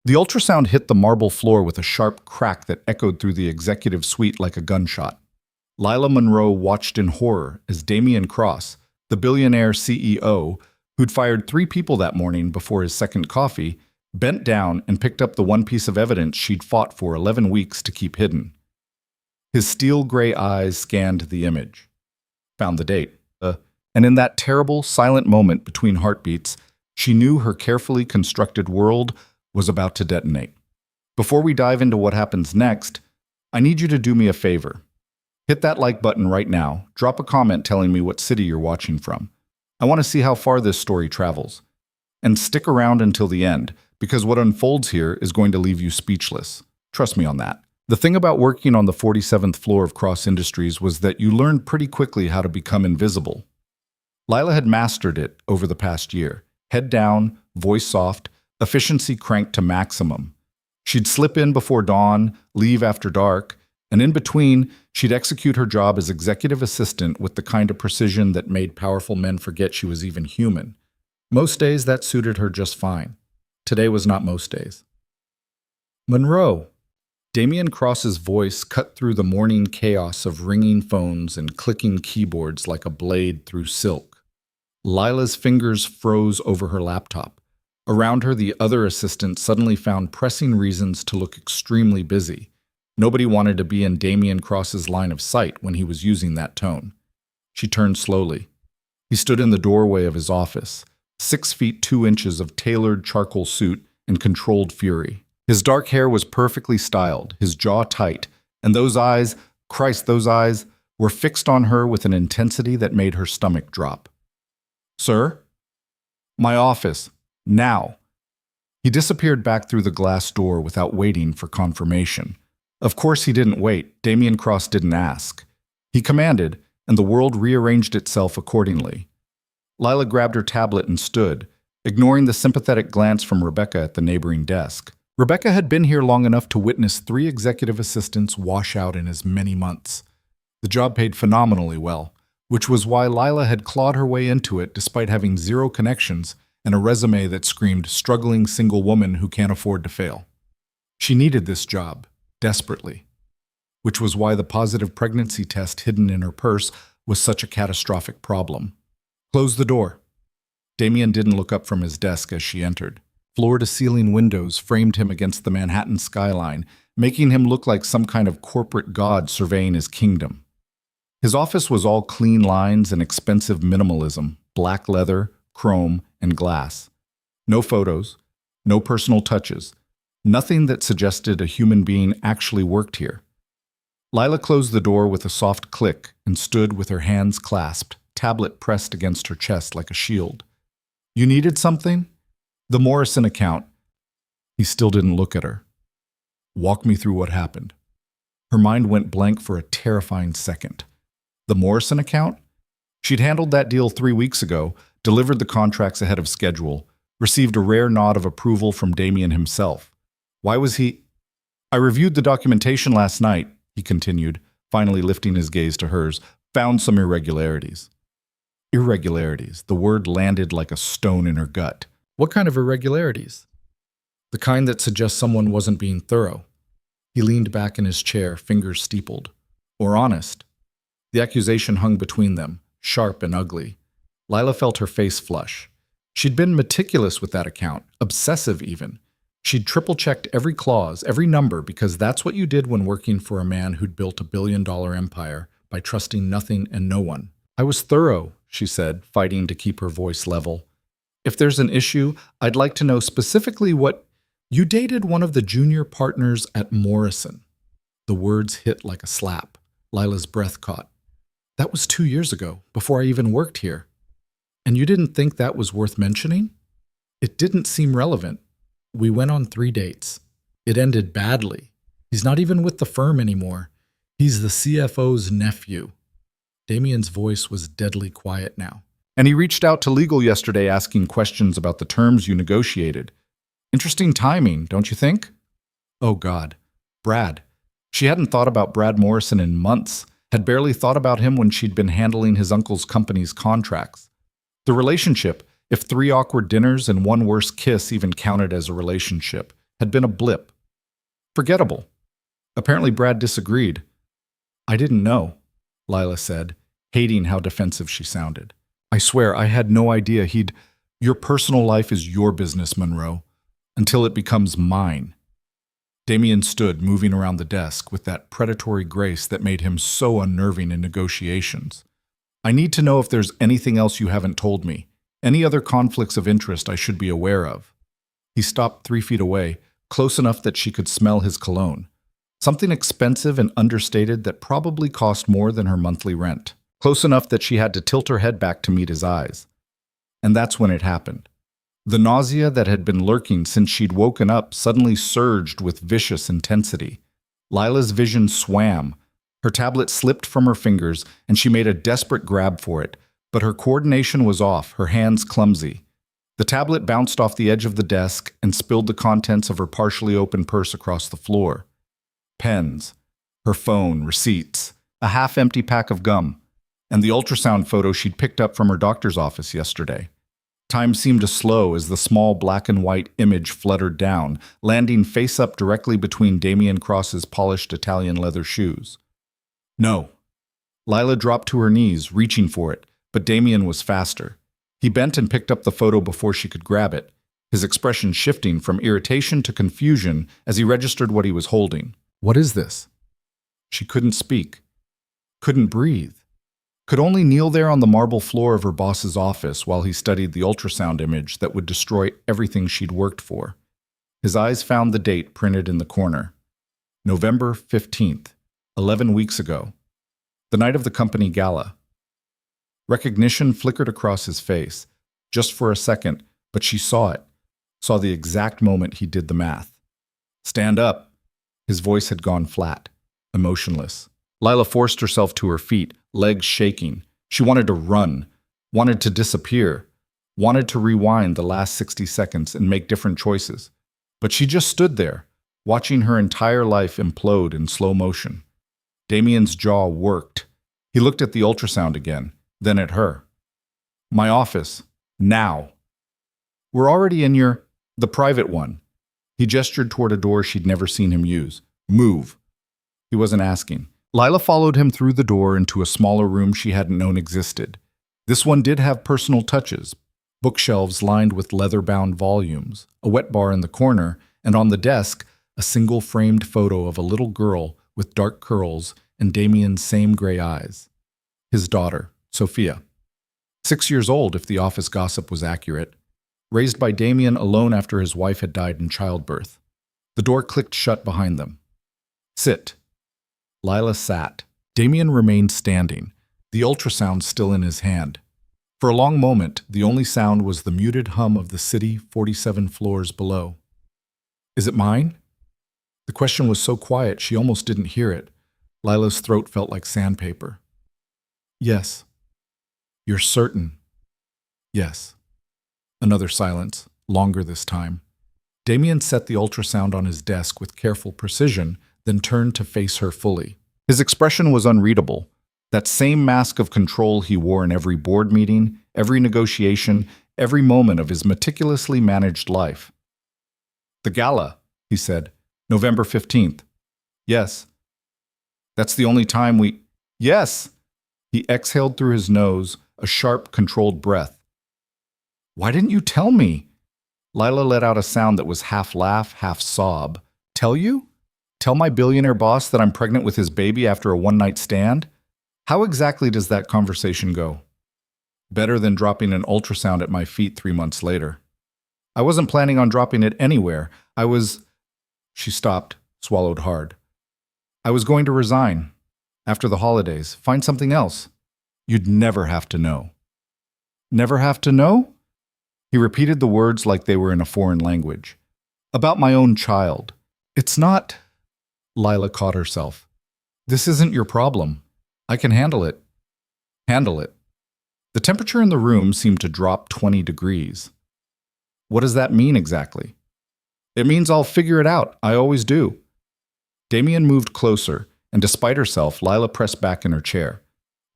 The ultrasound hit the marble floor with a sharp crack that echoed through the executive suite like a gunshot. Lila Monroe watched in horror as Damian Cross, the billionaire CEO, who'd fired 3 people that morning before his second coffee, bent down and picked up the one piece of evidence she'd fought for 11 weeks to keep hidden. His steel gray eyes scanned the image. Found the date. And in that terrible, silent moment between heartbeats, she knew her carefully constructed world was about to detonate. Before we dive into what happens next, I need you to do me a favor. Hit that like button right now. Drop a comment telling me what city you're watching from. I want to see how far this story travels. And stick around until the end, because what unfolds here is going to leave you speechless. Trust me on that. The thing about working on the 47th floor of Cross Industries was that you learned pretty quickly how to become invisible. Lila had mastered it over the past year. Head down, voice soft, efficiency cranked to maximum. She'd slip in before dawn, leave after dark, and in between, she'd execute her job as executive assistant with the kind of precision that made powerful men forget she was even human. Most days, that suited her just fine. Today was not most days. Monroe. Damian Cross's voice cut through the morning chaos of ringing phones and clicking keyboards like a blade through silk. Lila's fingers froze over her laptop. Around her, the other assistants suddenly found pressing reasons to look extremely busy. Nobody wanted to be in Damian Cross's line of sight when he was using that tone. She turned slowly. He stood in the doorway of his office, 6 feet 2 inches of tailored charcoal suit and controlled fury. His dark hair was perfectly styled, his jaw tight, and those eyes, Christ, those eyes, were fixed on her with an intensity that made her stomach drop. "Sir?" "My office. Now." He disappeared back through the glass door without waiting for confirmation. Of course he didn't wait. Damian Cross didn't ask. He commanded, and the world rearranged itself accordingly. Lila grabbed her tablet and stood, ignoring the sympathetic glance from Rebecca at the neighboring desk. Rebecca had been here long enough to witness 3 executive assistants wash out in as many months. The job paid phenomenally well, which was why Lila had clawed her way into it despite having 0 connections and a resume that screamed struggling single woman who can't afford to fail. She needed this job, desperately, which was why the positive pregnancy test hidden in her purse was such a catastrophic problem. "Close the door." Damian didn't look up from his desk as she entered. Floor-to-ceiling windows framed him against the Manhattan skyline, making him look like some kind of corporate god surveying his kingdom. His office was all clean lines and expensive minimalism, black leather, chrome, and glass. No photos, no personal touches, nothing that suggested a human being actually worked here. Lila closed the door with a soft click and stood with her hands clasped, tablet pressed against her chest like a shield. "You needed something?" "The Morrison account." He still didn't look at her. "Walk me through what happened." Her mind went blank for a terrifying second. The Morrison account? She'd handled that deal 3 weeks ago, delivered the contracts ahead of schedule, received a rare nod of approval from Damian himself. Why was he? "I reviewed the documentation last night," he continued, finally lifting his gaze to hers, "found some irregularities." Irregularities. The word landed like a stone in her gut. What kind of irregularities? The kind that suggests someone wasn't being thorough. He leaned back in his chair, fingers steepled. Or honest. The accusation hung between them, sharp and ugly. Lila felt her face flush. She'd been meticulous with that account, obsessive even. She'd triple-checked every clause, every number, because that's what you did when working for a man who'd built a billion-dollar empire by trusting nothing and no one. "I was thorough," she said, fighting to keep her voice level. "If there's an issue, I'd like to know specifically what—" "You dated one of the junior partners at Morrison." The words hit like a slap. Lila's breath caught. "That was 2 years ago, before I even worked here. And you didn't think that was worth mentioning?" "It didn't seem relevant. We went on 3 dates. It ended badly. He's not even with the firm anymore. He's the CFO's nephew." Damian's voice was deadly quiet now. "And he reached out to legal yesterday asking questions about the terms you negotiated. Interesting timing, don't you think?" Oh God. Brad. She hadn't thought about Brad Morrison in months, had barely thought about him when she'd been handling his uncle's company's contracts. The relationship, if 3 awkward dinners and 1 worse kiss even counted as a relationship, had been a blip. Forgettable. Apparently Brad disagreed. I didn't know, Lila said, hating how defensive she sounded. I swear I had no idea he'd... Your personal life is your business, Monroe, until it becomes mine. Damien stood, moving around the desk with that predatory grace that made him so unnerving in negotiations. I need to know if there's anything else you haven't told me, any other conflicts of interest I should be aware of. He stopped 3 feet away, close enough that she could smell his cologne. Something expensive and understated that probably cost more than her monthly rent. Close enough that she had to tilt her head back to meet his eyes. And that's when it happened. The nausea that had been lurking since she'd woken up suddenly surged with vicious intensity. Lila's vision swam. Her tablet slipped from her fingers, and she made a desperate grab for it, but her coordination was off, her hands clumsy. The tablet bounced off the edge of the desk and spilled the contents of her partially open purse across the floor. Pens, her phone, receipts, a half-empty pack of gum, and the ultrasound photo she'd picked up from her doctor's office yesterday. Time seemed to slow as the small black and white image fluttered down, landing face up directly between Damien Cross's polished Italian leather shoes. No. Lila dropped to her knees, reaching for it, but Damien was faster. He bent and picked up the photo before she could grab it, his expression shifting from irritation to confusion as he registered what he was holding. What is this? She couldn't speak, couldn't breathe, could only kneel there on the marble floor of her boss's office while he studied the ultrasound image that would destroy everything she'd worked for. His eyes found the date printed in the corner. November 15th, 11 weeks ago, the night of the company gala. Recognition flickered across his face, just for a second, but she saw it, saw the exact moment he did the math. Stand up. His voice had gone flat, emotionless. Lila forced herself to her feet, legs shaking. She wanted to run, wanted to disappear, wanted to rewind the last 60 seconds and make different choices. But she just stood there, watching her entire life implode in slow motion. Damien's jaw worked. He looked at the ultrasound again, then at her. My office. Now. We're already in the private one. He gestured toward a door she'd never seen him use. Move. He wasn't asking. Lila followed him through the door into a smaller room she hadn't known existed. This one did have personal touches. Bookshelves lined with leather-bound volumes, a wet bar in the corner, and on the desk, a single framed photo of a little girl with dark curls and Damien's same gray eyes. His daughter, Sophia. 6 years old if the office gossip was accurate. Raised by Damien alone after his wife had died in childbirth. The door clicked shut behind them. Sit. Lila sat. Damien remained standing, the ultrasound still in his hand. For a long moment, the only sound was the muted hum of the city 47 floors below. Is it mine? The question was so quiet she almost didn't hear it. Lila's throat felt like sandpaper. Yes. You're certain? Yes. Another silence, longer this time. Damien set the ultrasound on his desk with careful precision, then turned to face her fully. His expression was unreadable. That same mask of control he wore in every board meeting, every negotiation, every moment of his meticulously managed life. The gala, he said. November 15th. Yes. That's the only time we... Yes! He exhaled through his nose, a sharp, controlled breath. Why didn't you tell me? Lila let out a sound that was half laugh, half sob. Tell you? Tell my billionaire boss that I'm pregnant with his baby after a one-night stand? How exactly does that conversation go? Better than dropping an ultrasound at my feet 3 months later. I wasn't planning on dropping it anywhere. She stopped, swallowed hard. I was going to resign. After the holidays, find something else. You'd never have to know. Never have to know? He repeated the words like they were in a foreign language. About my own child. It's not... Lila caught herself. This isn't your problem. I can handle it. Handle it. The temperature in the room seemed to drop 20 degrees. What does that mean exactly? It means I'll figure it out. I always do. Damien moved closer, and despite herself, Lila pressed back in her chair.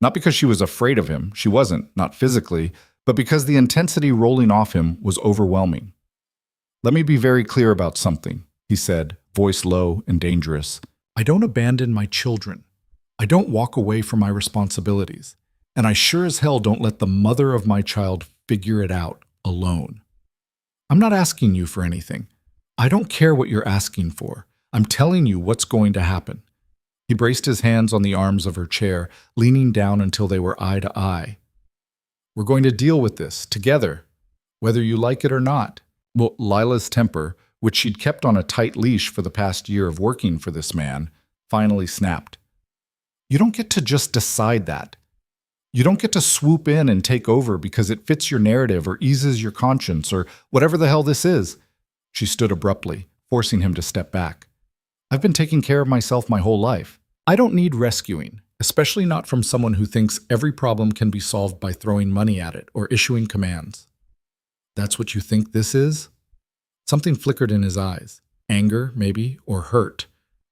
Not because she was afraid of him, she wasn't, not physically, but because the intensity rolling off him was overwhelming. Let me be very clear about something. he said, voice low and dangerous. I don't abandon my children. I don't walk away from my responsibilities. And I sure as hell don't let the mother of my child figure it out alone. I'm not asking you for anything. I don't care what you're asking for. I'm telling you what's going to happen. He braced his hands on the arms of her chair, leaning down until they were eye to eye. We're going to deal with this together, whether you like it or not. Well, Lila's temper, which she'd kept on a tight leash for the past year of working for this man, finally snapped. You don't get to just decide that. You don't get to swoop in and take over because it fits your narrative or eases your conscience or whatever the hell this is. She stood abruptly, forcing him to step back. I've been taking care of myself my whole life. I don't need rescuing, especially not from someone who thinks every problem can be solved by throwing money at it or issuing commands. That's what you think this is? Something flickered in his eyes. Anger, maybe, or hurt.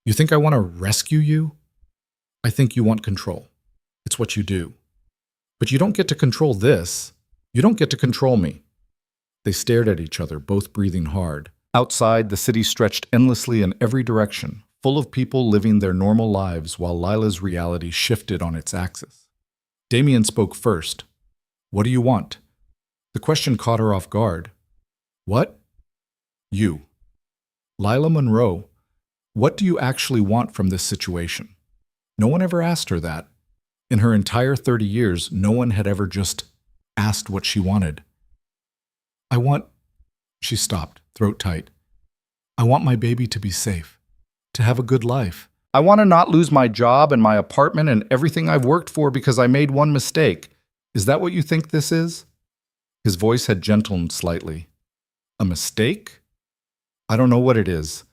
You think I want to rescue you? I think you want control. It's what you do. But you don't get to control this. You don't get to control me. They stared at each other, both breathing hard. Outside, the city stretched endlessly in every direction, full of people living their normal lives while Lila's reality shifted on its axis. Damien spoke first. What do you want? The question caught her off guard. What? You. Lila Monroe, what do you actually want from this situation? No one ever asked her that. In her entire 30 years, no one had ever just asked what she wanted. I want... She stopped, throat tight. I want my baby to be safe, to have a good life. I want to not lose my job and my apartment and everything I've worked for because I made one mistake. Is that what you think this is? His voice had gentled slightly. A mistake? I don't know what it is.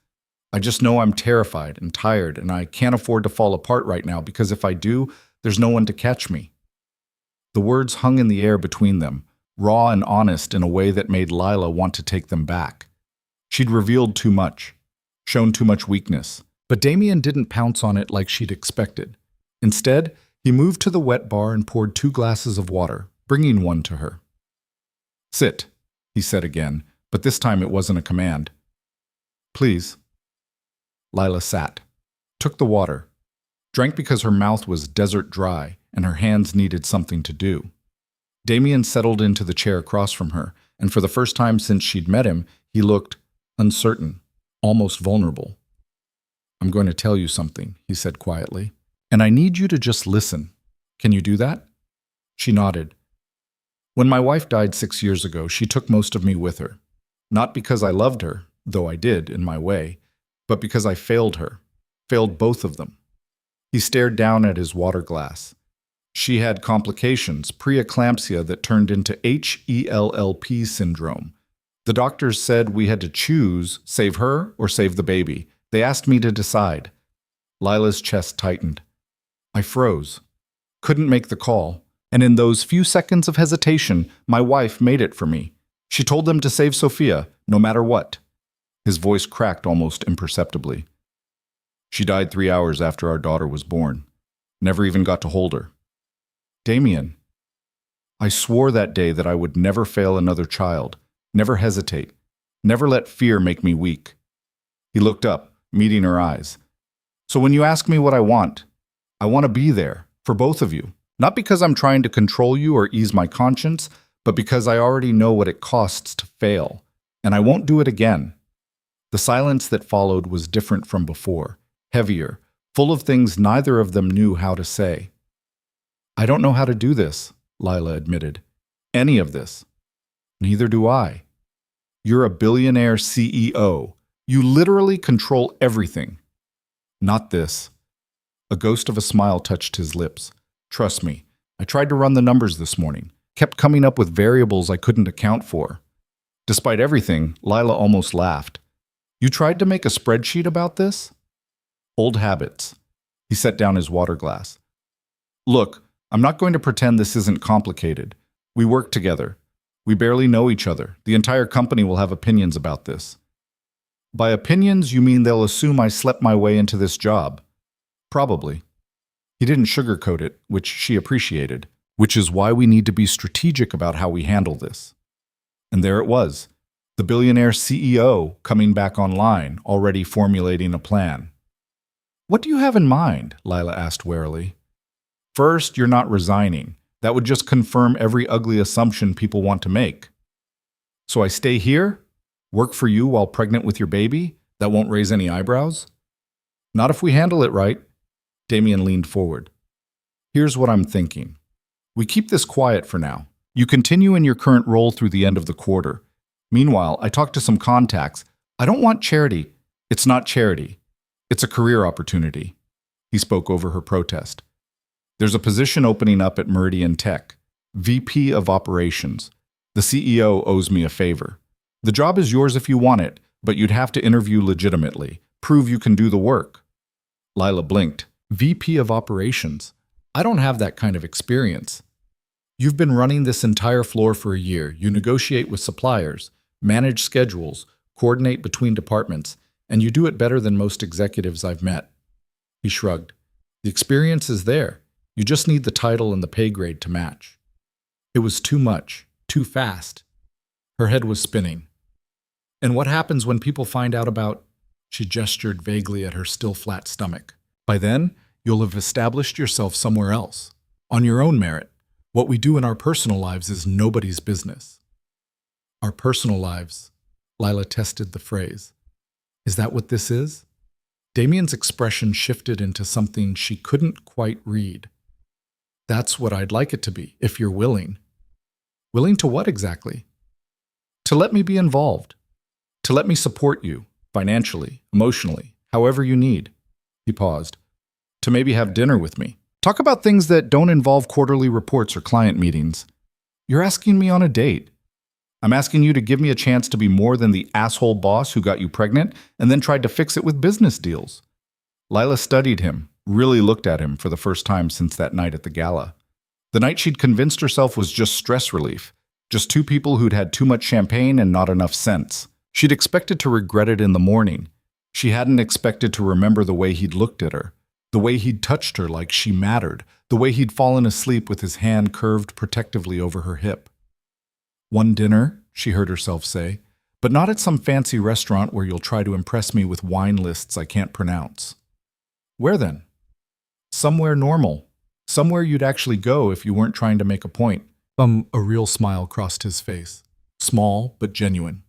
I just know I'm terrified and tired and I can't afford to fall apart right now because if I do, there's no one to catch me. The words hung in the air between them, raw and honest in a way that made Lila want to take them back. She'd revealed too much, shown too much weakness, but Damien didn't pounce on it like she'd expected. Instead, he moved to the wet bar and poured 2 glasses of water, bringing one to her. Sit, he said again, but this time it wasn't a command. Please. Lila sat, took the water, drank because her mouth was desert dry and her hands needed something to do. Damien settled into the chair across from her, and for the first time since she'd met him, he looked uncertain, almost vulnerable. I'm going to tell you something, he said quietly, and I need you to just listen. Can you do that? She nodded. When my wife died 6 years ago, she took most of me with her. Not because I loved her, though I did in my way, but because I failed her, failed both of them. He stared down at his water glass. She had complications, preeclampsia that turned into HELLP syndrome. The doctors said we had to choose, save her or save the baby. They asked me to decide. Lila's chest tightened. I froze, couldn't make the call, and in those few seconds of hesitation, my wife made it for me. She told them to save Sophia, no matter what. His voice cracked almost imperceptibly. She died 3 hours after our daughter was born. Never even got to hold her. Damien, I swore that day that I would never fail another child, never hesitate, never let fear make me weak. He looked up, meeting her eyes. So when you ask me what I want to be there, for both of you. Not because I'm trying to control you or ease my conscience, but because I already know what it costs to fail, and I won't do it again. The silence that followed was different from before, heavier, full of things neither of them knew how to say. I don't know how to do this, Lila admitted. Any of this. Neither do I. You're a billionaire CEO. You literally control everything. Not this. A ghost of a smile touched his lips. Trust me, I tried to run the numbers this morning, kept coming up with variables I couldn't account for. Despite everything, Lila almost laughed. You tried to make a spreadsheet about this? Old habits. He set down his water glass. Look, I'm not going to pretend this isn't complicated. We work together. We barely know each other. The entire company will have opinions about this. By opinions, you mean they'll assume I slept my way into this job? Probably. He didn't sugarcoat it, which she appreciated, which is why we need to be strategic about how we handle this. And there it was. The Billionaire CEO coming back online, already formulating a plan. What do you have in mind? Lila asked warily. First, you're not resigning. That would just confirm every ugly assumption people want to make. So I stay here? Work for you while pregnant with your baby? That won't raise any eyebrows? Not if we handle it right. Damien leaned forward. Here's what I'm thinking. We keep this quiet for now. You continue in your current role through the end of the quarter. Meanwhile, I talked to some contacts. I don't want charity. It's not charity. It's a career opportunity. He spoke over her protest. There's a position opening up at Meridian Tech, VP of Operations. The CEO owes me a favor. The job is yours if you want it, but you'd have to interview legitimately, prove you can do the work. Lila blinked. VP of Operations? I don't have that kind of experience. You've been running this entire floor for a year. You negotiate with suppliers, manage schedules, coordinate between departments, and you do it better than most executives I've met. He shrugged. The experience is there. You just need the title and the pay grade to match. It was too much, too fast. Her head was spinning. And what happens when people find out about... She gestured vaguely at her still flat stomach. By then, you'll have established yourself somewhere else, on your own merit. What we do in our personal lives is nobody's business. Our personal lives, Lila tested the phrase. Is that what this is? Damien's expression shifted into something she couldn't quite read. That's what I'd like it to be, if you're willing. Willing to what exactly? To let me be involved. To let me support you, financially, emotionally, however you need. He paused. To maybe have dinner with me. Talk about things that don't involve quarterly reports or client meetings. You're asking me on a date. I'm asking you to give me a chance to be more than the asshole boss who got you pregnant and then tried to fix it with business deals. Lila studied him, really looked at him for the first time since that night at the gala. The night she'd convinced herself was just stress relief, just two people who'd had too much champagne and not enough sense. She'd expected to regret it in the morning. She hadn't expected to remember the way he'd looked at her. The way he'd touched her like she mattered, the way he'd fallen asleep with his hand curved protectively over her hip. One dinner, she heard herself say, but not at some fancy restaurant where you'll try to impress me with wine lists I can't pronounce. Where then? Somewhere normal. Somewhere you'd actually go if you weren't trying to make a point. A real smile crossed his face. Small, but genuine.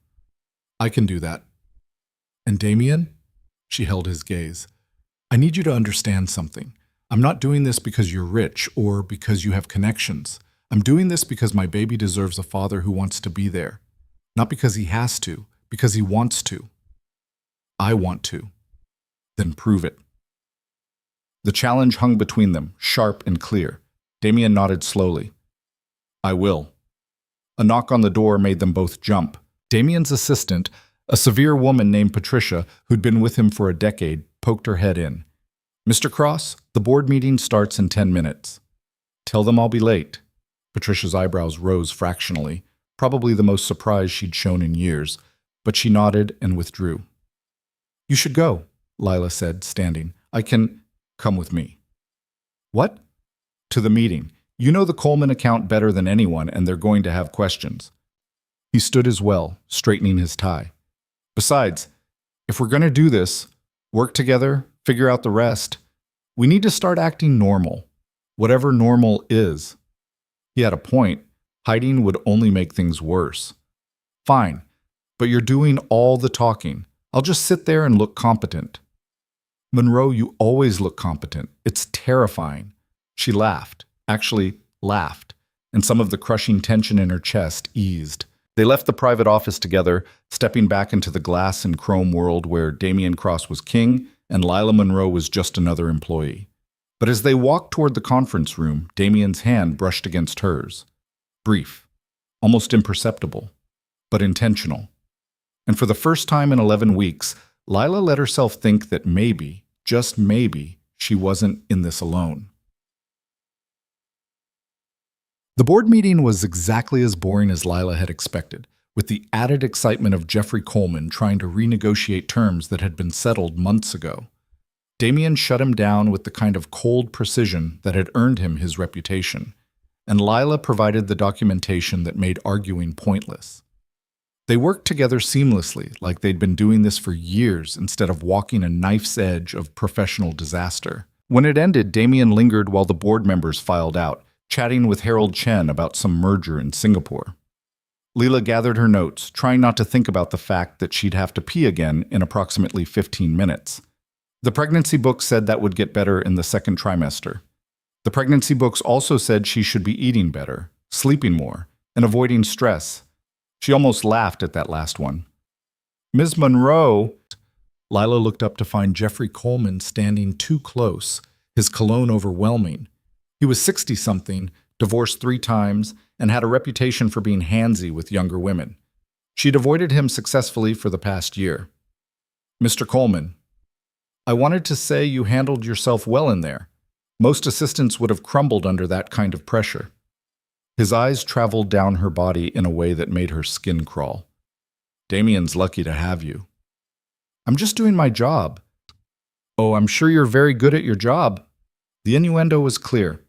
I can do that. And Damien? She held his gaze. I need you to understand something. I'm not doing this because you're rich or because you have connections. I'm doing this because my baby deserves a father who wants to be there. Not because he has to, because he wants to. I want to. Then prove it. The challenge hung between them, sharp and clear. Damien nodded slowly. I will. A knock on the door made them both jump. Damien's assistant, a severe woman named Patricia, who'd been with him for a decade, poked her head in. Mr. Cross, the board meeting starts in 10 minutes. Tell them I'll be late. Patricia's eyebrows rose fractionally, probably the most surprise she'd shown in years, but she nodded and withdrew. You should go, Lila said, standing. I can... Come with me. What? To the meeting. You know the Coleman account better than anyone, and they're going to have questions. He stood as well, straightening his tie. Besides, if we're going to do this, work together, figure out the rest, we need to start acting normal, whatever normal is. He had a point. Hiding would only make things worse. Fine, but you're doing all the talking. I'll just sit there and look competent. Monroe, you always look competent. It's terrifying. She laughed, actually laughed, and some of the crushing tension in her chest eased. They left the private office together, stepping back into the glass and chrome world where Damien Cross was king and Lila Monroe was just another employee. But as they walked toward the conference room, Damien's hand brushed against hers. Brief, almost imperceptible, but intentional. And for the first time in 11 weeks, Lila let herself think that maybe, just maybe, she wasn't in this alone. The board meeting was exactly as boring as Lila had expected, with the added excitement of Jeffrey Coleman trying to renegotiate terms that had been settled months ago. Damien shut him down with the kind of cold precision that had earned him his reputation, and Lila provided the documentation that made arguing pointless. They worked together seamlessly, like they'd been doing this for years instead of walking a knife's edge of professional disaster. When it ended, Damien lingered while the board members filed out, chatting with Harold Chen about some merger in Singapore. Leela gathered her notes, trying not to think about the fact that she'd have to pee again in approximately 15 minutes. The pregnancy book said that would get better in the second trimester. The pregnancy books also said she should be eating better, sleeping more, and avoiding stress. She almost laughed at that last one. Ms. Monroe. Lila looked up to find Jeffrey Coleman standing too close, his cologne overwhelming. He was 60-something, divorced 3 times, and had a reputation for being handsy with younger women. She'd avoided him successfully for the past year. Mr. Coleman, I wanted to say you handled yourself well in there. Most assistants would have crumbled under that kind of pressure. His eyes traveled down her body in a way that made her skin crawl. Damien's lucky to have you. I'm just doing my job. Oh, I'm sure you're very good at your job. The innuendo was clear.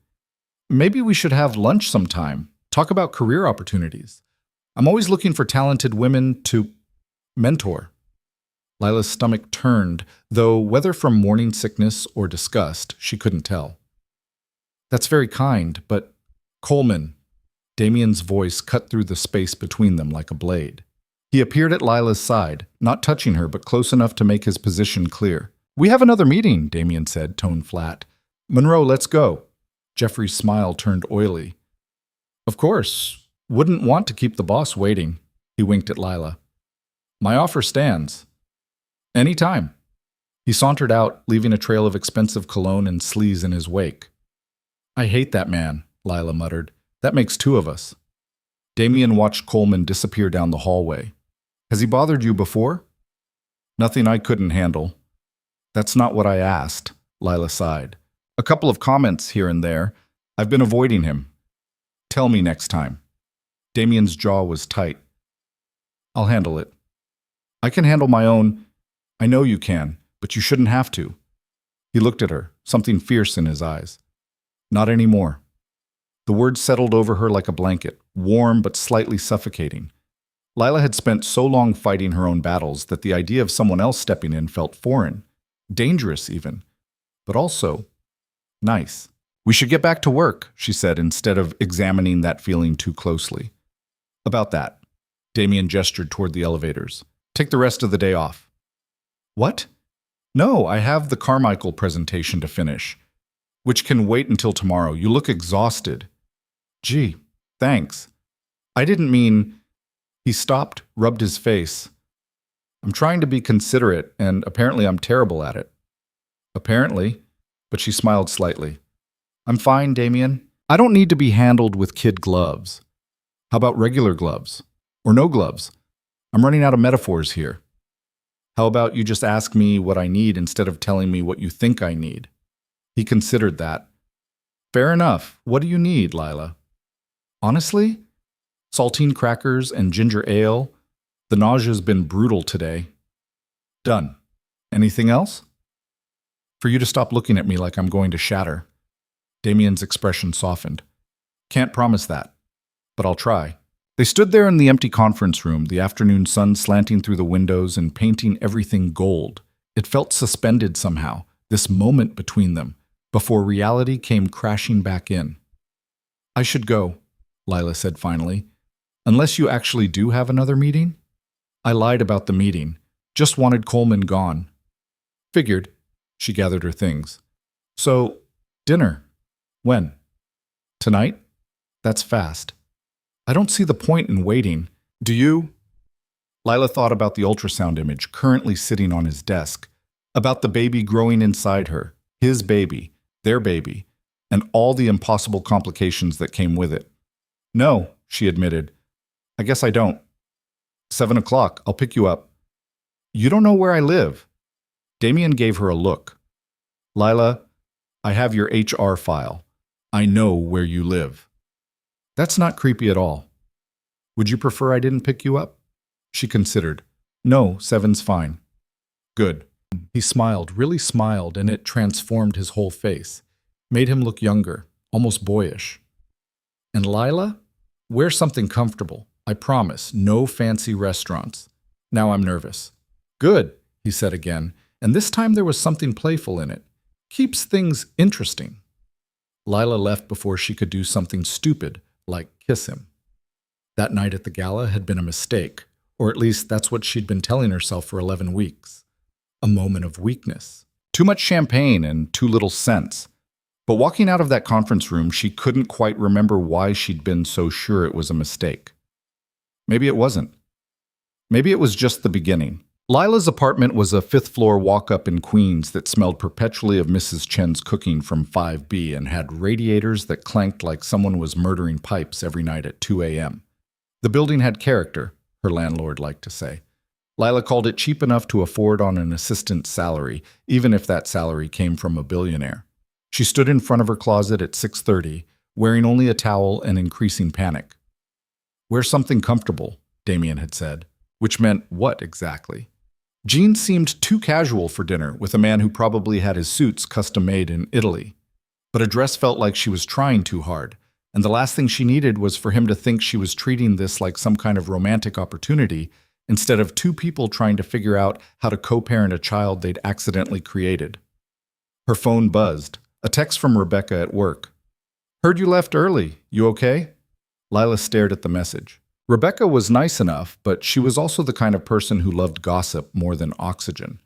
Maybe we should have lunch sometime, talk about career opportunities. I'm always looking for talented women to mentor. Lila's stomach turned, though whether from morning sickness or disgust, she couldn't tell. That's very kind, but Coleman. Damien's voice cut through the space between them like a blade. He appeared at Lila's side, not touching her but close enough to make his position clear. We have another meeting, Damien said, tone flat. Monroe, let's go. Jeffrey's smile turned oily. Of course. Wouldn't want to keep the boss waiting. He winked at Lila. My offer stands. Any time. He sauntered out, leaving a trail of expensive cologne and sleaze in his wake. I hate that man, Lila muttered. That makes 2 of us. Damien watched Coleman disappear down the hallway. Has he bothered you before? Nothing I couldn't handle. That's not what I asked, Lila sighed. A couple of comments here and there. I've been avoiding him. Tell me next time. Damien's jaw was tight. I'll handle it. I can handle my own. I know you can, but you shouldn't have to. He looked at her, something fierce in his eyes. Not anymore. The words settled over her like a blanket, warm but slightly suffocating. Lila had spent so long fighting her own battles that the idea of someone else stepping in felt foreign, dangerous even, but also nice. We should get back to work, she said, instead of examining that feeling too closely. About that, Damien gestured toward the elevators. Take the rest of the day off. What? No, I have the Carmichael presentation to finish, which can wait until tomorrow. You look exhausted. Gee, thanks. I didn't mean... He stopped, rubbed his face. I'm trying to be considerate, and apparently I'm terrible at it. Apparently, but she smiled slightly. I'm fine, Damien. I don't need to be handled with kid gloves. How about regular gloves? Or no gloves? I'm running out of metaphors here. How about you just ask me what I need instead of telling me what you think I need? He considered that. Fair enough. What do you need, Lila? Honestly? Saltine crackers and ginger ale. The nausea's been brutal today. Done. Anything else? For you to stop looking at me like I'm going to shatter. Damien's expression softened. Can't promise that, but I'll try. They stood there in the empty conference room, the afternoon sun slanting through the windows and painting everything gold. It felt suspended somehow, this moment between them, before reality came crashing back in. I should go, Lila said finally. Unless you actually do have another meeting? I lied about the meeting. Just wanted Coleman gone. Figured. She gathered her things. So, dinner. When? Tonight? That's fast. I don't see the point in waiting. Do you? Lila thought about the ultrasound image currently sitting on his desk, about the baby growing inside her, his baby, their baby, and all the impossible complications that came with it. No, she admitted. I guess I don't. 7 o'clock, I'll pick you up. You don't know where I live. Damien gave her a look. Lila, I have your HR file. I know where you live. That's not creepy at all. Would you prefer I didn't pick you up? She considered. No, 7's fine. Good. He smiled, really smiled, and it transformed his whole face. Made him look younger, almost boyish. And Lila? Wear something comfortable. I promise, no fancy restaurants. Now I'm nervous. Good, he said again, and this time there was something playful in it. Keeps things interesting. Lila left before she could do something stupid, like kiss him. That night at the gala had been a mistake, or at least that's what she'd been telling herself for 11 weeks. A moment of weakness. Too much champagne and too little sense. But walking out of that conference room, she couldn't quite remember why she'd been so sure it was a mistake. Maybe it wasn't. Maybe it was just the beginning. Lila's apartment was a fifth-floor walk-up in Queens that smelled perpetually of Mrs. Chen's cooking from 5B and had radiators that clanked like someone was murdering pipes every night at 2 a.m. The building had character, her landlord liked to say. Lila called it cheap enough to afford on an assistant's salary, even if that salary came from a billionaire. She stood in front of her closet at 6:30, wearing only a towel and increasing panic. Wear something comfortable, Damien had said, which meant what exactly? Jeans seemed too casual for dinner with a man who probably had his suits custom-made in Italy. But a dress felt like she was trying too hard, and the last thing she needed was for him to think she was treating this like some kind of romantic opportunity instead of two people trying to figure out how to co-parent a child they'd accidentally created. Her phone buzzed, a text from Rebecca at work. "Heard you left early. You okay?" Lila stared at the message. Rebecca was nice enough, but she was also the kind of person who loved gossip more than oxygen.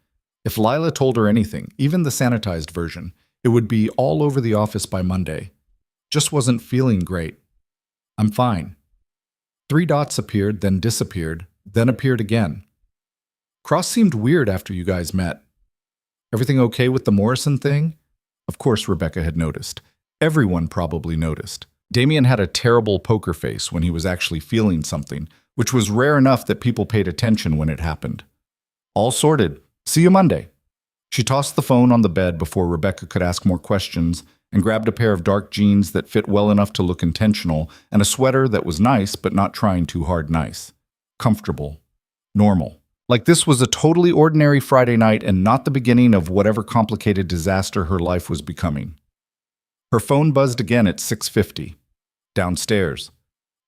If Lila told her anything, even the sanitized version, it would be all over the office by Monday. Just wasn't feeling great. "I'm fine." 3 dots appeared, then disappeared, then appeared again. "Cross seemed weird after you guys met. Everything okay with the Morrison thing?" Of course Rebecca had noticed. Everyone probably noticed. Damien had a terrible poker face when he was actually feeling something, which was rare enough that people paid attention when it happened. "All sorted. See you Monday." She tossed the phone on the bed before Rebecca could ask more questions and grabbed a pair of dark jeans that fit well enough to look intentional and a sweater that was nice but not trying too hard nice. Comfortable. Normal. Like this was a totally ordinary Friday night and not the beginning of whatever complicated disaster her life was becoming. Her phone buzzed again at 6:50. Downstairs.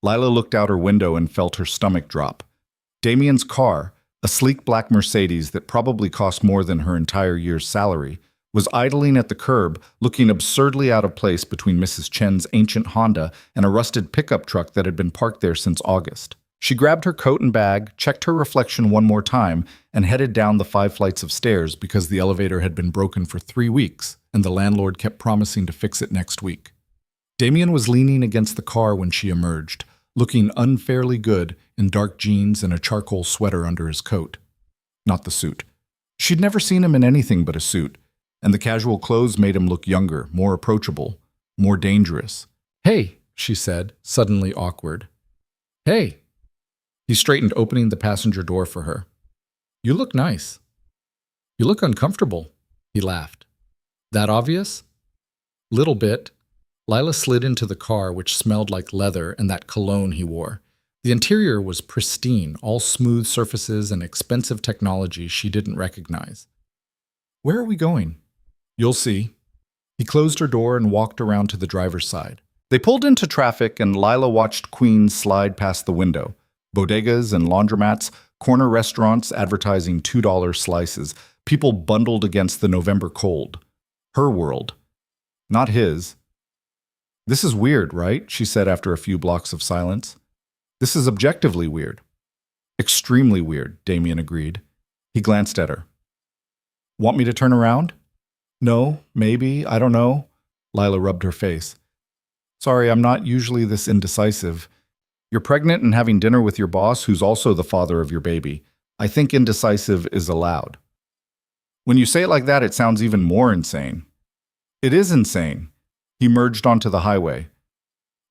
Lila looked out her window and felt her stomach drop. Damien's car, a sleek black Mercedes that probably cost more than her entire year's salary, was idling at the curb, looking absurdly out of place between Mrs. Chen's ancient Honda and a rusted pickup truck that had been parked there since August. She grabbed her coat and bag, checked her reflection one more time, and headed down the 5 flights of stairs because the elevator had been broken for 3 weeks, and the landlord kept promising to fix it next week. Damien was leaning against the car when she emerged, looking unfairly good in dark jeans and a charcoal sweater under his coat. Not the suit. She'd never seen him in anything but a suit, and the casual clothes made him look younger, more approachable, more dangerous. "Hey," she said, suddenly awkward. "Hey." He straightened, opening the passenger door for her. "You look nice." "You look uncomfortable," he laughed. "That obvious?" "Little bit." Lila slid into the car, which smelled like leather and that cologne he wore. The interior was pristine, all smooth surfaces and expensive technology she didn't recognize. "Where are we going?" "You'll see." He closed her door and walked around to the driver's side. They pulled into traffic and Lila watched Queens slide past the window. Bodegas and laundromats, corner restaurants advertising $2 slices, people bundled against the November cold. Her world. Not his. "This is weird, right?" she said after a few blocks of silence. "This is objectively weird." "Extremely weird," Damien agreed. He glanced at her. "Want me to turn around?" "No, maybe, I don't know." Lila rubbed her face. "Sorry, I'm not usually this indecisive. You're pregnant and having dinner with your boss, who's also the father of your baby. I think indecisive is allowed." "When you say it like that, it sounds even more insane." "It is insane." He merged onto the highway.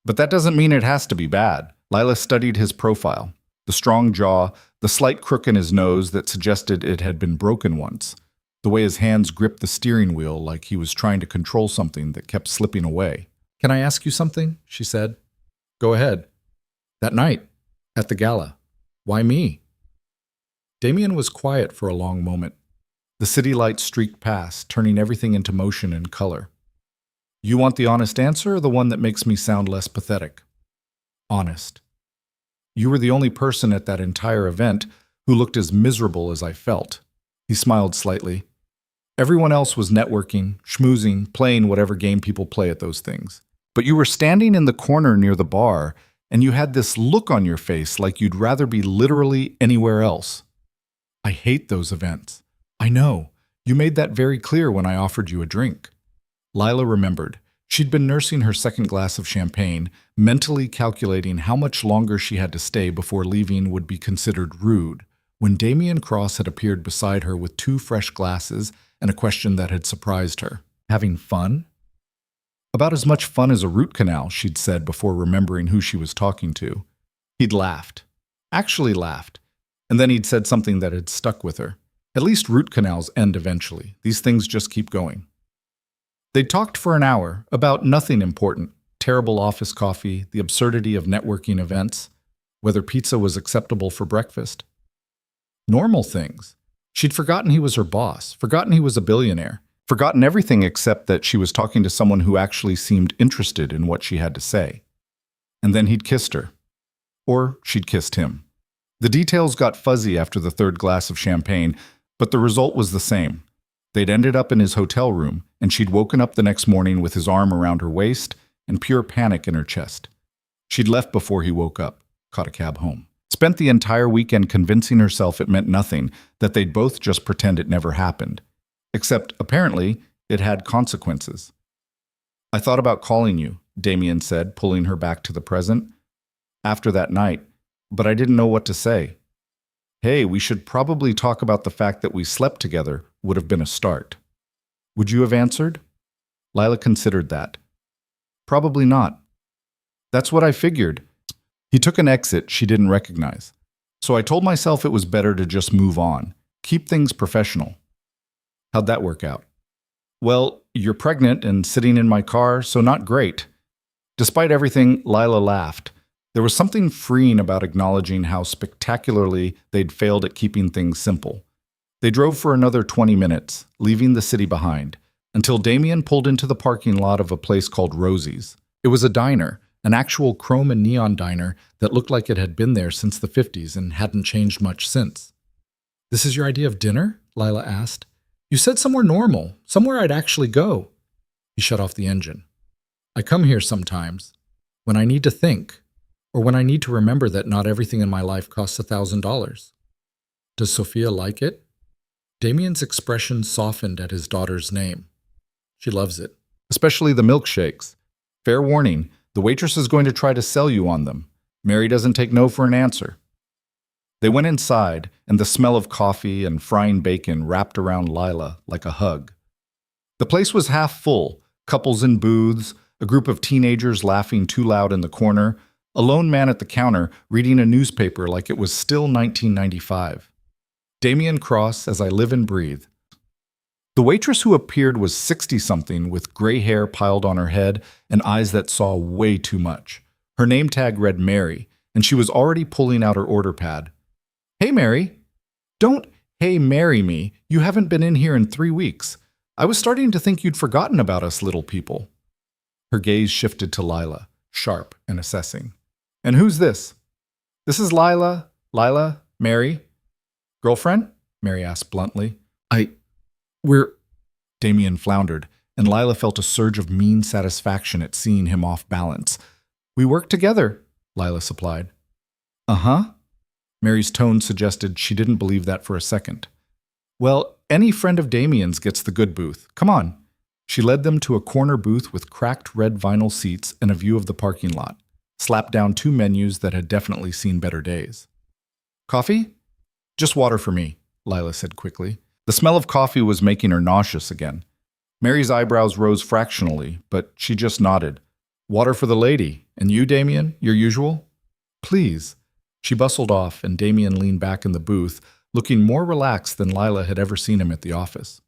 "But that doesn't mean it has to be bad." Lila studied his profile. The strong jaw, the slight crook in his nose that suggested it had been broken once. The way his hands gripped the steering wheel like he was trying to control something that kept slipping away. "Can I ask you something?" she said. "Go ahead." "That night, at the gala. Why me?" Damien was quiet for a long moment. The city lights streaked past, turning everything into motion and color. "You want the honest answer or the one that makes me sound less pathetic?" "Honest." You were the only person at that entire event who looked as miserable as I felt." He smiled slightly. "Everyone else was networking, schmoozing, playing whatever game people play at those things. But you were standing in the corner near the bar, and you had this look on your face like you'd rather be literally anywhere else." "I hate those events." "I know. You made that very clear when I offered you a drink." Lila remembered. She'd been nursing her second glass of champagne, mentally calculating how much longer she had to stay before leaving would be considered rude, when Damien Cross had appeared beside her with 2 fresh glasses and a question that had surprised her. "Having fun?" "About as much fun as a root canal," she'd said before remembering who she was talking to. He'd laughed. Actually laughed. And then he'd said something that had stuck with her. "At least root canals end eventually. These things just keep going." They talked for an hour about nothing important: terrible office coffee, the absurdity of networking events, whether pizza was acceptable for breakfast. Normal things. She'd forgotten he was her boss, forgotten he was a billionaire, forgotten everything except that she was talking to someone who actually seemed interested in what she had to say. And then he'd kissed her. Or she'd kissed him. The details got fuzzy after the 3rd glass of champagne, but the result was the same. They'd ended up in his hotel room, and she'd woken up the next morning with his arm around her waist and pure panic in her chest. She'd left before he woke up, caught a cab home. Spent the entire weekend convincing herself it meant nothing, that they'd both just pretend it never happened. Except, apparently, it had consequences. "I thought about calling you," Damien said, pulling her back to the present, "after that night, but I didn't know what to say. Hey, we should probably talk about the fact that we slept together," would have been a start. "Would you have answered?" Lila considered that. "Probably not." "That's what I figured." He took an exit she didn't recognize. "So I told myself it was better to just move on. Keep things professional." "How'd that work out?" "Well, you're pregnant and sitting in my car, so not great." Despite everything, Lila laughed. There was something freeing about acknowledging how spectacularly they'd failed at keeping things simple. They drove for another 20 minutes, leaving the city behind, until Damien pulled into the parking lot of a place called Rosy's. It was a diner, an actual chrome and neon diner that looked like it had been there since the 50s and hadn't changed much since. "This is your idea of dinner?" Lila asked. "You said somewhere normal, somewhere I'd actually go." He shut off the engine. "I come here sometimes, when I need to think, or when I need to remember that not everything in my life costs $1,000. Does Sophia like it?" Damien's expression softened at his daughter's name. "She loves it. Especially the milkshakes. Fair warning, the waitress is going to try to sell you on them. Mary doesn't take no for an answer." They went inside, and the smell of coffee and frying bacon wrapped around Lila like a hug. The place was half full, couples in booths, a group of teenagers laughing too loud in the corner, a lone man at the counter reading a newspaper like it was still 1995. Damien Cross, as I live and breathe. The waitress who appeared was 60-something with gray hair piled on her head and eyes that saw way too much. Her name tag read Mary, and she was already pulling out her order pad. "Hey, Mary." "Don't hey Mary me. You haven't been in here in 3 weeks. I was starting to think you'd forgotten about us little people." Her gaze shifted to Lila, sharp and assessing. "And who's this?" "This is Lila. Lila, Mary." "Girlfriend?" Mary asked bluntly. We're... Damien floundered, and Lila felt a surge of mean satisfaction at seeing him off balance. "We work together," Lila supplied. "Uh-huh." Mary's tone suggested she didn't believe that for a second. "Well, any friend of Damien's gets the good booth. Come on." She led them to a corner booth with cracked red vinyl seats and a view of the parking lot, slapped down 2 menus that had definitely seen better days. "Coffee?" "Just water for me," Lila said quickly. The smell of coffee was making her nauseous again. Mary's eyebrows rose fractionally, but she just nodded. "Water for the lady. And you, Damien, your usual?" "Please." She bustled off, and Damien leaned back in the booth, looking more relaxed than Lila had ever seen him at the office.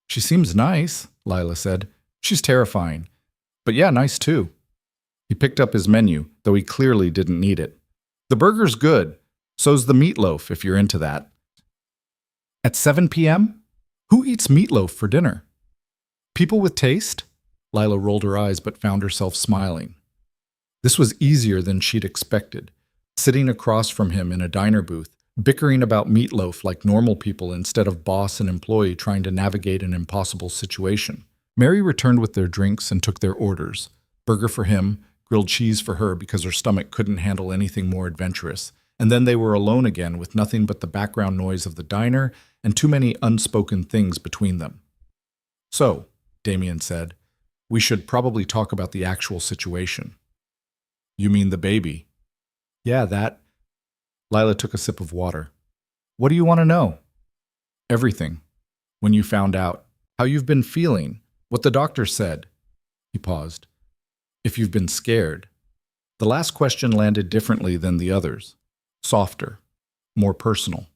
"She seems nice," Lila said. "She's terrifying. But yeah, nice too." He picked up his menu, though he clearly didn't need it. "The burger's good. So's the meatloaf, if you're into that." "At 7 p.m.? Who eats meatloaf for dinner?" "People with taste?" Lila rolled her eyes but found herself smiling. This was easier than she'd expected. sitting across from him in a diner booth, bickering about meatloaf like normal people instead of boss and employee trying to navigate an impossible situation. Mary returned with their drinks and took their orders. Burger for him, grilled cheese for her because her stomach couldn't handle anything more adventurous. And then they were alone again with nothing but the background noise of the diner and too many unspoken things between them. "So," Damien said, "we should probably talk about the actual situation." "You mean the baby?" "Yeah, that." Lila took a sip of water. "What do you want to know?" "Everything. When you found out. How you've been feeling. What the doctor said." He paused. "If you've been scared." The last question landed differently than the others. Softer. More personal.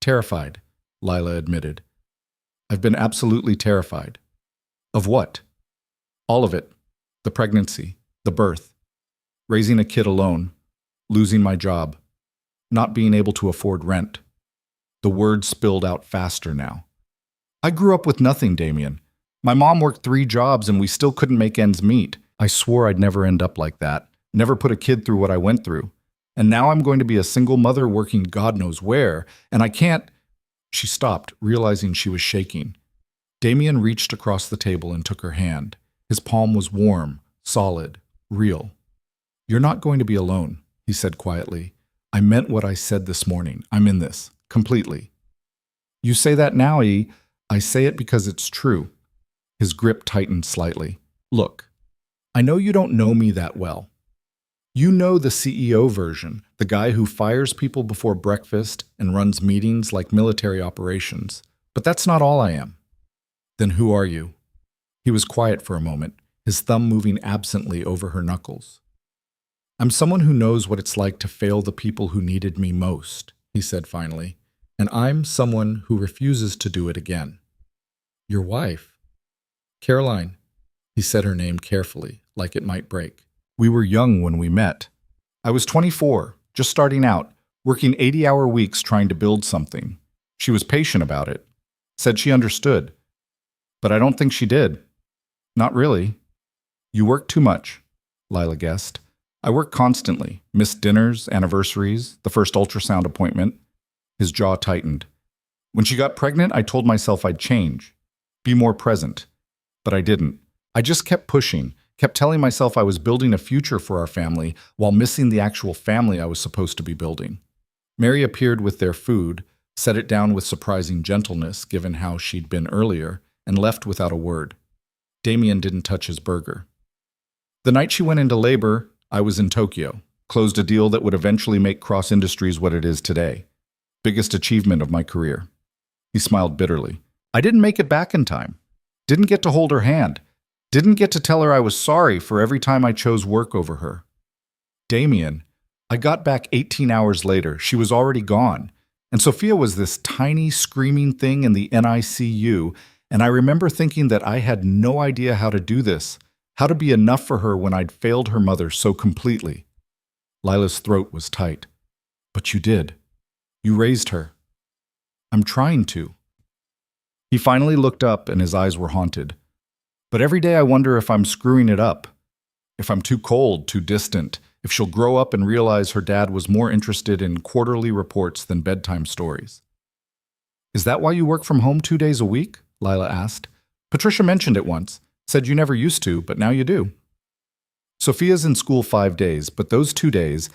"Terrified," Lila admitted. "I've been absolutely terrified." "Of what?" "All of it. The pregnancy. The birth. Raising a kid alone. Losing my job. Not being able to afford rent." The words spilled out faster now. "I grew up with nothing, Damien. My mom worked 3 jobs and we still couldn't make ends meet. I swore I'd never end up like that. Never put a kid through what I went through. And now I'm going to be a single mother working God knows where, and I can't—" She stopped, realizing she was shaking. Damien reached across the table and took her hand. His palm was warm, solid, real. "You're not going to be alone," he said quietly. "I meant what I said this morning. I'm in this, completely." "You say that now, E. I say it because it's true." His grip tightened slightly. "Look, I know you don't know me that well. You know the CEO version, the guy who fires people before breakfast and runs meetings like military operations. But that's not all I am." "Then who are you?" He was quiet for a moment, his thumb moving absently over her knuckles. "I'm someone who knows what it's like to fail the people who needed me most," he said finally. "And I'm someone who refuses to do it again." "Your wife?" "Caroline." He said her name carefully, like it might break. "We were young when we met. I was 24, just starting out, working 80-hour weeks trying to build something. She was patient about it. Said she understood. But I don't think she did. Not really." "You work too much," Lila guessed. "I work constantly. Missed dinners, anniversaries, the first ultrasound appointment." His jaw tightened. "When she got pregnant, I told myself I'd change. Be more present. But I didn't. I just kept pushing. Kept telling myself I was building a future for our family while missing the actual family I was supposed to be building." Mary appeared with their food, set it down with surprising gentleness given how she'd been earlier, and left without a word. Damien didn't touch his burger. "The night she went into labor, I was in Tokyo. Closed a deal that would eventually make Cross Industries what it is today. Biggest achievement of my career." He smiled bitterly. "I didn't make it back in time. Didn't get to hold her hand. Didn't get to tell her I was sorry for every time I chose work over her." "Damien, I got back 18 hours later. She was already gone. And Sophia was this tiny, screaming thing in the NICU, and I remember thinking that I had no idea how to do this, how to be enough for her when I'd failed her mother so completely." Lila's throat was tight. "But you did. You raised her." "I'm trying to." He finally looked up and his eyes were haunted. "But every day I wonder if I'm screwing it up. If I'm too cold, too distant, if she'll grow up and realize her dad was more interested in quarterly reports than bedtime stories." "Is that why you work from home 2 days a week?" Lila asked. "Patricia mentioned it once. Said you never used to, but now you do." "Sophia's in school 5 days, but those 2 days,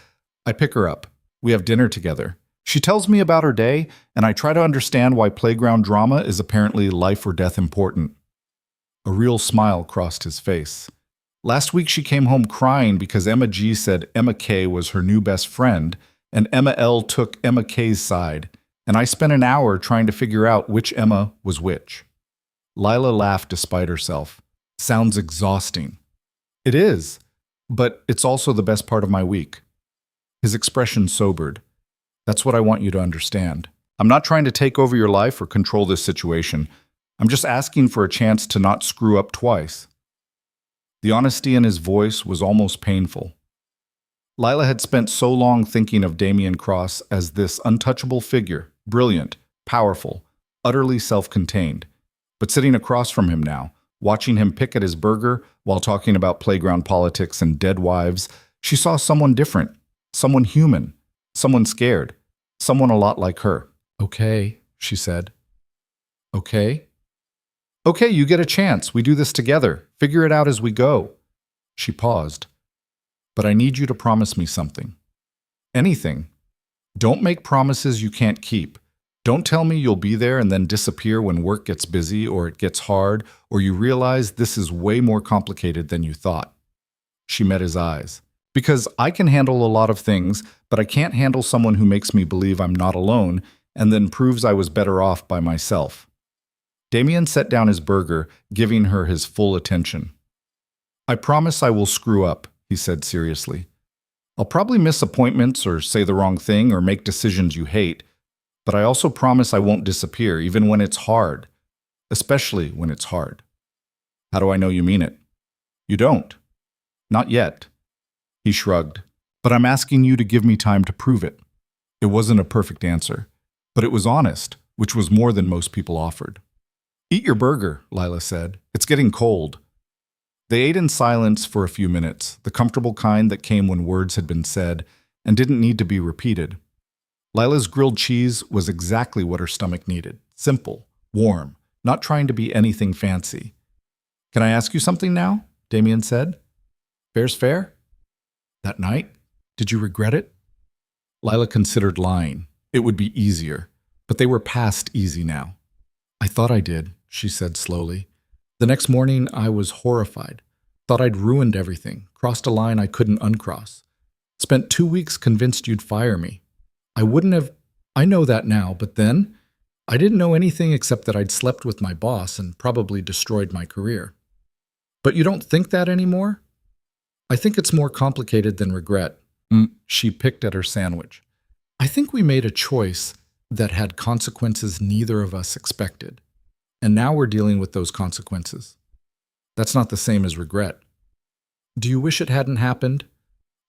I pick her up. We have dinner together. She tells me about her day, and I try to understand why playground drama is apparently life or death important." A real smile crossed his face. "Last week she came home crying because Emma G said Emma K was her new best friend, and Emma L took Emma K's side, and I spent an hour trying to figure out which Emma was which." Lila laughed despite herself. "Sounds exhausting." "It is, but it's also the best part of my week." His expression sobered. "That's what I want you to understand. I'm not trying to take over your life or control this situation. I'm just asking for a chance to not screw up twice." The honesty in his voice was almost painful. Lila had spent so long thinking of Damien Cross as this untouchable figure, brilliant, powerful, utterly self-contained. But sitting across from him now, watching him pick at his burger while talking about playground politics and dead wives, she saw someone different, Someone human. Someone scared. Someone a lot like her. Okay, she said. Okay? Okay, you get a chance. We do this together. Figure it out as we go. She paused. But I need you to promise me something. Anything. Don't make promises you can't keep. Don't tell me you'll be there and then disappear when work gets busy or it gets hard or you realize this is way more complicated than you thought. She met his eyes. Because I can handle a lot of things, but I can't handle someone who makes me believe I'm not alone and then proves I was better off by myself. Damien set down his burger, giving her his full attention. I promise I will screw up, he said seriously. I'll probably miss appointments or say the wrong thing or make decisions you hate, but I also promise I won't disappear even when it's hard, especially when it's hard. How do I know you mean it? You don't. Not yet. He shrugged. But I'm asking you to give me time to prove it. It wasn't a perfect answer, but it was honest, which was more than most people offered. Eat your burger, Lila said. It's getting cold. They ate in silence for a few minutes, the comfortable kind that came when words had been said and didn't need to be repeated. Lila's grilled cheese was exactly what her stomach needed. Simple, warm, not trying to be anything fancy. Can I ask you something now? Damien said. Fair's fair? That night? Did you regret it? Lila considered lying. It would be easier, but they were past easy now. I thought I did, she said slowly. The next morning, I was horrified. Thought I'd ruined everything, crossed a line I couldn't uncross. Spent 2 weeks convinced you'd fire me. I wouldn't have. I know that now, but then, I didn't know anything except that I'd slept with my boss and probably destroyed my career. But you don't think that anymore? I think it's more complicated than regret. She picked at her sandwich. I think we made a choice that had consequences neither of us expected. And now we're dealing with those consequences. That's not the same as regret. Do you wish it hadn't happened?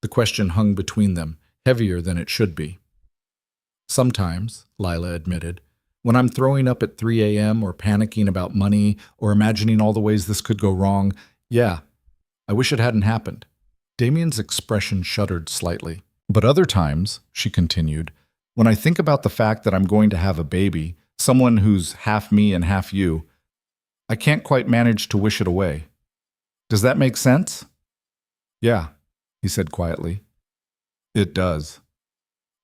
The question hung between them, heavier than it should be. Sometimes, Lila admitted, when I'm throwing up at 3 a.m. or panicking about money or imagining all the ways this could go wrong, yeah, I wish it hadn't happened. Damien's expression shuddered slightly. But other times, she continued, when I think about the fact that I'm going to have a baby, someone who's half me and half you, I can't quite manage to wish it away. Does that make sense? Yeah, he said quietly. It does.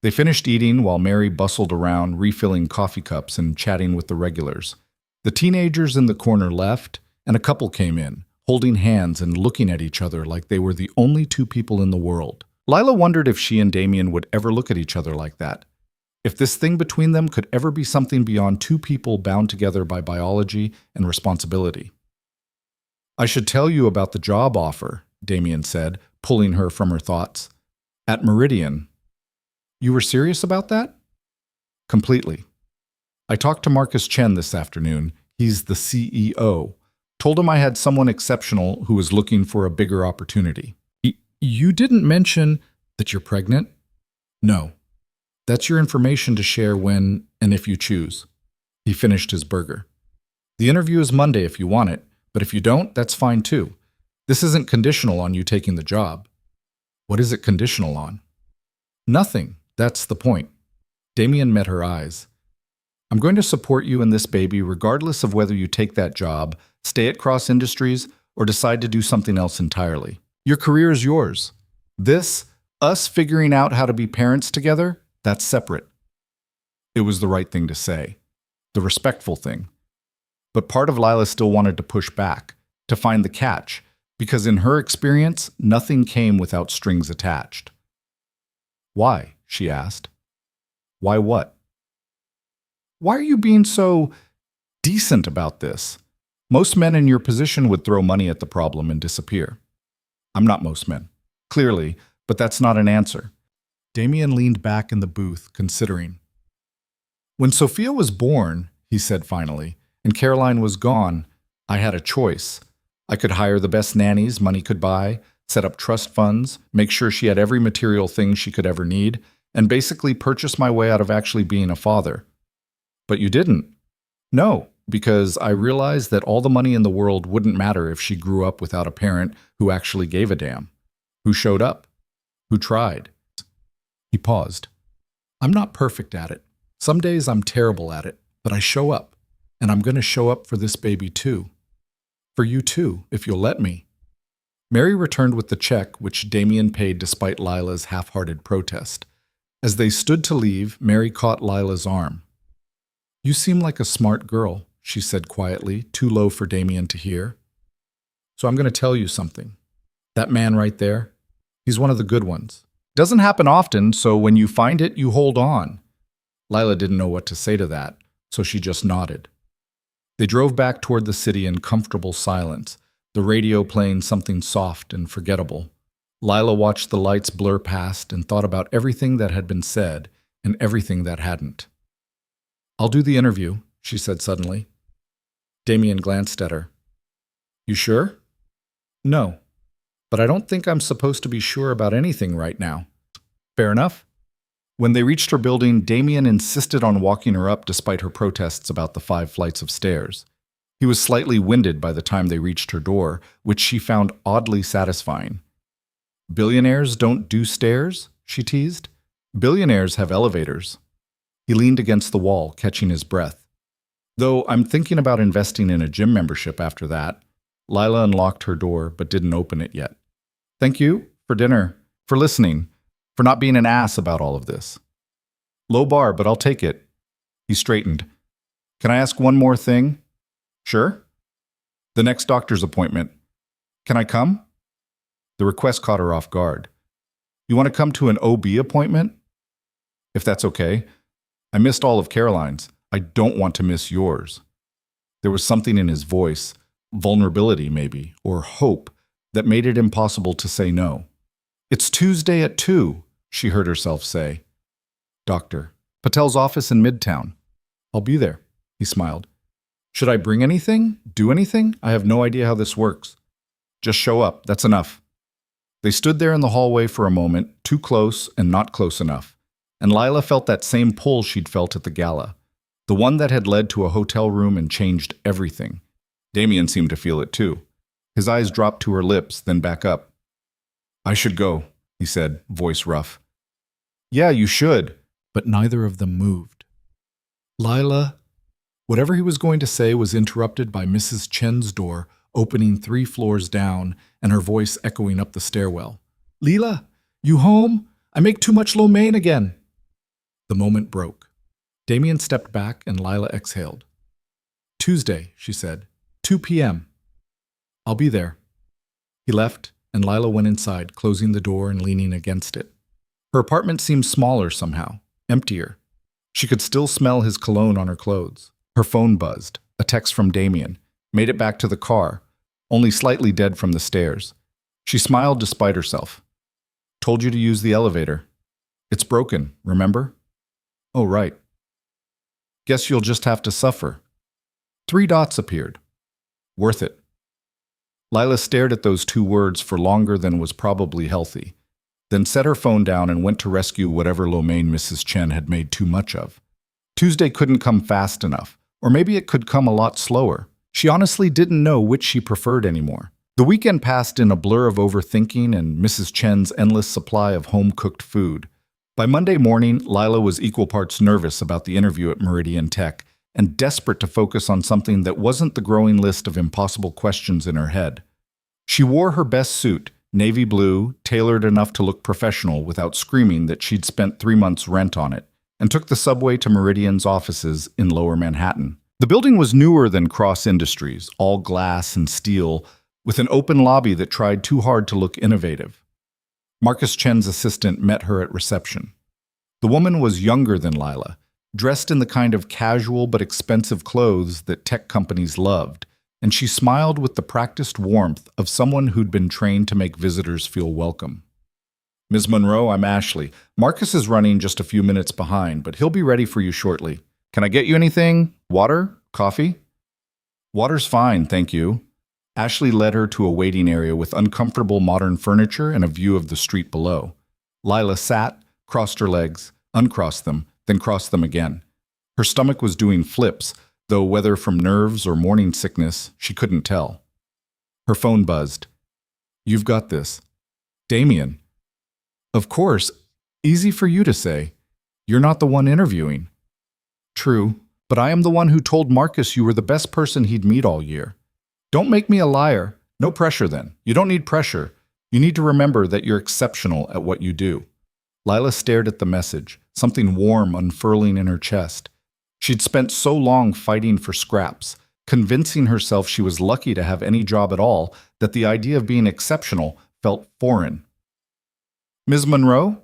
They finished eating while Mary bustled around, refilling coffee cups and chatting with the regulars. The teenagers in the corner left, and a couple came in, holding hands and looking at each other like they were the only two people in the world. Lila wondered if she and Damien would ever look at each other like that. If this thing between them could ever be something beyond two people bound together by biology and responsibility. I should tell you about the job offer, Damien said, pulling her from her thoughts. At Meridian. You were serious about that? Completely. I talked to Marcus Chen this afternoon. He's the CEO. Told him I had someone exceptional who was looking for a bigger opportunity. You didn't mention that you're pregnant? No. That's your information to share when and if you choose. He finished his burger. The interview is Monday if you want it, but if you don't, that's fine too. This isn't conditional on you taking the job. What is it conditional on? Nothing. That's the point. Damien met her eyes. I'm going to support you and this baby regardless of whether you take that job, stay at Cross Industries, or decide to do something else entirely. Your career is yours. This, us figuring out how to be parents together, that's separate. It was the right thing to say. The respectful thing. But part of Lila still wanted to push back, to find the catch, because in her experience, nothing came without strings attached. Why? She asked. Why what? Why are you being so decent about this? Most men in your position would throw money at the problem and disappear. I'm not most men, clearly, but that's not an answer. Damien leaned back in the booth, considering. When Sophia was born, he said finally, and Caroline was gone, I had a choice. I could hire the best nannies money could buy, set up trust funds, make sure she had every material thing she could ever need, and basically purchase my way out of actually being a father. But you didn't. No, because I realized that all the money in the world wouldn't matter if she grew up without a parent who actually gave a damn, who showed up, who tried. He paused. I'm not perfect at it. Some days I'm terrible at it, but I show up. And I'm going to show up for this baby too. For you too, if you'll let me. Mary returned with the check, which Damien paid despite Lila's half-hearted protest. As they stood to leave, Mary caught Lila's arm. You seem like a smart girl, she said quietly, too low for Damien to hear. So I'm going to tell you something. That man right there, he's one of the good ones. Doesn't happen often, so when you find it, you hold on. Lila didn't know what to say to that, so she just nodded. They drove back toward the city in comfortable silence, the radio playing something soft and forgettable. Lila watched the lights blur past and thought about everything that had been said and everything that hadn't. I'll do the interview, she said suddenly. Damien glanced at her. You sure? No, but I don't think I'm supposed to be sure about anything right now. Fair enough. When they reached her building, Damien insisted on walking her up despite her protests about the 5 flights of stairs. He was slightly winded by the time they reached her door, which she found oddly satisfying. Billionaires don't do stairs? She teased. Billionaires have elevators. He leaned against the wall, catching his breath. Though I'm thinking about investing in a gym membership after that. Lila unlocked her door, but didn't open it yet. Thank you for dinner, for listening, for not being an ass about all of this. Low bar, but I'll take it. He straightened. Can I ask one more thing? Sure. The next doctor's appointment. Can I come? The request caught her off guard. You want to come to an OB appointment? If that's okay. I missed all of Caroline's. I don't want to miss yours. There was something in his voice, vulnerability maybe, or hope, that made it impossible to say no. It's Tuesday at 2, she heard herself say. Doctor, Patel's office in Midtown. I'll be there, he smiled. Should I bring anything? Do anything? I have no idea how this works. Just show up, that's enough. They stood there in the hallway for a moment, too close and not close enough, and Lila felt that same pull she'd felt at the gala, the one that had led to a hotel room and changed everything. Damien seemed to feel it too. His eyes dropped to her lips, then back up. I should go, he said, voice rough. Yeah, you should. But neither of them moved. Lila, whatever he was going to say was interrupted by Mrs. Chen's door opening 3 floors down and her voice echoing up the stairwell. Lila, you home? I make too much lo mein again. The moment broke. Damien stepped back and Lila exhaled. Tuesday, she said, 2 p.m. I'll be there. He left, and Lila went inside, closing the door and leaning against it. Her apartment seemed smaller somehow, emptier. She could still smell his cologne on her clothes. Her phone buzzed, a text from Damien, made it back to the car, only slightly dead from the stairs. She smiled despite herself. Told you to use the elevator. It's broken, remember? Oh, right. Guess you'll just have to suffer. 3 dots appeared. Worth it. Lila stared at those 2 words for longer than was probably healthy, then set her phone down and went to rescue whatever lo mein Mrs. Chen had made too much of. Tuesday couldn't come fast enough, or maybe it could come a lot slower. She honestly didn't know which she preferred anymore. The weekend passed in a blur of overthinking and Mrs. Chen's endless supply of home-cooked food. By Monday morning, Lila was equal parts nervous about the interview at Meridian Tech and desperate to focus on something that wasn't the growing list of impossible questions in her head. She wore her best suit, navy blue, tailored enough to look professional without screaming that she'd spent 3 months' rent on it, and took the subway to Meridian's offices in Lower Manhattan. The building was newer than Cross Industries, all glass and steel, with an open lobby that tried too hard to look innovative. Marcus Chen's assistant met her at reception. The woman was younger than Lila, dressed in the kind of casual but expensive clothes that tech companies loved, and she smiled with the practiced warmth of someone who'd been trained to make visitors feel welcome. Ms. Monroe, I'm Ashley. Marcus is running just a few minutes behind, but he'll be ready for you shortly. Can I get you anything? Water? Coffee? Water's fine, thank you. Ashley led her to a waiting area with uncomfortable modern furniture and a view of the street below. Lila sat, crossed her legs, uncrossed them, then crossed them again. Her stomach was doing flips, though whether from nerves or morning sickness, she couldn't tell. Her phone buzzed. You've got this. Damien. Of course. Easy for you to say. You're not the one interviewing. True, but I am the one who told Marcus you were the best person he'd meet all year. Don't make me a liar. No pressure then. You don't need pressure. You need to remember that you're exceptional at what you do. Lila stared at the message, something warm unfurling in her chest. She'd spent so long fighting for scraps, convincing herself she was lucky to have any job at all, that the idea of being exceptional felt foreign. Ms. Monroe?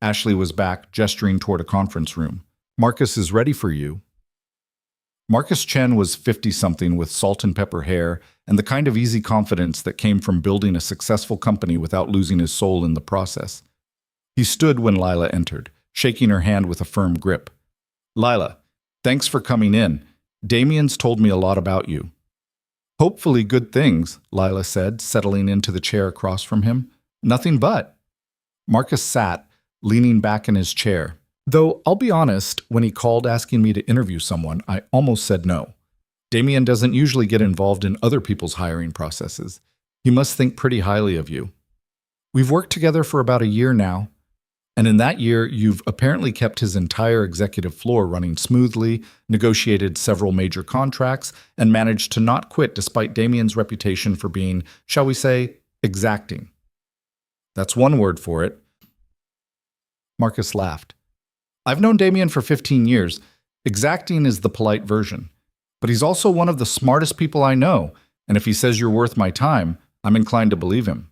Ashley was back, gesturing toward a conference room. Marcus is ready for you. Marcus Chen was 50-something with salt and pepper hair and the kind of easy confidence that came from building a successful company without losing his soul in the process. He stood when Lila entered, shaking her hand with a firm grip. Lila, thanks for coming in. Damien's told me a lot about you. Hopefully good things, Lila said, settling into the chair across from him. Nothing but. Marcus sat, leaning back in his chair. Though, I'll be honest, when he called asking me to interview someone, I almost said no. Damien doesn't usually get involved in other people's hiring processes. He must think pretty highly of you. We've worked together for about a year now, and in that year, you've apparently kept his entire executive floor running smoothly, negotiated several major contracts, and managed to not quit despite Damien's reputation for being, shall we say, exacting. That's one word for it. Marcus laughed. I've known Damien for 15 years. Exacting is the polite version. But he's also one of the smartest people I know, and if he says you're worth my time, I'm inclined to believe him.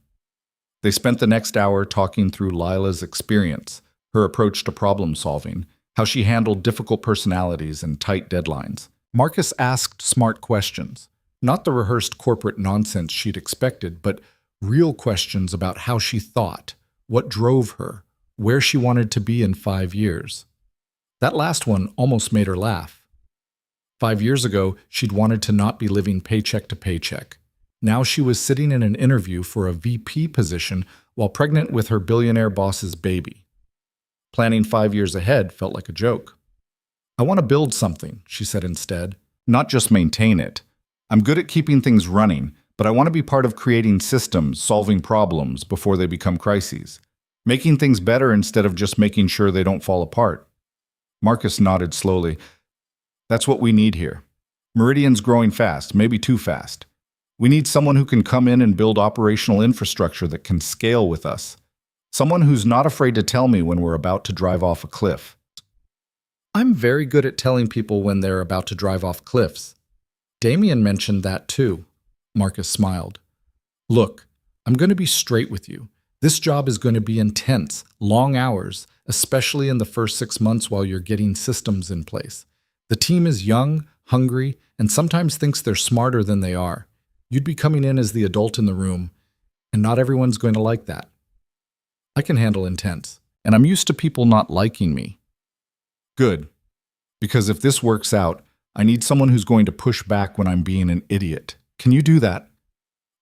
They spent the next hour talking through Lila's experience, her approach to problem solving, how she handled difficult personalities and tight deadlines. Marcus asked smart questions, not the rehearsed corporate nonsense she'd expected, but real questions about how she thought, what drove her, where she wanted to be in 5 years. That last one almost made her laugh. 5 years ago, she'd wanted to not be living paycheck to paycheck. Now she was sitting in an interview for a VP position while pregnant with her billionaire boss's baby. Planning 5 years ahead felt like a joke. I want to build something, she said instead, not just maintain it. I'm good at keeping things running, but I want to be part of creating systems, solving problems before they become crises. Making things better instead of just making sure they don't fall apart. Marcus nodded slowly. That's what we need here. Meridian's growing fast, maybe too fast. We need someone who can come in and build operational infrastructure that can scale with us. Someone who's not afraid to tell me when we're about to drive off a cliff. I'm very good at telling people when they're about to drive off cliffs. Damien mentioned that too. Marcus smiled. Look, I'm going to be straight with you. This job is going to be intense, long hours, especially in the first 6 months while you're getting systems in place. The team is young, hungry, and sometimes thinks they're smarter than they are. You'd be coming in as the adult in the room, and not everyone's going to like that. I can handle intense, and I'm used to people not liking me. Good, because if this works out, I need someone who's going to push back when I'm being an idiot. Can you do that?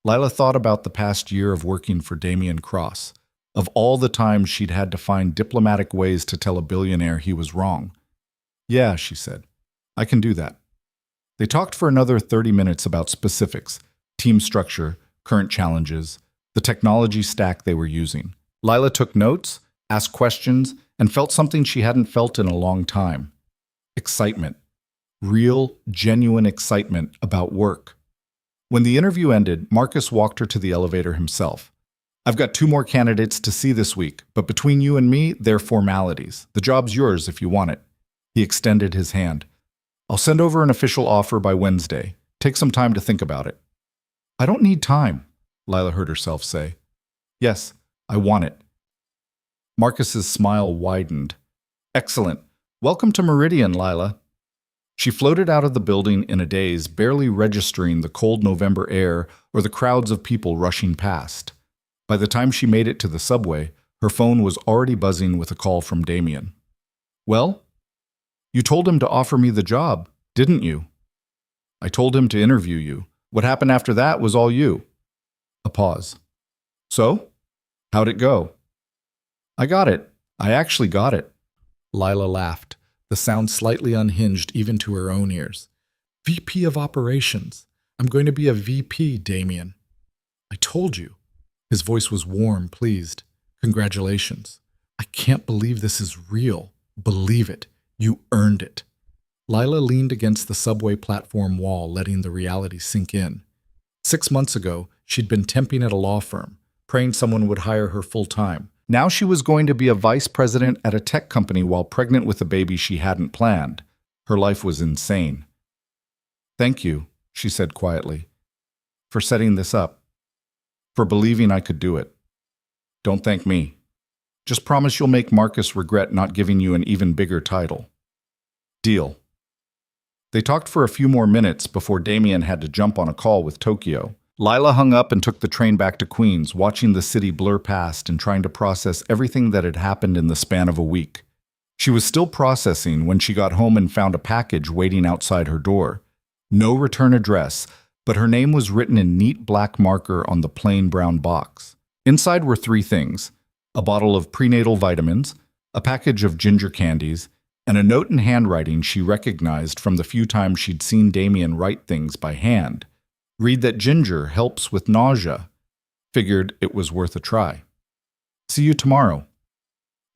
Lila thought about the past year of working for Damien Cross, of all the times she'd had to find diplomatic ways to tell a billionaire he was wrong. Yeah, she said, I can do that. They talked for another 30 minutes about specifics, team structure, current challenges, the technology stack they were using. Lila took notes, asked questions, and felt something she hadn't felt in a long time. Excitement. Real, genuine excitement about work. When the interview ended, Marcus walked her to the elevator himself. I've got 2 more candidates to see this week, but between you and me, they're formalities. The job's yours if you want it. He extended his hand. I'll send over an official offer by Wednesday. Take some time to think about it. I don't need time, Lila heard herself say. Yes, I want it. Marcus's smile widened. Excellent. Welcome to Meridian, Lila. She floated out of the building in a daze, barely registering the cold November air or the crowds of people rushing past. By the time she made it to the subway, her phone was already buzzing with a call from Damien. Well? You told him to offer me the job, didn't you? I told him to interview you. What happened after that was all you. A pause. So? How'd it go? I got it. I actually got it. Lila laughed, the sound slightly unhinged even to her own ears. VP of Operations. I'm going to be a VP, Damien. I told you. His voice was warm, pleased. Congratulations. I can't believe this is real. Believe it. You earned it. Lila leaned against the subway platform wall, letting the reality sink in. 6 months ago, she'd been temping at a law firm, praying someone would hire her full-time. Now she was going to be a vice president at a tech company while pregnant with a baby she hadn't planned. Her life was insane. "Thank you," she said quietly, "for setting this up, for believing I could do it. Don't thank me. Just promise you'll make Marcus regret not giving you an even bigger title. Deal." They talked for a few more minutes before Damien had to jump on a call with Tokyo. Lila hung up and took the train back to Queens, watching the city blur past and trying to process everything that had happened in the span of a week. She was still processing when she got home and found a package waiting outside her door. No return address, but her name was written in neat black marker on the plain brown box. Inside were 3 things: a bottle of prenatal vitamins, a package of ginger candies, and a note in handwriting she recognized from the few times she'd seen Damien write things by hand. Read that ginger helps with nausea. Figured it was worth a try. See you tomorrow.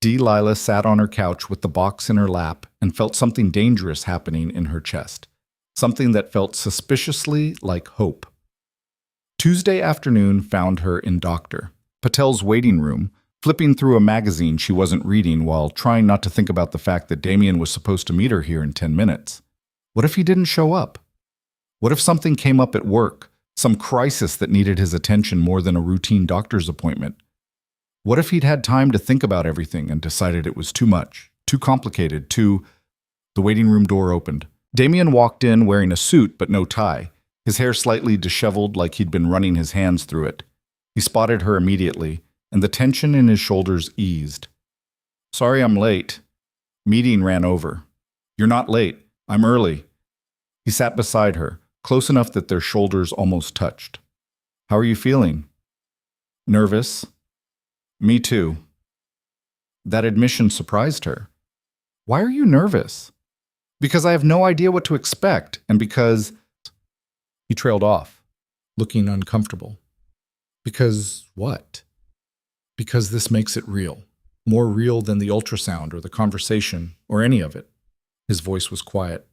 Lila sat on her couch with the box in her lap and felt something dangerous happening in her chest. Something that felt suspiciously like hope. Tuesday afternoon found her in Dr. Patel's waiting room, flipping through a magazine she wasn't reading while trying not to think about the fact that Damien was supposed to meet her here in 10 minutes. What if he didn't show up? What if something came up at work, some crisis that needed his attention more than a routine doctor's appointment? What if he'd had time to think about everything and decided it was too much, too complicated, too... The waiting room door opened. Damien walked in wearing a suit but no tie, his hair slightly disheveled like he'd been running his hands through it. He spotted her immediately, and the tension in his shoulders eased. "Sorry I'm late. Meeting ran over." "You're not late. I'm early." He sat beside her, close enough that their shoulders almost touched. "How are you feeling?" "Nervous." "Me too." That admission surprised her. "Why are you nervous?" "Because I have no idea what to expect, and because..." He trailed off, looking uncomfortable. "Because what?" "Because this makes it real. More real than the ultrasound or the conversation or any of it." His voice was quiet.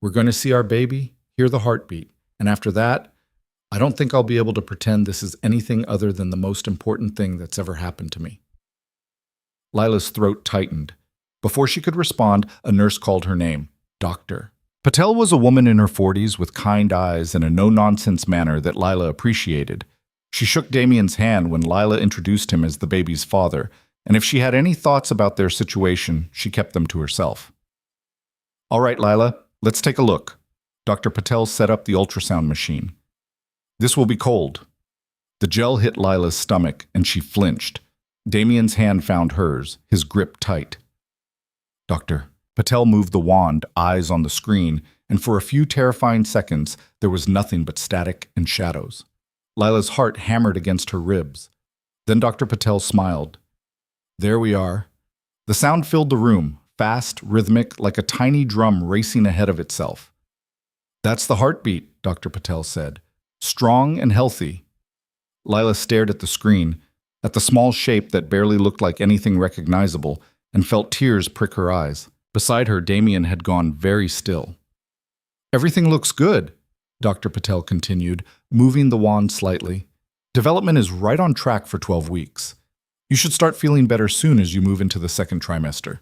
"We're going to see our baby, hear the heartbeat, and after that, I don't think I'll be able to pretend this is anything other than the most important thing that's ever happened to me." Lila's throat tightened. Before she could respond, a nurse called her name, Doctor. Patel was a woman in her 40s with kind eyes and a no-nonsense manner that Lila appreciated. She shook Damien's hand when Lila introduced him as the baby's father, and if she had any thoughts about their situation, she kept them to herself. "All right, Lila, let's take a look." Dr. Patel set up the ultrasound machine. "This will be cold." The gel hit Lila's stomach, and she flinched. Damien's hand found hers, his grip tight. "Doctor." Patel moved the wand, eyes on the screen, and for a few terrifying seconds, there was nothing but static and shadows. Lila's heart hammered against her ribs. Then Dr. Patel smiled. "There we are." The sound filled the room, fast, rhythmic, like a tiny drum racing ahead of itself. "That's the heartbeat," Dr. Patel said. "Strong and healthy." Lila stared at the screen, at the small shape that barely looked like anything recognizable, and felt tears prick her eyes. Beside her, Damien had gone very still. "Everything looks good," Dr. Patel continued, moving the wand slightly. "Development is right on track for 12 weeks. You should start feeling better soon as you move into the 2nd trimester."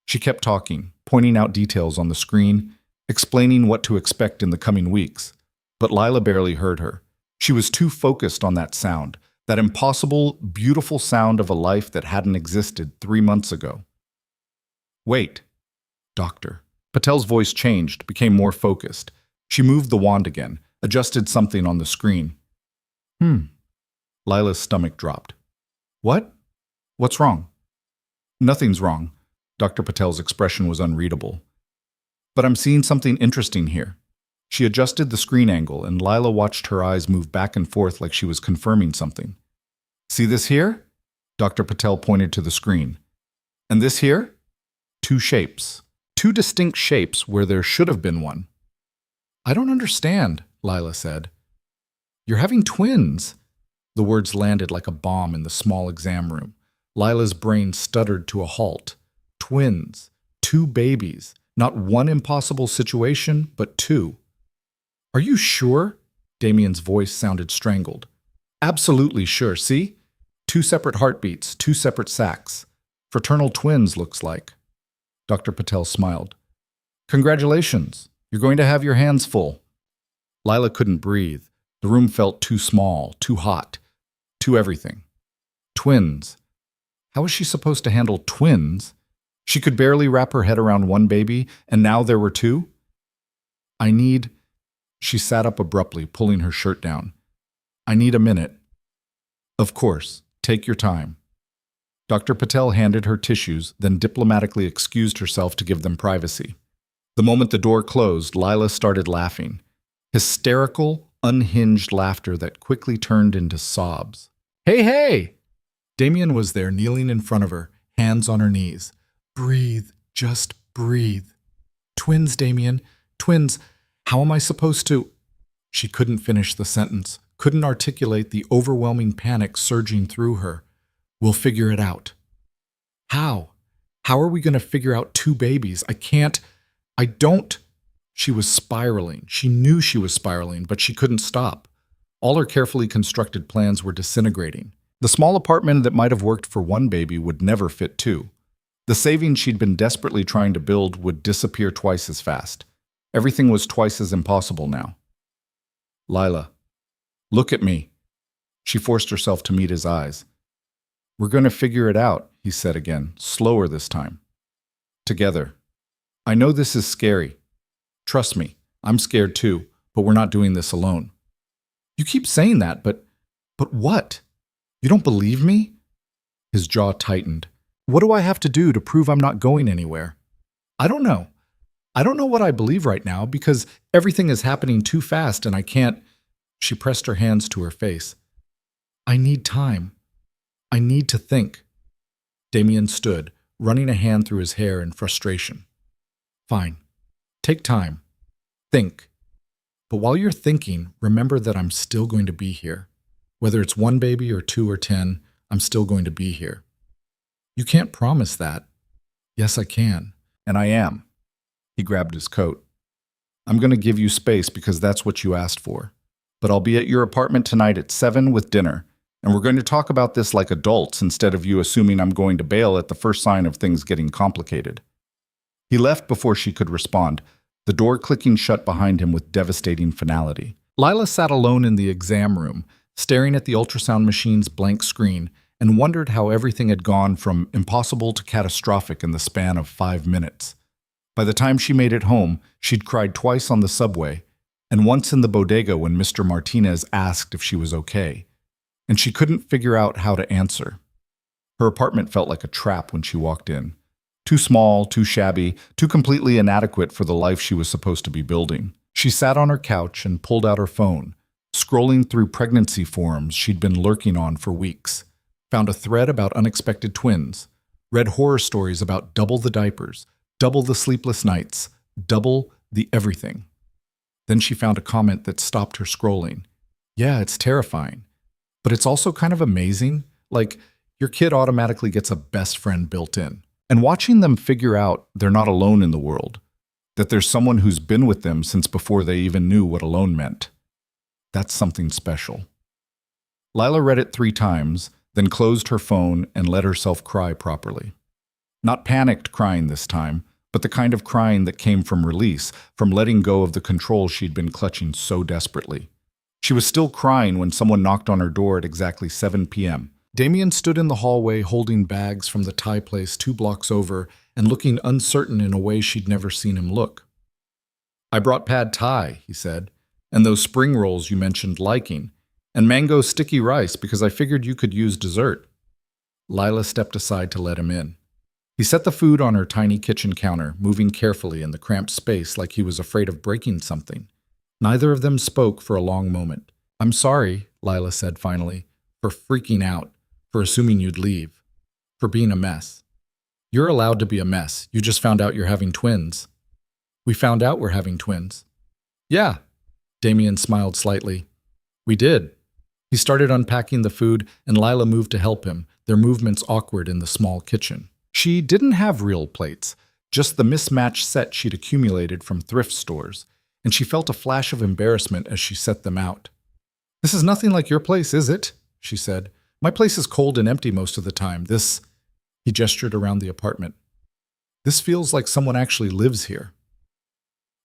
She kept talking, pointing out details on the screen, explaining what to expect in the coming weeks. But Lila barely heard her. She was too focused on that sound, that impossible, beautiful sound of a life that hadn't existed 3 months ago. "Wait, Doctor." Patel's voice changed, became more focused. She moved the wand again, adjusted something on the screen. Lila's stomach dropped. "What? What's wrong?" "Nothing's wrong." Dr. Patel's expression was unreadable. "But I'm seeing something interesting here." She adjusted the screen angle, and Lila watched her eyes move back and forth like she was confirming something. "See this here?" Dr. Patel pointed to the screen. "And this here?" 2 shapes. 2 distinct shapes where there should have been one. "I don't understand," Lila said. "You're having twins." The words landed like a bomb in the small exam room. Lila's brain stuttered to a halt. Twins. 2 babies. Not one impossible situation, but 2. Are you sure? Damien's voice sounded strangled. Absolutely sure, see? 2 separate heartbeats, 2 separate sacs. Fraternal twins, looks like. Dr. Patel smiled. Congratulations. You're going to have your hands full. Lila couldn't breathe. The room felt too small, too hot, too everything. Twins. How was she supposed to handle twins? She could barely wrap her head around one baby, and now there were 2? She sat up abruptly, pulling her shirt down. I need a minute. Of course. Take your time. Dr. Patel handed her tissues, then diplomatically excused herself to give them privacy. The moment the door closed, Lila started laughing. Hysterical, unhinged laughter that quickly turned into sobs. Hey, hey! Damien was there, kneeling in front of her, hands on her knees. Breathe, just breathe. Twins, Damien, twins. How am I supposed to? She couldn't finish the sentence, couldn't articulate the overwhelming panic surging through her. We'll figure it out. How? How are we going to figure out 2 babies? I don't. She was spiraling. She knew she was spiraling, but she couldn't stop. All her carefully constructed plans were disintegrating. The small apartment that might have worked for 1 baby would never fit 2. The savings she'd been desperately trying to build would disappear twice as fast. Everything was twice as impossible now. Lila, look at me. She forced herself to meet his eyes. We're going to figure it out, he said again, slower this time. Together. I know this is scary. Trust me, I'm scared too, but we're not doing this alone. You keep saying that, but what? You don't believe me? His jaw tightened. What do I have to do to prove I'm not going anywhere? I don't know. I don't know what I believe right now because everything is happening too fast and I can't. She pressed her hands to her face. I need time. I need to think. Damien stood, running a hand through his hair in frustration. Fine. Take time. Think. But while you're thinking, remember that I'm still going to be here. Whether it's 1 baby or 2 or 10, I'm still going to be here. You can't promise that. Yes, I can. And I am. He grabbed his coat. I'm going to give you space because that's what you asked for. But I'll be at your apartment tonight at 7 with dinner. And we're going to talk about this like adults instead of you assuming I'm going to bail at the first sign of things getting complicated. He left before she could respond, the door clicking shut behind him with devastating finality. Lila sat alone in the exam room, staring at the ultrasound machine's blank screen, and wondered how everything had gone from impossible to catastrophic in the span of 5 minutes. By the time she made it home, she'd cried twice on the subway, and once in the bodega when Mr. Martinez asked if she was okay. And she couldn't figure out how to answer. Her apartment felt like a trap when she walked in. Too small, too shabby, too completely inadequate for the life she was supposed to be building. She sat on her couch and pulled out her phone, scrolling through pregnancy forums she'd been lurking on for weeks. Found a thread about unexpected twins. Read horror stories about double the diapers, double the sleepless nights, double the everything. Then she found a comment that stopped her scrolling. Yeah, it's terrifying. But it's also kind of amazing, like your kid automatically gets a best friend built in. And watching them figure out they're not alone in the world, that there's someone who's been with them since before they even knew what alone meant. That's something special. Lila read it 3 times, then closed her phone and let herself cry properly. Not panicked crying this time, but the kind of crying that came from release, from letting go of the control she'd been clutching so desperately. She was still crying when someone knocked on her door at exactly 7 p.m. Damien stood in the hallway holding bags from the Thai place 2 blocks over and looking uncertain in a way she'd never seen him look. I brought pad Thai, he said, and those spring rolls you mentioned liking, and mango sticky rice because I figured you could use dessert. Lila stepped aside to let him in. He set the food on her tiny kitchen counter, moving carefully in the cramped space like he was afraid of breaking something. Neither of them spoke for a long moment. I'm sorry, Lila said finally, for freaking out, for assuming you'd leave, for being a mess. You're allowed to be a mess. You just found out you're having twins. We found out we're having twins. Yeah, Damien smiled slightly. We did. He started unpacking the food, and Lila moved to help him, their movements awkward in the small kitchen. She didn't have real plates, just the mismatched set she'd accumulated from thrift stores, and she felt a flash of embarrassment as she set them out. "This is nothing like your place, is it?" she said. "My place is cold and empty most of the time. This—" He gestured around the apartment. "This feels like someone actually lives here."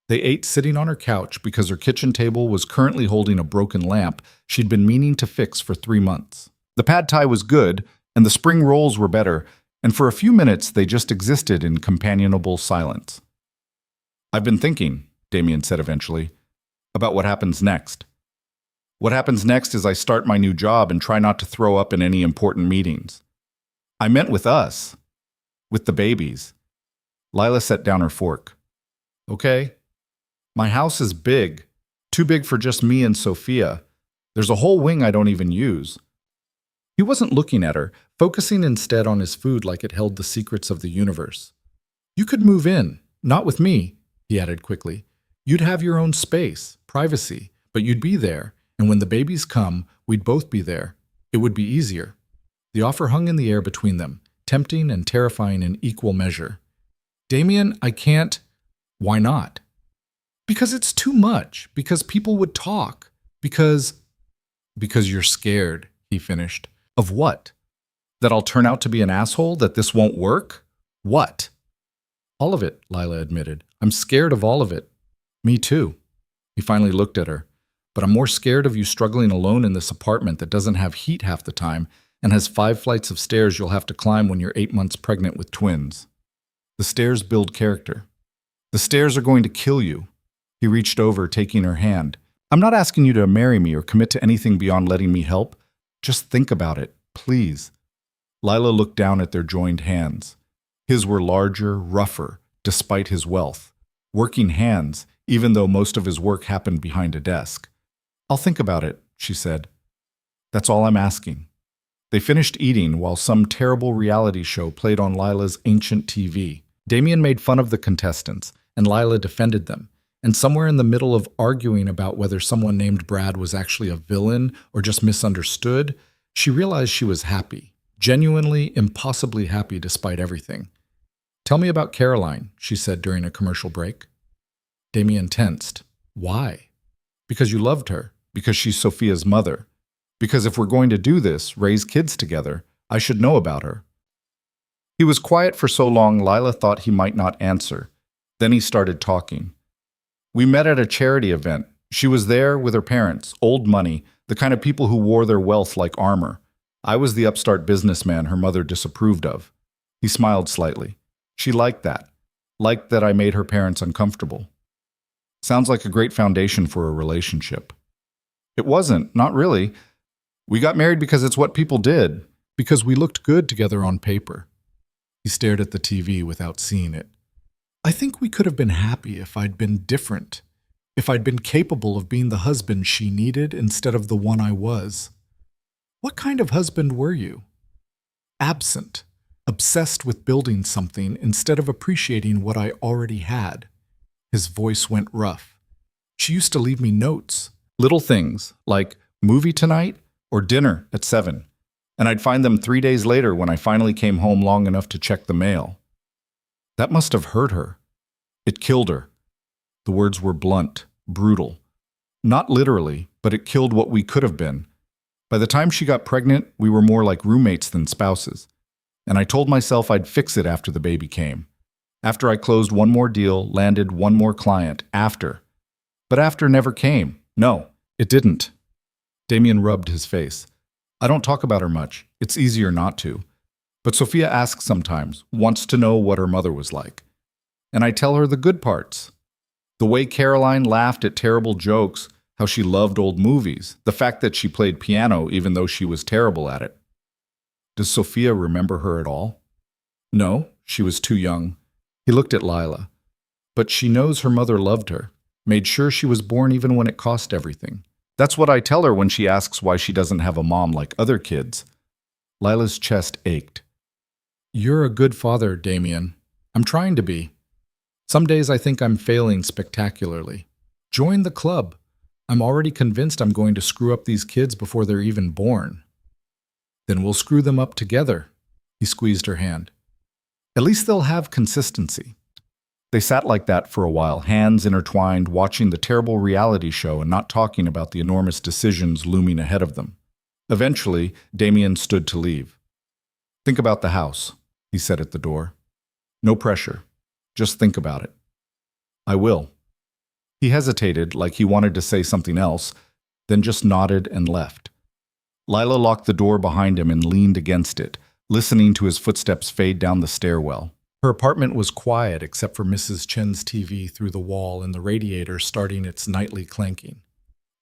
They ate sitting on her couch because her kitchen table was currently holding a broken lamp she'd been meaning to fix for 3 months. The pad thai was good, and the spring rolls were better, and for a few minutes they just existed in companionable silence. "I've been thinking," Damien said eventually, "about what happens next. What happens next is I start my new job and try not to throw up in any important meetings. I meant with us. With the babies." Lila set down her fork. "Okay. My house is big. Too big for just me and Sophia. There's a whole wing I don't even use." He wasn't looking at her, focusing instead on his food like it held the secrets of the universe. "You could move in. Not with me," he added quickly. "You'd have your own space, privacy, but you'd be there, and when the babies come, we'd both be there. It would be easier." The offer hung in the air between them, tempting and terrifying in equal measure. "Damien, I can't." "Why not?" "Because it's too much. Because people would talk. Because you're scared," he finished. "Of what? That I'll turn out to be an asshole? That this won't work? What?" "All of it," Lila admitted. "I'm scared of all of it." "Me too." He finally looked at her. "But I'm more scared of you struggling alone in this apartment that doesn't have heat half the time and has 5 flights of stairs you'll have to climb when you're 8 months pregnant with twins. The stairs build character. The stairs are going to kill you." He reached over, taking her hand. "I'm not asking you to marry me or commit to anything beyond letting me help. Just think about it, please." Lila looked down at their joined hands. His were larger, rougher, despite his wealth. Working hands, even though most of his work happened behind a desk. "I'll think about it," she said. "That's all I'm asking." They finished eating while some terrible reality show played on Lila's ancient TV. Damien made fun of the contestants, and Lila defended them. And somewhere in the middle of arguing about whether someone named Brad was actually a villain or just misunderstood, she realized she was happy, genuinely, impossibly happy despite everything. "Tell me about Caroline," she said during a commercial break. Damien tensed. "Why?" "Because you loved her. Because she's Sophia's mother. Because if we're going to do this, raise kids together, I should know about her." He was quiet for so long Lila thought he might not answer. Then he started talking. "We met at a charity event. She was there with her parents, old money, the kind of people who wore their wealth like armor. I was the upstart businessman her mother disapproved of." He smiled slightly. She liked that I made her parents uncomfortable. "Sounds like a great foundation for a relationship." "It wasn't, not really. We got married because it's what people did, because we looked good together on paper." He stared at the TV without seeing it. "I think we could have been happy if I'd been different, if I'd been capable of being the husband she needed instead of the one I was." "What kind of husband were you?" "Absent, obsessed with building something instead of appreciating what I already had." His voice went rough. "She used to leave me notes. Little things, like movie tonight or dinner at 7. And I'd find them 3 days later when I finally came home long enough to check the mail." That must have hurt her. It killed her. The words were blunt, brutal. Not literally, but it killed what we could have been. By the time she got pregnant, we were more like roommates than spouses. And I told myself I'd fix it after the baby came. After I closed one more deal, landed one more client, after. But after never came. No, it didn't. Damien rubbed his face. "I don't talk about her much. It's easier not to. But Sophia asks sometimes, wants to know what her mother was like. And I tell her the good parts. The way Caroline laughed at terrible jokes, how she loved old movies, the fact that she played piano even though she was terrible at it." "Does Sophia remember her at all?" "No, she was too young." He looked at Lila. "But she knows her mother loved her, made sure she was born even when it cost everything. That's what I tell her when she asks why she doesn't have a mom like other kids." Lila's chest ached. "You're a good father, Damien. I'm trying to be. Some days I think I'm failing spectacularly. Join the club. I'm already convinced I'm going to screw up these kids before they're even born." Then we'll screw them up together. He squeezed her hand. At least they'll have consistency. They sat like that for a while, hands intertwined, watching the terrible reality show and not talking about the enormous decisions looming ahead of them. Eventually, Damien stood to leave. Think about the house, he said at the door. No pressure. Just think about it. I will. He hesitated, like he wanted to say something else, then just nodded and left. Lila locked the door behind him and leaned against it, listening to his footsteps fade down the stairwell. Her apartment was quiet except for Mrs. Chen's TV through the wall and the radiator starting its nightly clanking.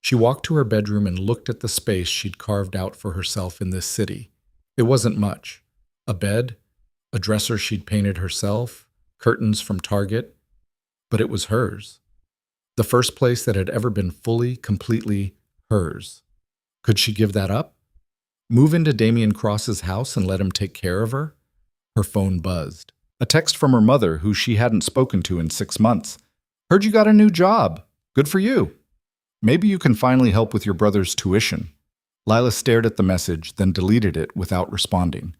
She walked to her bedroom and looked at the space she'd carved out for herself in this city. It wasn't much. A bed, a dresser she'd painted herself, curtains from Target, but it was hers. The first place that had ever been fully, completely hers. Could she give that up? Move into Damien Cross's house and let him take care of her? Her phone buzzed. A text from her mother, who she hadn't spoken to in 6 months. Heard you got a new job. Good for you. Maybe you can finally help with your brother's tuition. Lila stared at the message, then deleted it without responding.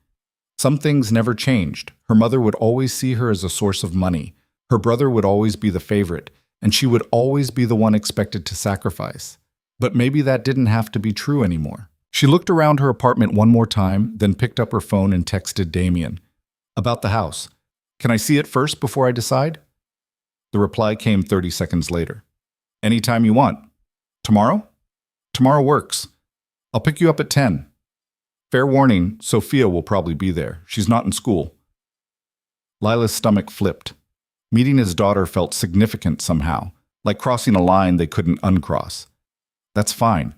Some things never changed. Her mother would always see her as a source of money. Her brother would always be the favorite, and she would always be the one expected to sacrifice. But maybe that didn't have to be true anymore. She looked around her apartment one more time, then picked up her phone and texted Damien. About the house. Can I see it first before I decide? The reply came 30 seconds later. Anytime you want. Tomorrow? Tomorrow works. I'll pick you up at 10. Fair warning, Sophia will probably be there. She's not in school. Lila's stomach flipped. Meeting his daughter felt significant somehow, like crossing a line they couldn't uncross. That's fine.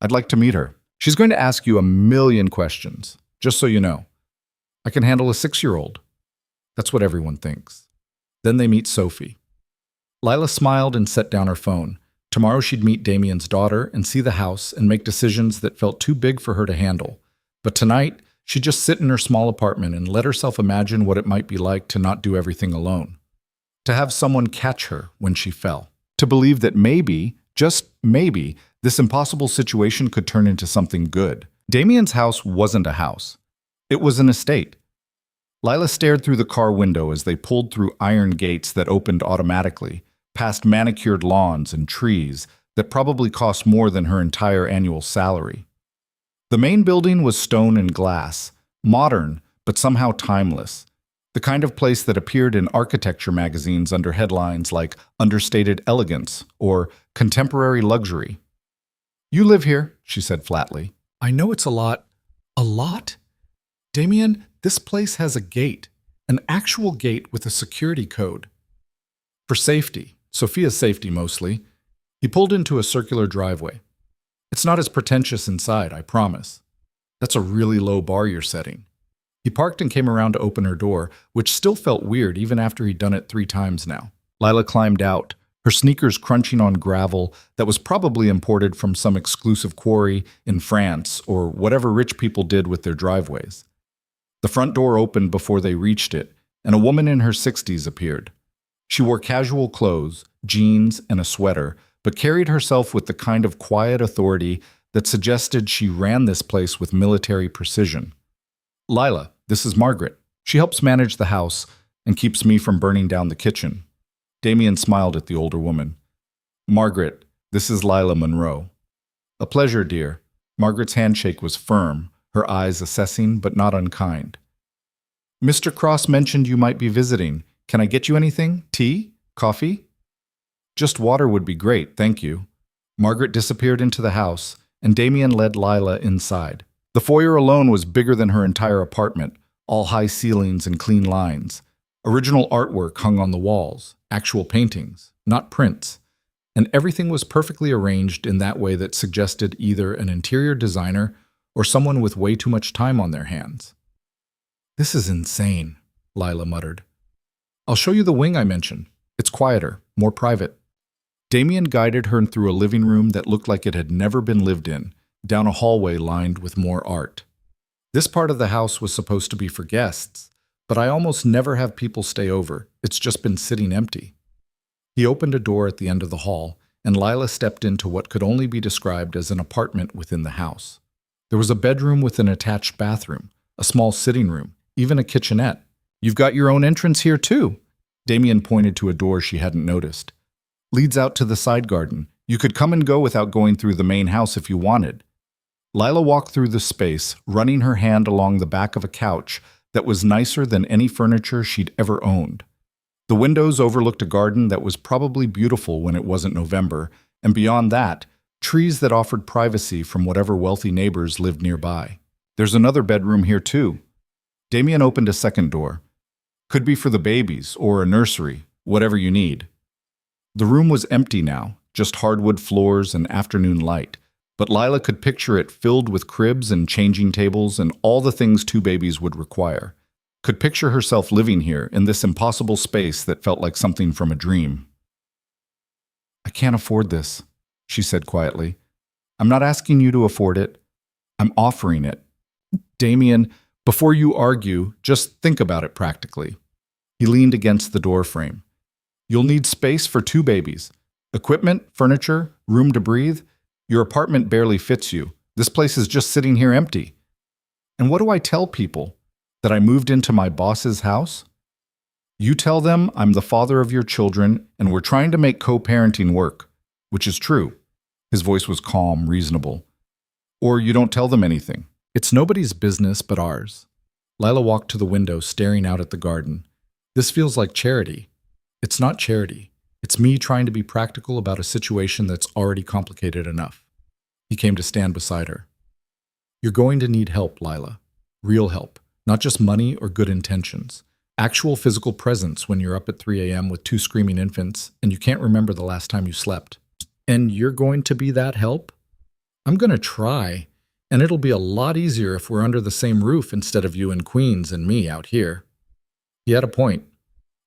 I'd like to meet her. She's going to ask you a million questions, just so you know. I can handle a 6-year-old. That's what everyone thinks. Then they meet Sophie. Lila smiled and set down her phone. Tomorrow she'd meet Damien's daughter and see the house and make decisions that felt too big for her to handle. But tonight, she'd just sit in her small apartment and let herself imagine what it might be like to not do everything alone. To have someone catch her when she fell. To believe that maybe, just maybe, this impossible situation could turn into something good. Damien's house wasn't a house. It was an estate. Lila stared through the car window as they pulled through iron gates that opened automatically, past manicured lawns and trees that probably cost more than her entire annual salary. The main building was stone and glass, modern but somehow timeless, the kind of place that appeared in architecture magazines under headlines like understated elegance or contemporary luxury. You live here, she said flatly. I know it's a lot. A lot? Damien, this place has a gate, an actual gate with a security code. For safety, Sophia's safety mostly, he pulled into a circular driveway. It's not as pretentious inside, I promise. That's a really low bar you're setting. He parked and came around to open her door, which still felt weird even after he'd done it 3 times now. Lila climbed out, her sneakers crunching on gravel that was probably imported from some exclusive quarry in France or whatever rich people did with their driveways. The front door opened before they reached it, and a woman in her 60s appeared. She wore casual clothes, jeans, and a sweater, but carried herself with the kind of quiet authority that suggested she ran this place with military precision. Lila, this is Margaret. She helps manage the house and keeps me from burning down the kitchen. Damien smiled at the older woman. Margaret, this is Lila Monroe. A pleasure, dear. Margaret's handshake was firm, her eyes assessing but not unkind. Mr. Cross mentioned you might be visiting. Can I get you anything? Tea? Coffee? Just water would be great, thank you. Margaret disappeared into the house, and Damien led Lila inside. The foyer alone was bigger than her entire apartment, all high ceilings and clean lines. Original artwork hung on the walls, actual paintings, not prints. And everything was perfectly arranged in that way that suggested either an interior designer or someone with way too much time on their hands. This is insane, Lila muttered. I'll show you the wing I mentioned. It's quieter, more private. Damien guided her through a living room that looked like it had never been lived in, down a hallway lined with more art. This part of the house was supposed to be for guests, but I almost never have people stay over. It's just been sitting empty. He opened a door at the end of the hall, and Lila stepped into what could only be described as an apartment within the house. There was a bedroom with an attached bathroom, a small sitting room, even a kitchenette. You've got your own entrance here too. Damien pointed to a door she hadn't noticed. Leads out to the side garden. You could come and go without going through the main house if you wanted. Lila walked through the space, running her hand along the back of a couch that was nicer than any furniture she'd ever owned. The windows overlooked a garden that was probably beautiful when it wasn't November, and beyond that, trees that offered privacy from whatever wealthy neighbors lived nearby. There's another bedroom here too. Damien opened a second door. Could be for the babies or a nursery, whatever you need. The room was empty now, just hardwood floors and afternoon light, but Lila could picture it filled with cribs and changing tables and all the things two babies would require. Could picture herself living here in this impossible space that felt like something from a dream. I can't afford this, she said quietly. I'm not asking you to afford it. I'm offering it. Damien, before you argue, just think about it practically. He leaned against the door frame. You'll need space for two babies. Equipment, furniture, room to breathe. Your apartment barely fits you. This place is just sitting here empty. And what do I tell people? That I moved into my boss's house? You tell them I'm the father of your children and we're trying to make co-parenting work, which is true. His voice was calm, reasonable. Or you don't tell them anything. It's nobody's business but ours. Lila walked to the window, staring out at the garden. This feels like charity. It's not charity. It's me trying to be practical about a situation that's already complicated enough. He came to stand beside her. You're going to need help, Lila. Real help. Not just money or good intentions. Actual physical presence when you're up at 3 a.m. with two screaming infants and you can't remember the last time you slept. And you're going to be that help? I'm going to try. And it'll be a lot easier if we're under the same roof instead of you in Queens and me out here. He had a point.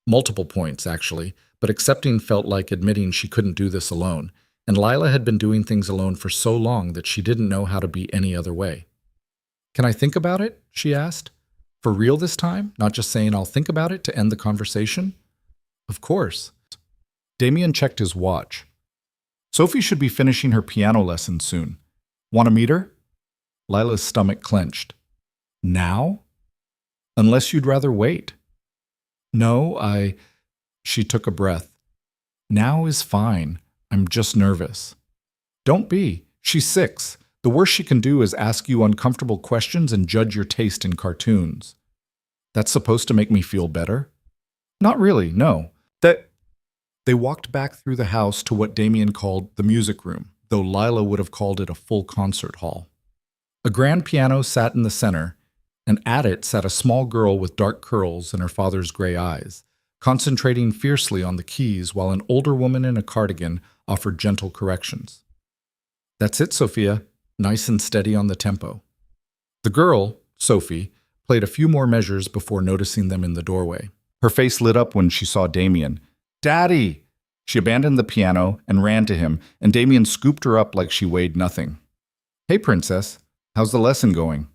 Multiple points, actually, but accepting felt like admitting she couldn't do this alone, and Lila had been doing things alone for so long that she didn't know how to be any other way. Can I think about it? She asked. For real this time? Not just saying I'll think about it to end the conversation? Of course. Damien checked his watch. Sophie should be finishing her piano lesson soon. Want to meet her? Lila's stomach clenched. Now? Unless you'd rather wait. No, She took a breath. Now is fine. I'm just nervous. Don't be. She's 6. The worst she can do is ask you uncomfortable questions and judge your taste in cartoons. That's supposed to make me feel better? Not really, no. They walked back through the house to what Damien called the music room, though Lila would have called it a full concert hall. A grand piano sat in the center, and at it sat a small girl with dark curls and her father's gray eyes, concentrating fiercely on the keys while an older woman in a cardigan offered gentle corrections. That's it, Sophia. Nice and steady on the tempo. The girl, Sophie, played a few more measures before noticing them in the doorway. Her face lit up when she saw Damien. Daddy! She abandoned the piano and ran to him, and Damien scooped her up like she weighed nothing. Hey, princess. How's the lesson going?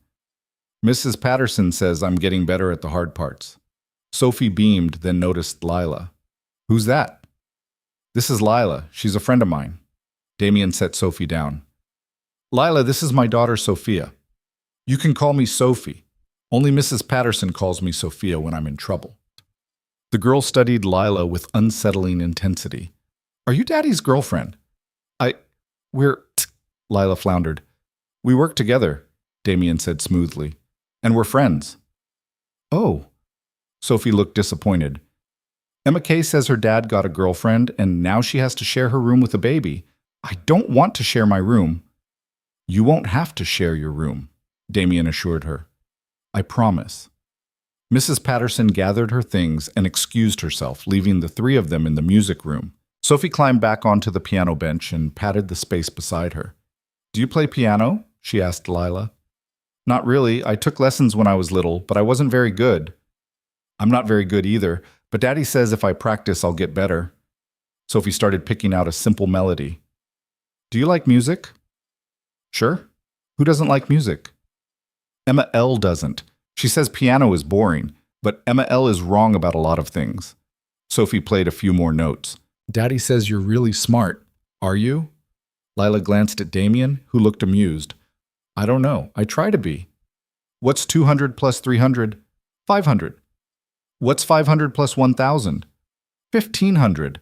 Mrs. Patterson says I'm getting better at the hard parts. Sophie beamed, then noticed Lila. Who's that? This is Lila. She's a friend of mine. Damien set Sophie down. Lila, this is my daughter Sophia. You can call me Sophie. Only Mrs. Patterson calls me Sophia when I'm in trouble. The girl studied Lila with unsettling intensity. Are you Daddy's girlfriend? Lila floundered. We work together, Damien said smoothly. And we're friends. Oh. Sophie looked disappointed. Emma Kay says her dad got a girlfriend and now she has to share her room with a baby. I don't want to share my room. You won't have to share your room, Damien assured her. I promise. Mrs. Patterson gathered her things and excused herself, leaving the three of them in the music room. Sophie climbed back onto the piano bench and patted the space beside her. Do you play piano? She asked Lila. Not really. I took lessons when I was little, but I wasn't very good. I'm not very good either, but Daddy says if I practice, I'll get better. Sophie started picking out a simple melody. Do you like music? Sure. Who doesn't like music? Emma L. doesn't. She says piano is boring, but Emma L. is wrong about a lot of things. Sophie played a few more notes. Daddy says you're really smart. Are you? Lila glanced at Damien, who looked amused. I don't know. I try to be. What's 200 plus 300? 500. What's 500 plus 1,000? 1,500.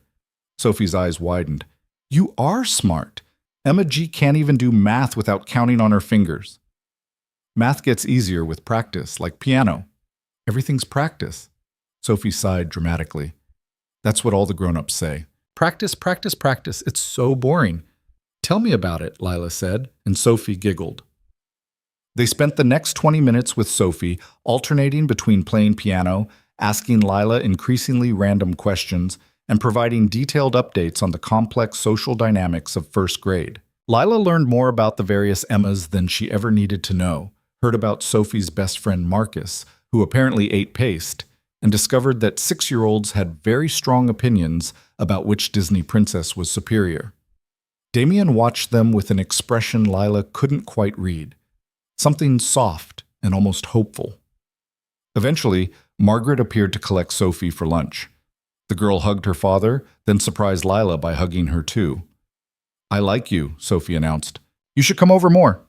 Sophie's eyes widened. You are smart. Emma G can't even do math without counting on her fingers. Math gets easier with practice, like piano. Everything's practice. Sophie sighed dramatically. That's what all the grown-ups say. Practice, practice, practice. It's so boring. Tell me about it, Lila said, and Sophie giggled. They spent the next 20 minutes with Sophie, alternating between playing piano, asking Lila increasingly random questions, and providing detailed updates on the complex social dynamics of first grade. Lila learned more about the various Emmas than she ever needed to know, heard about Sophie's best friend Marcus, who apparently ate paste, and discovered that 6-year-olds had very strong opinions about which Disney princess was superior. Damien watched them with an expression Lila couldn't quite read, something soft and almost hopeful. Eventually, Margaret appeared to collect Sophie for lunch. The girl hugged her father, then surprised Lila by hugging her too. I like you, Sophie announced. You should come over more.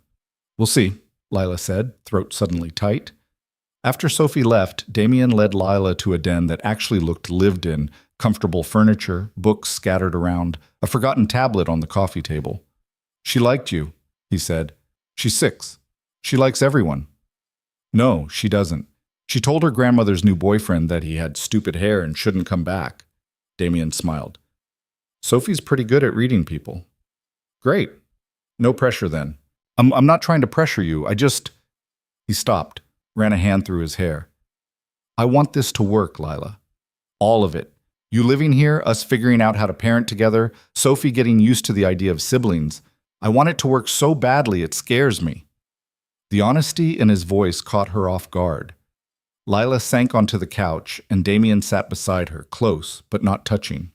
We'll see, Lila said, throat suddenly tight. After Sophie left, Damien led Lila to a den that actually looked lived in, comfortable furniture, books scattered around, a forgotten tablet on the coffee table. She liked you, he said. She's 6. She likes everyone. No, she doesn't. She told her grandmother's new boyfriend that he had stupid hair and shouldn't come back. Damien smiled. Sophie's pretty good at reading people. Great. No pressure then. I'm not trying to pressure you. He stopped, ran a hand through his hair. I want this to work, Lila. All of it. You living here, us figuring out how to parent together, Sophie getting used to the idea of siblings. I want it to work so badly it scares me. The honesty in his voice caught her off guard. Lila sank onto the couch, and Damien sat beside her, close, but not touching.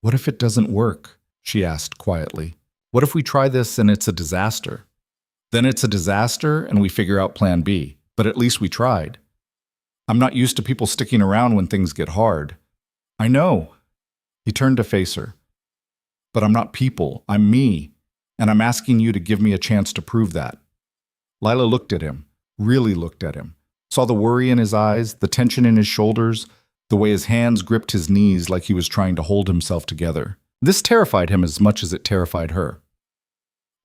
What if it doesn't work? She asked quietly. What if we try this and it's a disaster? Then it's a disaster and we figure out plan B, but at least we tried. I'm not used to people sticking around when things get hard. I know. He turned to face her. But I'm not people, I'm me, and I'm asking you to give me a chance to prove that. Lila looked at him, really looked at him. Saw the worry in his eyes, the tension in his shoulders, the way his hands gripped his knees like he was trying to hold himself together. This terrified him as much as it terrified her.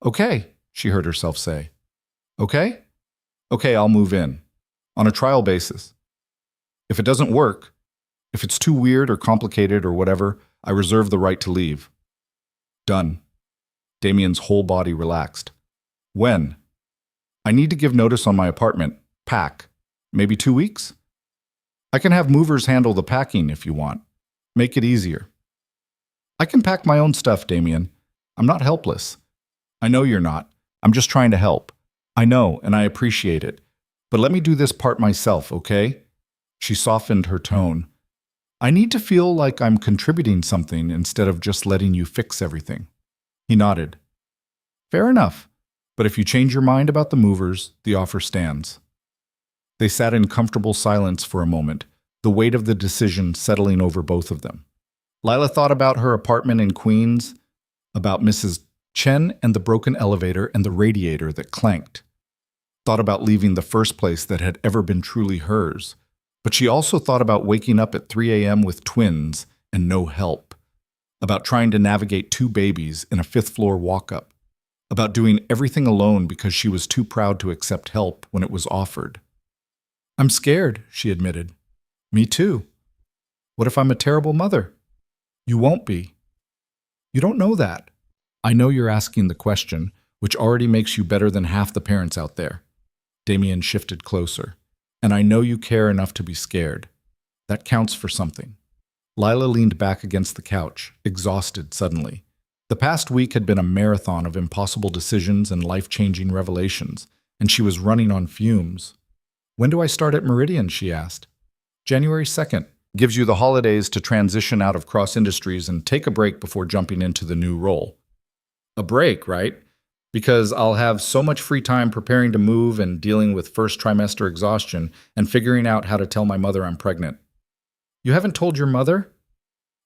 Okay, she heard herself say. Okay? Okay, I'll move in. On a trial basis. If it doesn't work, if it's too weird or complicated or whatever, I reserve the right to leave. Done. Damien's whole body relaxed. When? I need to give notice on my apartment. Pack. Maybe 2 weeks? I can have movers handle the packing if you want. Make it easier. I can pack my own stuff, Damien. I'm not helpless. I know you're not. I'm just trying to help. I know, and I appreciate it. But let me do this part myself, okay? She softened her tone. I need to feel like I'm contributing something instead of just letting you fix everything. He nodded. Fair enough. But if you change your mind about the movers, the offer stands. They sat in comfortable silence for a moment, the weight of the decision settling over both of them. Lila thought about her apartment in Queens, about Mrs. Chen and the broken elevator and the radiator that clanked. Thought about leaving the first place that had ever been truly hers. But she also thought about waking up at 3 a.m. with twins and no help. About trying to navigate 2 babies in a 5th-floor walk-up. About doing everything alone because she was too proud to accept help when it was offered. I'm scared, she admitted. Me too. What if I'm a terrible mother? You won't be. You don't know that. I know you're asking the question, which already makes you better than half the parents out there. Damien shifted closer. And I know you care enough to be scared. That counts for something. Lila leaned back against the couch, exhausted suddenly. The past week had been a marathon of impossible decisions and life-changing revelations, and she was running on fumes. When do I start at Meridian, she asked. January 2nd. Gives you the holidays to transition out of Cross Industries and take a break before jumping into the new role. A break, right? Because I'll have so much free time preparing to move and dealing with first trimester exhaustion and figuring out how to tell my mother I'm pregnant. You haven't told your mother?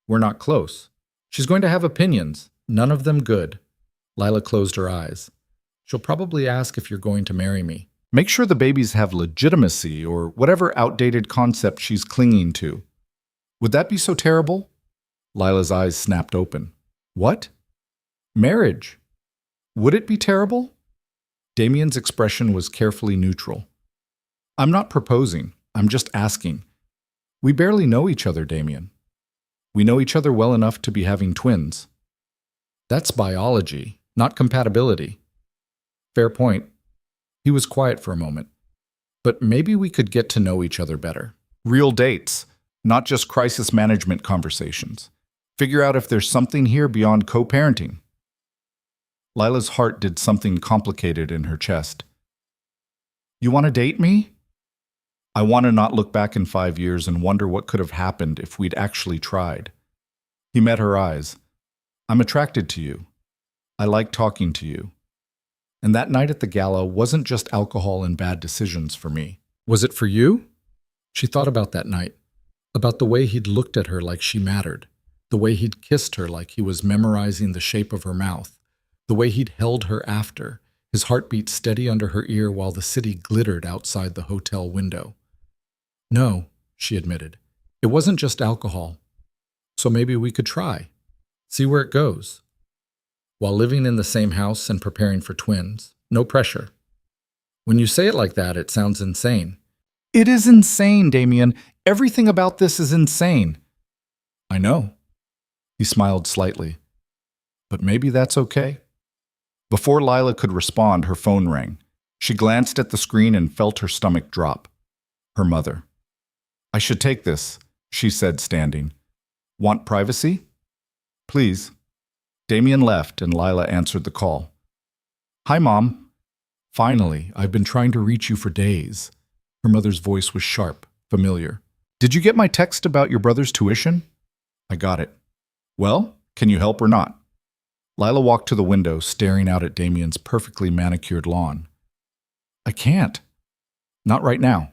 We're not close. She's going to have opinions, none of them good. Lila closed her eyes. She'll probably ask if you're going to marry me. Make sure the babies have legitimacy or whatever outdated concept she's clinging to. Would that be so terrible? Lila's eyes snapped open. What? Marriage. Would it be terrible? Damien's expression was carefully neutral. I'm not proposing. I'm just asking. We barely know each other, Damien. We know each other well enough to be having twins. That's biology, not compatibility. Fair point. He was quiet for a moment. But maybe we could get to know each other better. Real dates, not just crisis management conversations. Figure out if there's something here beyond co-parenting. Lila's heart did something complicated in her chest. You want to date me? I want to not look back in 5 years and wonder what could have happened if we'd actually tried. He met her eyes. I'm attracted to you. I like talking to you. And that night at the gala wasn't just alcohol and bad decisions for me. Was it for you? She thought about that night, about the way he'd looked at her like she mattered, the way he'd kissed her like he was memorizing the shape of her mouth, the way he'd held her after, his heartbeat steady under her ear while the city glittered outside the hotel window. No, she admitted. It wasn't just alcohol. So maybe we could try. See where it goes. While living in the same house and preparing for twins. No pressure. When you say it like that, it sounds insane. It is insane, Damien. Everything about this is insane. I know. He smiled slightly. But maybe that's okay. Before Lila could respond, her phone rang. She glanced at the screen and felt her stomach drop. Her mother. I should take this, she said, standing. Want privacy? Please. Damien left and Lila answered the call. Hi, Mom. Finally, I've been trying to reach you for days. Her mother's voice was sharp, familiar. Did you get my text about your brother's tuition? I got it. Well, can you help or not? Lila walked to the window, staring out at Damien's perfectly manicured lawn. I can't. Not right now.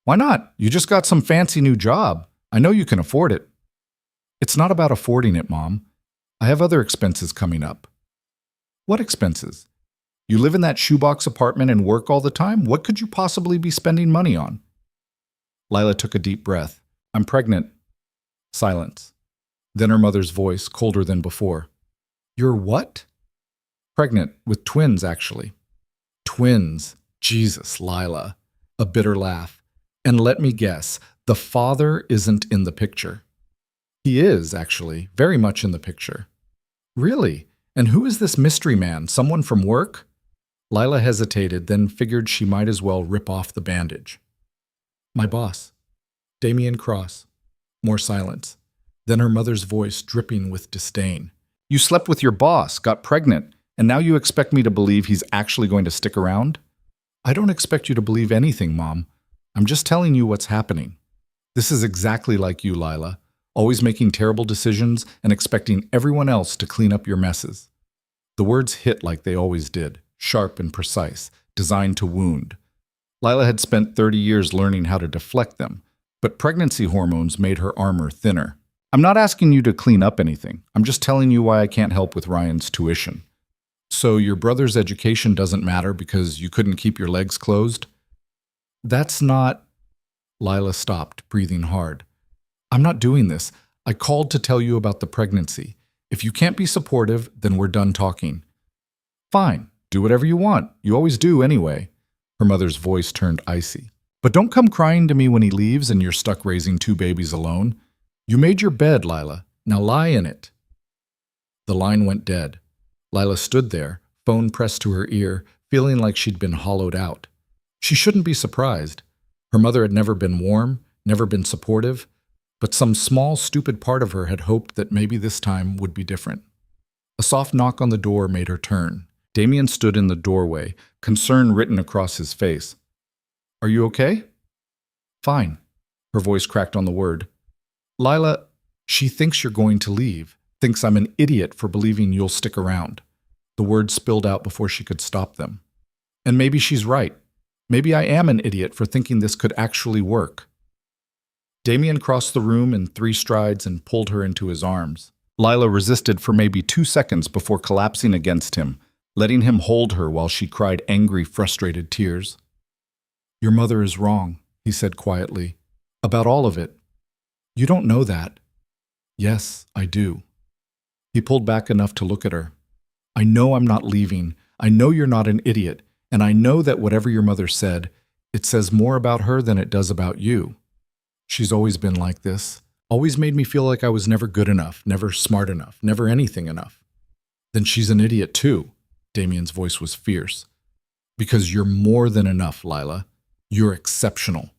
Why not? You just got some fancy new job. I know you can afford it. It's not about affording it, Mom. I have other expenses coming up. What expenses? You live in that shoebox apartment and work all the time? What could you possibly be spending money on? Lila took a deep breath. I'm pregnant. Silence. Then her mother's voice, colder than before. You're what? Pregnant, with twins, actually. Twins. Jesus, Lila. A bitter laugh. And let me guess, the father isn't in the picture. He is, actually, very much in the picture. Really? And who is this mystery man? Someone from work? Lila hesitated, then figured she might as well rip off the bandage. My boss. Damien Cross. More silence. Then her mother's voice dripping with disdain. You slept with your boss, got pregnant, and now you expect me to believe he's actually going to stick around? I don't expect you to believe anything, Mom. I'm just telling you what's happening. This is exactly like you, Lila. Always making terrible decisions and expecting everyone else to clean up your messes. The words hit like they always did, sharp and precise, designed to wound. Lila had spent 30 years learning how to deflect them, but pregnancy hormones made her armor thinner. I'm not asking you to clean up anything. I'm just telling you why I can't help with Ryan's tuition. So your brother's education doesn't matter because you couldn't keep your legs closed? That's not... Lila stopped, breathing hard. I'm not doing this. I called to tell you about the pregnancy. If you can't be supportive, then we're done talking. Fine. Do whatever you want. You always do anyway. Her mother's voice turned icy. But don't come crying to me when he leaves and you're stuck raising 2 babies alone. You made your bed, Lila. Now lie in it. The line went dead. Lila stood there, phone pressed to her ear, feeling like she'd been hollowed out. She shouldn't be surprised. Her mother had never been warm, never been supportive, but some small, stupid part of her had hoped that maybe this time would be different. A soft knock on the door made her turn. Damien stood in the doorway, concern written across his face. Are you okay? Fine. Her voice cracked on the word. Lila, she thinks you're going to leave, thinks I'm an idiot for believing you'll stick around. The words spilled out before she could stop them. And maybe she's right. Maybe I am an idiot for thinking this could actually work. Damien crossed the room in 3 strides and pulled her into his arms. Lila resisted for maybe 2 seconds before collapsing against him, letting him hold her while she cried angry, frustrated tears. "Your mother is wrong," he said quietly, "about all of it. You don't know that." "Yes, I do." He pulled back enough to look at her. "I know I'm not leaving. I know you're not an idiot. And I know that whatever your mother said, it says more about her than it does about you. She's always been like this. Always made me feel like I was never good enough, never smart enough, never anything enough." "Then she's an idiot too." Damien's voice was fierce. "Because you're more than enough, Lila. You're exceptional."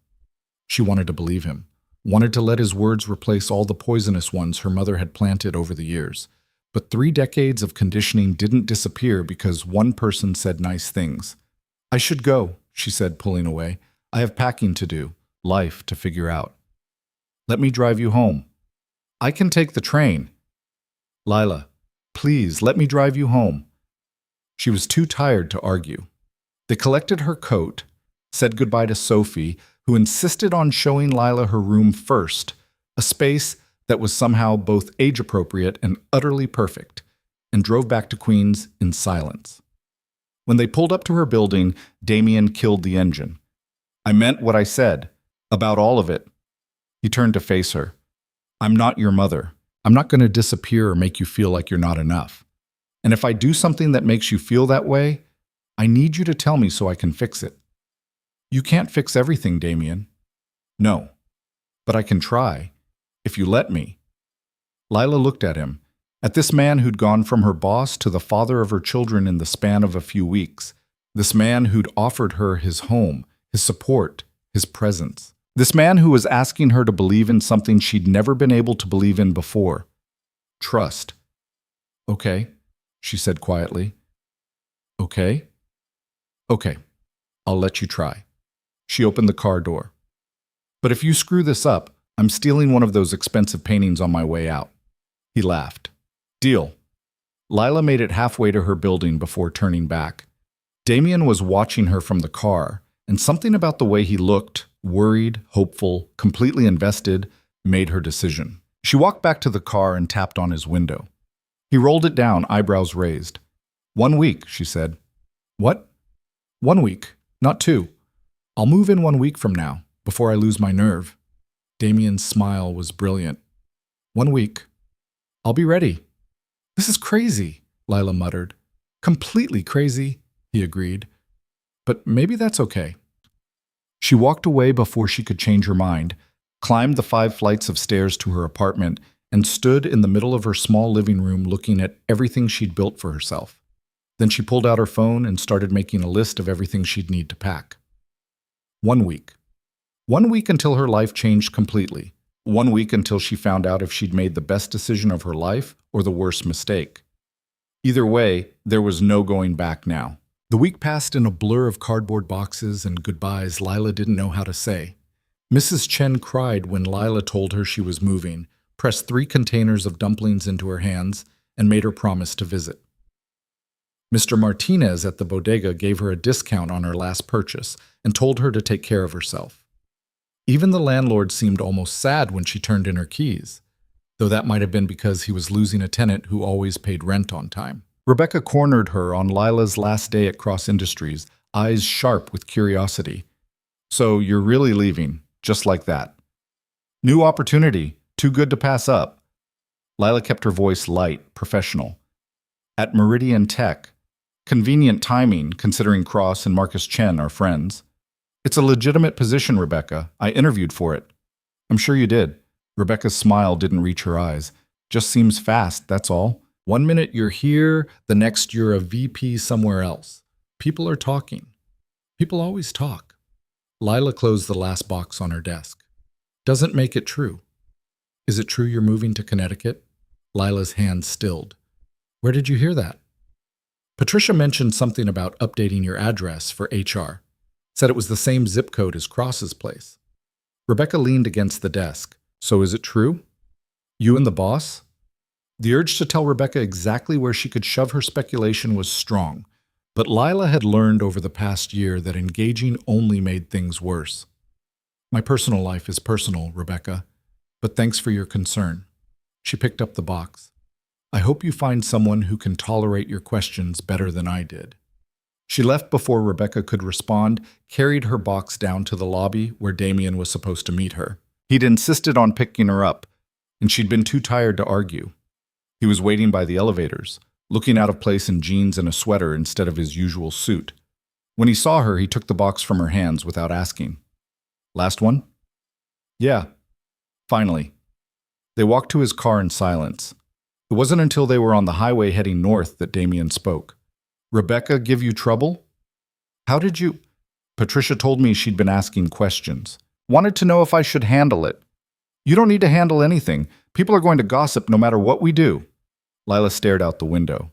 She wanted to believe him, wanted to let his words replace all the poisonous ones her mother had planted over the years. But 3 decades of conditioning didn't disappear because one person said nice things. "I should go," she said, pulling away. "I have packing to do, life to figure out." "Let me drive you home." "I can take the train." "Lila, please, let me drive you home." She was too tired to argue. They collected her coat, said goodbye to Sophie, who insisted on showing Lila her room first, a space that was somehow both age-appropriate and utterly perfect, and drove back to Queens in silence. When they pulled up to her building, Damien killed the engine. "I meant what I said, about all of it." He turned to face her. "I'm not your mother. I'm not going to disappear or make you feel like you're not enough. And if I do something that makes you feel that way, I need you to tell me so I can fix it." "You can't fix everything, Damien." "No, but I can try, if you let me." Lila looked at him, at this man who'd gone from her boss to the father of her children in the span of a few weeks, this man who'd offered her his home, his support, his presence, this man who was asking her to believe in something she'd never been able to believe in before. Trust. "Okay," she said quietly. "Okay? Okay, I'll let you try." She opened the car door. "But if you screw this up, I'm stealing one of those expensive paintings on my way out." He laughed. "Deal." Lila made it halfway to her building before turning back. Damien was watching her from the car, and something about the way he looked, worried, hopeful, completely invested, made her decision. She walked back to the car and tapped on his window. He rolled it down, eyebrows raised. "1 week," she said. "What?" "1 week, not 2. I'll move in 1 week from now, before I lose my nerve." Damien's smile was brilliant. "1 week. I'll be ready." "This is crazy," Lila muttered. "Completely crazy," he agreed. "But maybe that's okay." She walked away before she could change her mind, climbed the 5 flights of stairs to her apartment, and stood in the middle of her small living room looking at everything she'd built for herself. Then she pulled out her phone and started making a list of everything she'd need to pack. 1 week. 1 week until her life changed completely. 1 week until she found out if she'd made the best decision of her life or the worst mistake. Either way, there was no going back now. The week passed in a blur of cardboard boxes and goodbyes Lila didn't know how to say. Mrs. Chen cried when Lila told her she was moving, pressed 3 containers of dumplings into her hands, and made her promise to visit. Mr. Martinez at the bodega gave her a discount on her last purchase and told her to take care of herself. Even the landlord seemed almost sad when she turned in her keys, though that might have been because he was losing a tenant who always paid rent on time. Rebecca cornered her on Lila's last day at Cross Industries, eyes sharp with curiosity. "So you're really leaving, just like that?" "New opportunity, too good to pass up." Lila kept her voice light, professional. "At Meridian Tech. Convenient timing, considering Cross and Marcus Chen are friends." "It's a legitimate position, Rebecca. I interviewed for it." "I'm sure you did." Rebecca's smile didn't reach her eyes. "Just seems fast, that's all. 1 minute you're here, the next you're a VP somewhere else. People are talking. People always talk." Lila closed the last box on her desk. "Doesn't make it true." "Is it true you're moving to Connecticut?" Lila's hand stilled. "Where did you hear that?" "Patricia mentioned something about updating your address for HR. Said it was the same zip code as Cross's place." Rebecca leaned against the desk. "So is it true? You and the boss?" The urge to tell Rebecca exactly where she could shove her speculation was strong, but Lila had learned over the past year that engaging only made things worse. "My personal life is personal, Rebecca, but thanks for your concern." She picked up the box. I hope you find someone who can tolerate your questions better than I did. She left before Rebecca could respond, carried her box down to the lobby where Damien was supposed to meet her. He'd insisted on picking her up, and she'd been too tired to argue. He was waiting by the elevators, looking out of place in jeans and a sweater instead of his usual suit. When he saw her, he took the box from her hands without asking. Last one? Yeah. Finally. They walked to his car in silence. It wasn't until they were on the highway heading north that Damien spoke. Rebecca give you trouble? How did you? Patricia told me she'd been asking questions. Wanted to know if I should handle it. You don't need to handle anything. People are going to gossip no matter what we do. Lila stared out the window.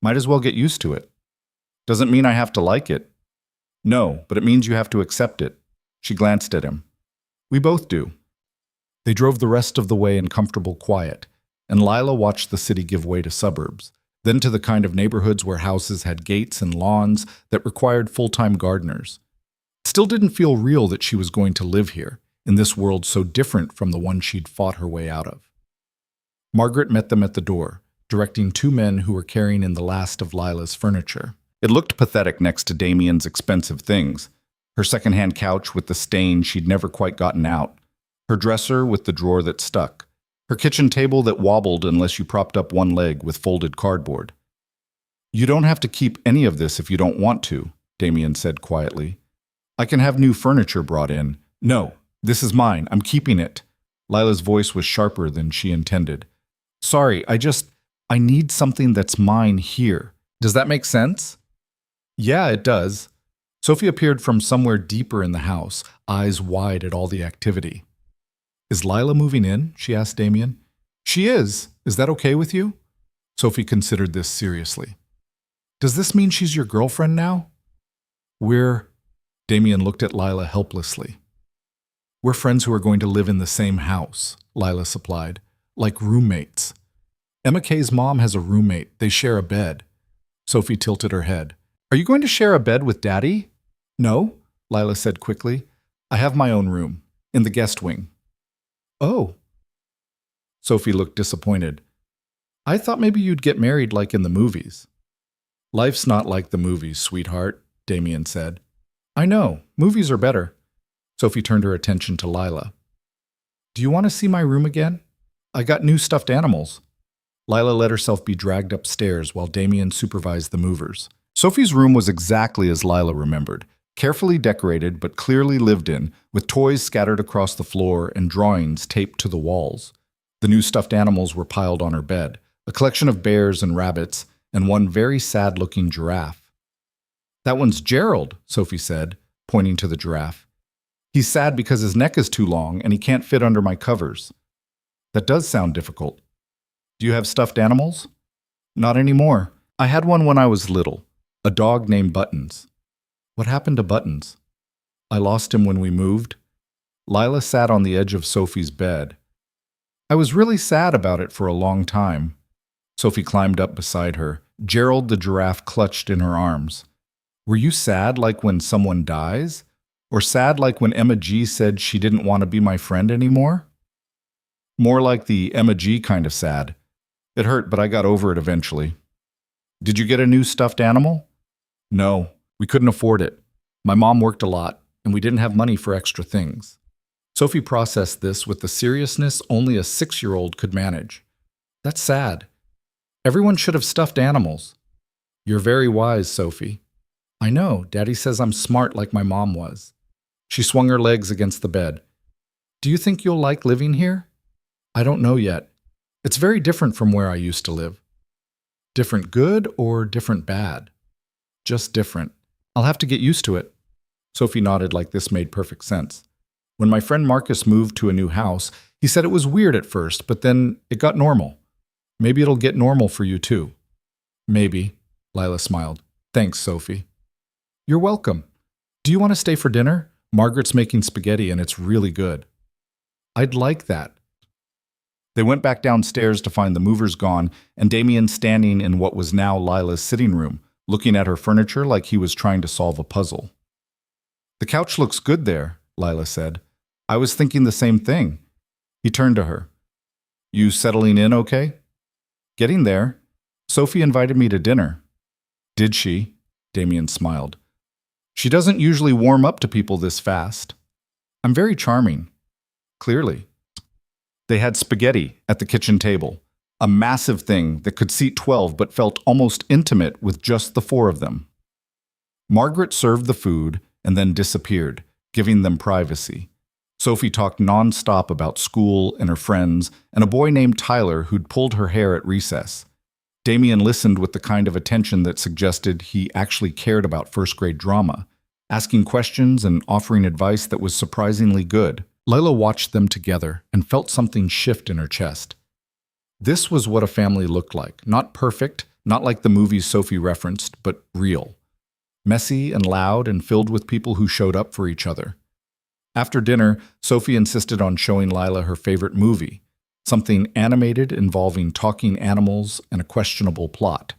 Might as well get used to it. Doesn't mean I have to like it. No, but it means you have to accept it. She glanced at him. We both do. They drove the rest of the way in comfortable quiet, and Lila watched the city give way to suburbs, then to the kind of neighborhoods where houses had gates and lawns that required full-time gardeners. It still didn't feel real that she was going to live here, in this world so different from the one she'd fought her way out of. Margaret met them at the door, directing two men who were carrying in the last of Lila's furniture. It looked pathetic next to Damien's expensive things. Her secondhand couch with the stain she'd never quite gotten out, her dresser with the drawer that stuck, her kitchen table that wobbled unless you propped up one leg with folded cardboard. You don't have to keep any of this if you don't want to, Damien said quietly. I can have new furniture brought in. No, this is mine. I'm keeping it. Lila's voice was sharper than she intended. Sorry, I need something that's mine here. Does that make sense? Yeah, it does. Sophie appeared from somewhere deeper in the house, eyes wide at all the activity. Is Lila moving in? She asked Damien. She is. Is that okay with you? Sophie considered this seriously. Does this mean she's your girlfriend now? Damien looked at Lila helplessly. We're friends who are going to live in the same house, Lila supplied, like roommates. Emma Kay's mom has a roommate. They share a bed. Sophie tilted her head. Are you going to share a bed with Daddy? No, Lila said quickly. I have my own room, in the guest wing. Oh. Sophie looked disappointed. I thought maybe you'd get married like in the movies. Life's not like the movies, sweetheart, Damien said. I know, movies are better. Sophie turned her attention to Lila. Do you want to see my room again? I got new stuffed animals. Lila let herself be dragged upstairs while Damien supervised the movers. Sophie's room was exactly as Lila remembered, carefully decorated but clearly lived in, with toys scattered across the floor and drawings taped to the walls. The new stuffed animals were piled on her bed, a collection of bears and rabbits, and one very sad-looking giraffe. That one's Gerald, Sophie said, pointing to the giraffe. He's sad because his neck is too long and he can't fit under my covers. That does sound difficult. Do you have stuffed animals? Not anymore. I had one when I was little, a dog named Buttons. What happened to Buttons? I lost him when we moved. Lila sat on the edge of Sophie's bed. I was really sad about it for a long time. Sophie climbed up beside her. Gerald the giraffe clutched in her arms. Were you sad like when someone dies? Or sad like when Emma G said she didn't want to be my friend anymore? More like the Emma G kind of sad. It hurt, but I got over it eventually. Did you get a new stuffed animal? No, we couldn't afford it. My mom worked a lot, and we didn't have money for extra things. Sophie processed this with the seriousness only a 6-year-old could manage. That's sad. Everyone should have stuffed animals. You're very wise, Sophie. I know, Daddy says I'm smart like my mom was. She swung her legs against the bed. Do you think you'll like living here? I don't know yet. It's very different from where I used to live. Different good or different bad? Just different. I'll have to get used to it. Sophie nodded like this made perfect sense. When my friend Marcus moved to a new house, he said it was weird at first, but then it got normal. Maybe it'll get normal for you too. Maybe, Lila smiled. Thanks, Sophie. You're welcome. Do you want to stay for dinner? Margaret's making spaghetti and it's really good. I'd like that. They went back downstairs to find the movers gone and Damien standing in what was now Lila's sitting room, looking at her furniture like he was trying to solve a puzzle. The couch looks good there, Lila said. I was thinking the same thing. He turned to her. You settling in okay? Getting there. Sophie invited me to dinner. Did she? Damien smiled. She doesn't usually warm up to people this fast. I'm very charming. Clearly. They had spaghetti at the kitchen table, a massive thing that could seat 12 but felt almost intimate with just the four of them. Margaret served the food and then disappeared, giving them privacy. Sophie talked non-stop about school and her friends and a boy named Tyler who'd pulled her hair at recess. Damien listened with the kind of attention that suggested he actually cared about first-grade drama, asking questions and offering advice that was surprisingly good. Lila watched them together and felt something shift in her chest. This was what a family looked like. Not perfect, not like the movies Sophie referenced, but real. Messy and loud and filled with people who showed up for each other. After dinner, Sophie insisted on showing Lila her favorite movie, something animated involving talking animals and a questionable plot.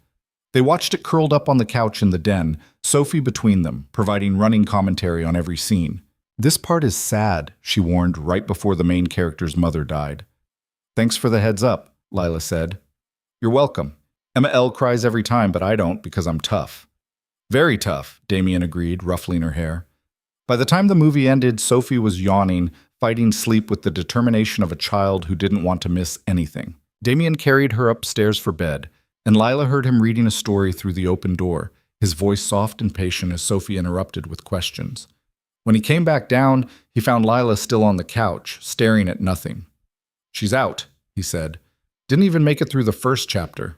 They watched it curled up on the couch in the den, Sophie between them, providing running commentary on every scene. This part is sad, she warned right before the main character's mother died. Thanks for the heads up, Lila said. You're welcome. Emma L. cries every time, but I don't because I'm tough. Very tough, Damien agreed, ruffling her hair. By the time the movie ended, Sophie was yawning, fighting sleep with the determination of a child who didn't want to miss anything. Damien carried her upstairs for bed, and Lila heard him reading a story through the open door, his voice soft and patient as Sophie interrupted with questions. When he came back down, he found Lila still on the couch, staring at nothing. She's out, he said. Didn't even make it through the first chapter.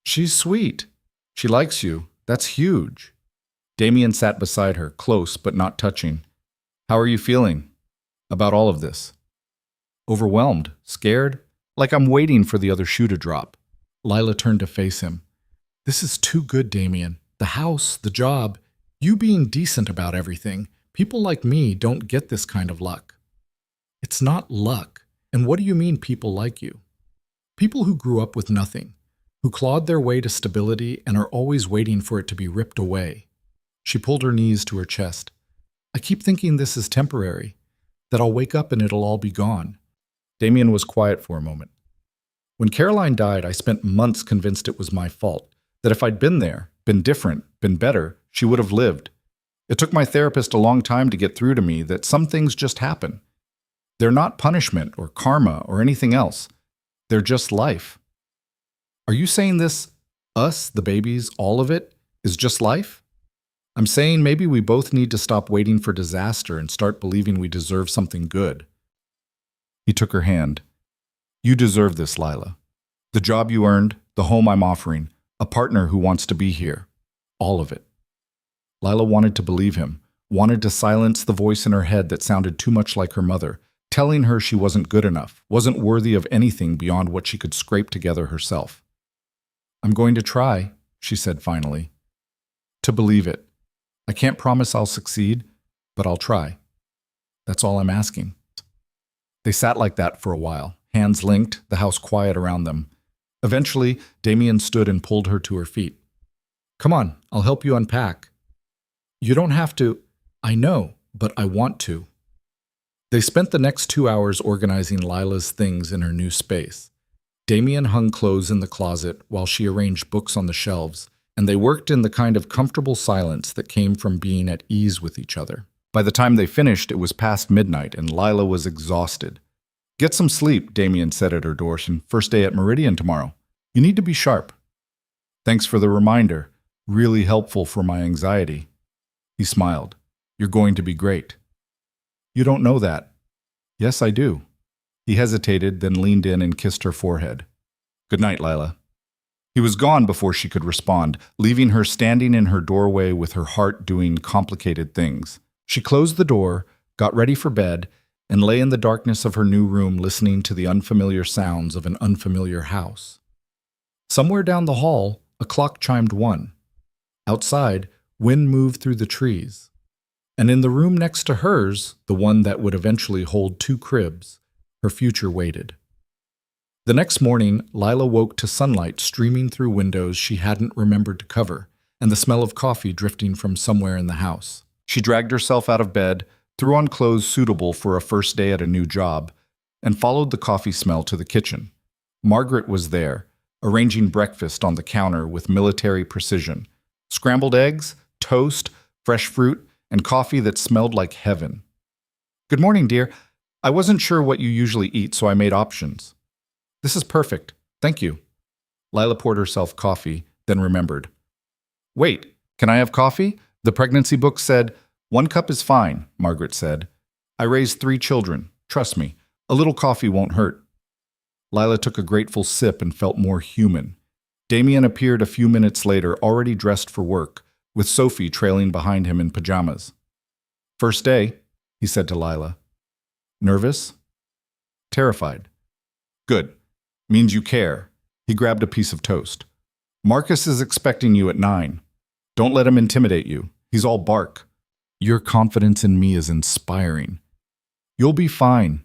She's sweet. She likes you. That's huge. Damien sat beside her, close but not touching. How are you feeling about all of this? Overwhelmed, scared, like I'm waiting for the other shoe to drop. Lila turned to face him. This is too good, Damien. The house, the job, you being decent about everything. People like me don't get this kind of luck. It's not luck. And what do you mean people like you? People who grew up with nothing, who clawed their way to stability and are always waiting for it to be ripped away. She pulled her knees to her chest. I keep thinking this is temporary, that I'll wake up and it'll all be gone. Damien was quiet for a moment. When Caroline died, I spent months convinced it was my fault, that if I'd been there, been different, been better, she would have lived. It took my therapist a long time to get through to me that some things just happen. They're not punishment or karma or anything else. They're just life. Are you saying this, us, the babies, all of it, is just life? I'm saying maybe we both need to stop waiting for disaster and start believing we deserve something good. He took her hand. You deserve this, Lila. The job you earned, the home I'm offering, a partner who wants to be here. All of it. Lila wanted to believe him, wanted to silence the voice in her head that sounded too much like her mother, telling her she wasn't good enough, wasn't worthy of anything beyond what she could scrape together herself. I'm going to try, she said finally. To believe it. I can't promise I'll succeed, but I'll try. That's all I'm asking. They sat like that for a while, hands linked, the house quiet around them. Eventually, Damien stood and pulled her to her feet. Come on, I'll help you unpack. You don't have to. I know, but I want to. They spent the next 2 hours organizing Lila's things in her new space. Damien hung clothes in the closet while she arranged books on the shelves, and they worked in the kind of comfortable silence that came from being at ease with each other. By the time they finished, it was past midnight, and Lila was exhausted. Get some sleep, Damien said at her door. First day at Meridian tomorrow. You need to be sharp. Thanks for the reminder. Really helpful for my anxiety. He smiled. You're going to be great. You don't know that. Yes, I do. He hesitated, then leaned in and kissed her forehead. Good night, Lila. He was gone before she could respond, leaving her standing in her doorway with her heart doing complicated things. She closed the door, got ready for bed, and lay in the darkness of her new room listening to the unfamiliar sounds of an unfamiliar house. Somewhere down the hall, a clock chimed 1. Outside, wind moved through the trees. And in the room next to hers, the one that would eventually hold 2 cribs, her future waited. The next morning, Lila woke to sunlight streaming through windows she hadn't remembered to cover, and the smell of coffee drifting from somewhere in the house. She dragged herself out of bed, threw on clothes suitable for a first day at a new job, and followed the coffee smell to the kitchen. Margaret was there, arranging breakfast on the counter with military precision. Scrambled eggs, toast, fresh fruit, and coffee that smelled like heaven. "Good morning, dear. I wasn't sure what you usually eat, so I made options." "This is perfect. Thank you." Lila poured herself coffee, then remembered. "Wait, can I have coffee? The pregnancy book said, 1 cup is fine," Margaret said. "I raised 3 children. Trust me, a little coffee won't hurt." Lila took a grateful sip and felt more human. Damien appeared a few minutes later, already dressed for work, with Sophie trailing behind him in pajamas. "First day," he said to Lila. "Nervous?" "Terrified." "Good. Means you care." He grabbed a piece of toast. "Marcus is expecting you at 9. Don't let him intimidate you. He's all bark." "Your confidence in me is inspiring." "You'll be fine."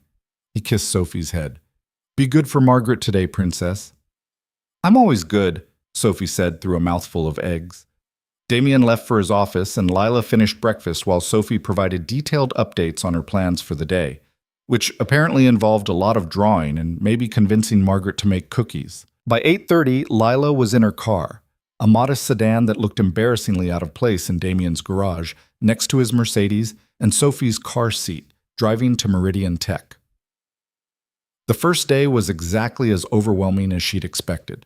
He kissed Sophie's head. "Be good for Margaret today, princess." "I'm always good," Sophie said through a mouthful of eggs. Damien left for his office, and Lila finished breakfast while Sophie provided detailed updates on her plans for the day, which apparently involved a lot of drawing and maybe convincing Margaret to make cookies. By 8:30, Lila was in her car, a modest sedan that looked embarrassingly out of place in Damien's garage, next to his Mercedes and Sophie's car seat, driving to Meridian Tech. The first day was exactly as overwhelming as she'd expected.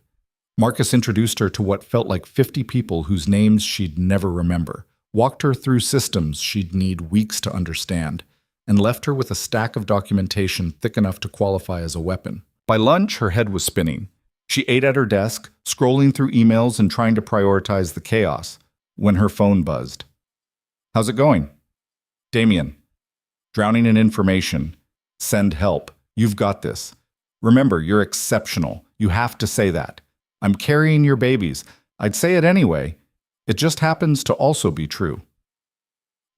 Marcus introduced her to what felt like 50 people whose names she'd never remember, walked her through systems she'd need weeks to understand, and left her with a stack of documentation thick enough to qualify as a weapon. By lunch, her head was spinning. She ate at her desk, scrolling through emails and trying to prioritize the chaos, when her phone buzzed. "How's it going?" "Damien. Drowning in information. Send help. You've got this. Remember, you're exceptional. You have to say that. I'm carrying your babies. I'd say it anyway. It just happens to also be true."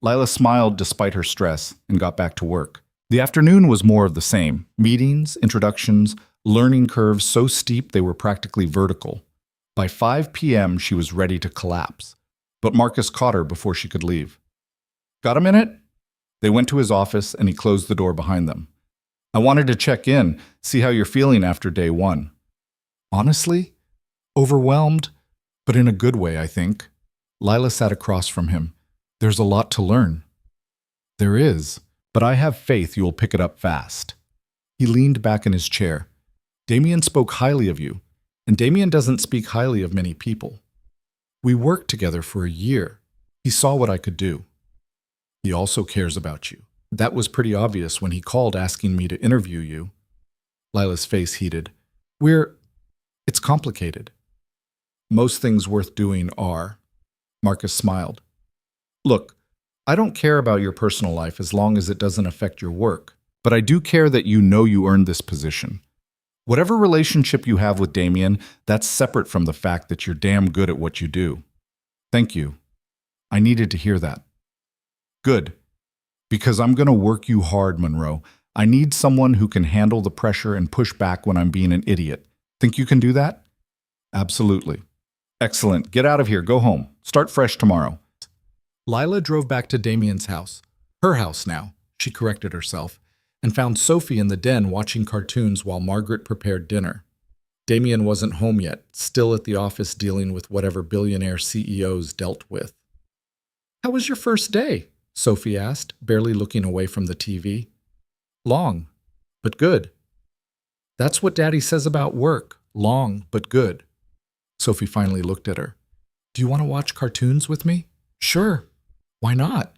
Lila smiled despite her stress and got back to work. The afternoon was more of the same. Meetings, introductions, learning curves so steep they were practically vertical. By 5 p.m., she was ready to collapse. But Marcus caught her before she could leave. "Got a minute?" They went to his office, and he closed the door behind them. "I wanted to check in, see how you're feeling after day 1. "Honestly? Overwhelmed, but in a good way, I think." Lila sat across from him. "There's a lot to learn." "There is, but I have faith you'll pick it up fast." He leaned back in his chair. "Damien spoke highly of you, and Damien doesn't speak highly of many people. We worked together for a year. He saw what I could do. He also cares about you. That was pretty obvious when he called asking me to interview you." Lila's face heated. It's complicated." "Most things worth doing are." Marcus smiled. "Look, I don't care about your personal life as long as it doesn't affect your work, but I do care that you know you earned this position. Whatever relationship you have with Damien, that's separate from the fact that you're damn good at what you do." "Thank you. I needed to hear that." "Good. Because I'm going to work you hard, Monroe. I need someone who can handle the pressure and push back when I'm being an idiot. Think you can do that?" "Absolutely." "Excellent. Get out of here. Go home. Start fresh tomorrow." Lila drove back to Damien's house. Her house now, she corrected herself, and found Sophie in the den watching cartoons while Margaret prepared dinner. Damien wasn't home yet, still at the office dealing with whatever billionaire CEOs dealt with. "How was your first day?" Sophie asked, barely looking away from the TV. "Long, but good." "That's what Daddy says about work. Long, but good." Sophie finally looked at her. "Do you want to watch cartoons with me?" "Sure. Why not?"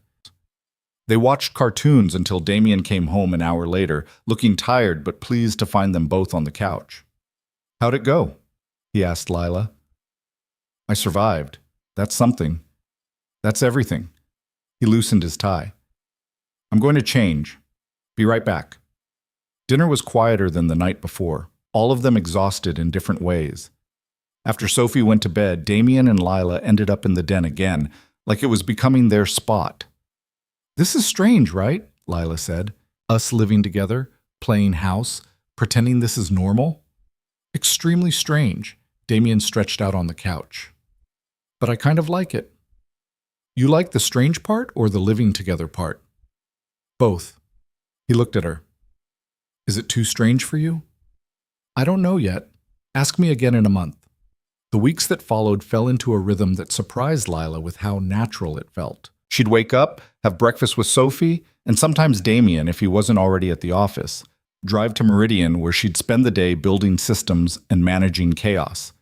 They watched cartoons until Damien came home an hour later, looking tired but pleased to find them both on the couch. "How'd it go?" he asked Lila. "I survived. That's something. That's everything." He loosened his tie. "I'm going to change. Be right back." Dinner was quieter than the night before, all of them exhausted in different ways. After Sophie went to bed, Damien and Lila ended up in the den again, like it was becoming their spot. "This is strange, right?" Lila said. "Us living together, playing house, pretending this is normal?" "Extremely strange." Damien stretched out on the couch. "But I kind of like it." "You like the strange part or the living together part?" "Both." He looked at her. "Is it too strange for you?" "I don't know yet. Ask me again in a month. The weeks that followed fell into a rhythm that surprised Lila with how natural it felt. She'd wake up, have breakfast with Sophie, and sometimes Damien if he wasn't already at the office, drive to Meridian where she'd spend the day building systems and managing chaos.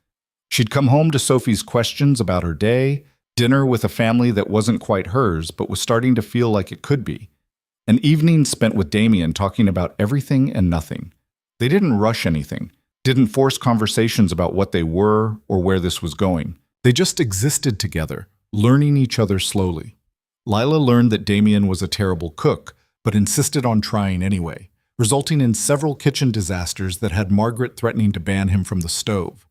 She'd come home to Sophie's questions about her day, dinner with a family that wasn't quite hers but was starting to feel like it could be, an evening spent with Damien talking about everything and nothing. They didn't rush anything, didn't force conversations about what they were or where this was going. They just existed together, learning each other slowly. Lila learned that Damien was a terrible cook, but insisted on trying anyway, resulting in several kitchen disasters that had Margaret threatening to ban him from the stove.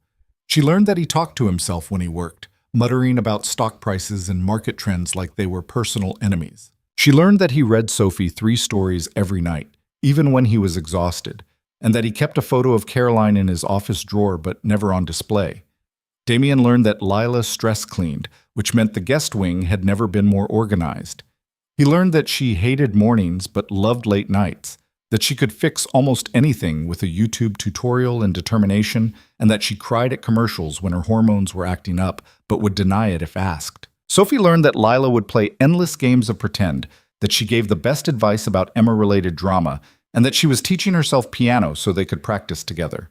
She learned that he talked to himself when he worked, muttering about stock prices and market trends like they were personal enemies. She learned that he read Sophie 3 stories every night, even when he was exhausted, and that he kept a photo of Caroline in his office drawer but never on display. Damien learned that Lila stress cleaned, which meant the guest wing had never been more organized. He learned that she hated mornings but loved late nights, that she could fix almost anything with a YouTube tutorial and determination, and that she cried at commercials when her hormones were acting up but would deny it if asked. Sophie learned that Lila would play endless games of pretend, that she gave the best advice about Emma-related drama, and that she was teaching herself piano so they could practice together.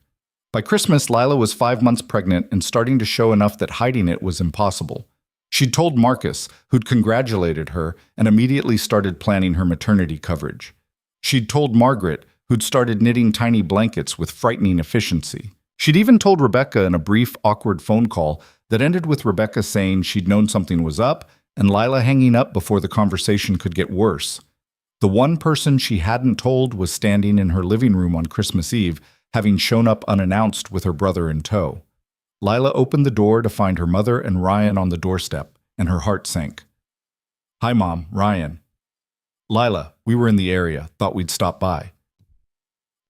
By Christmas, Lila was 5 months pregnant and starting to show enough that hiding it was impossible. She'd told Marcus, who'd congratulated her and immediately started planning her maternity coverage. She'd told Margaret, who'd started knitting tiny blankets with frightening efficiency. She'd even told Rebecca in a brief, awkward phone call that ended with Rebecca saying she'd known something was up and Lila hanging up before the conversation could get worse. The one person she hadn't told was standing in her living room on Christmas Eve, having shown up unannounced with her brother in tow. Lila opened the door to find her mother and Ryan on the doorstep, and her heart sank. "Hi, Mom, Ryan." "Lila, we were in the area, thought we'd stop by."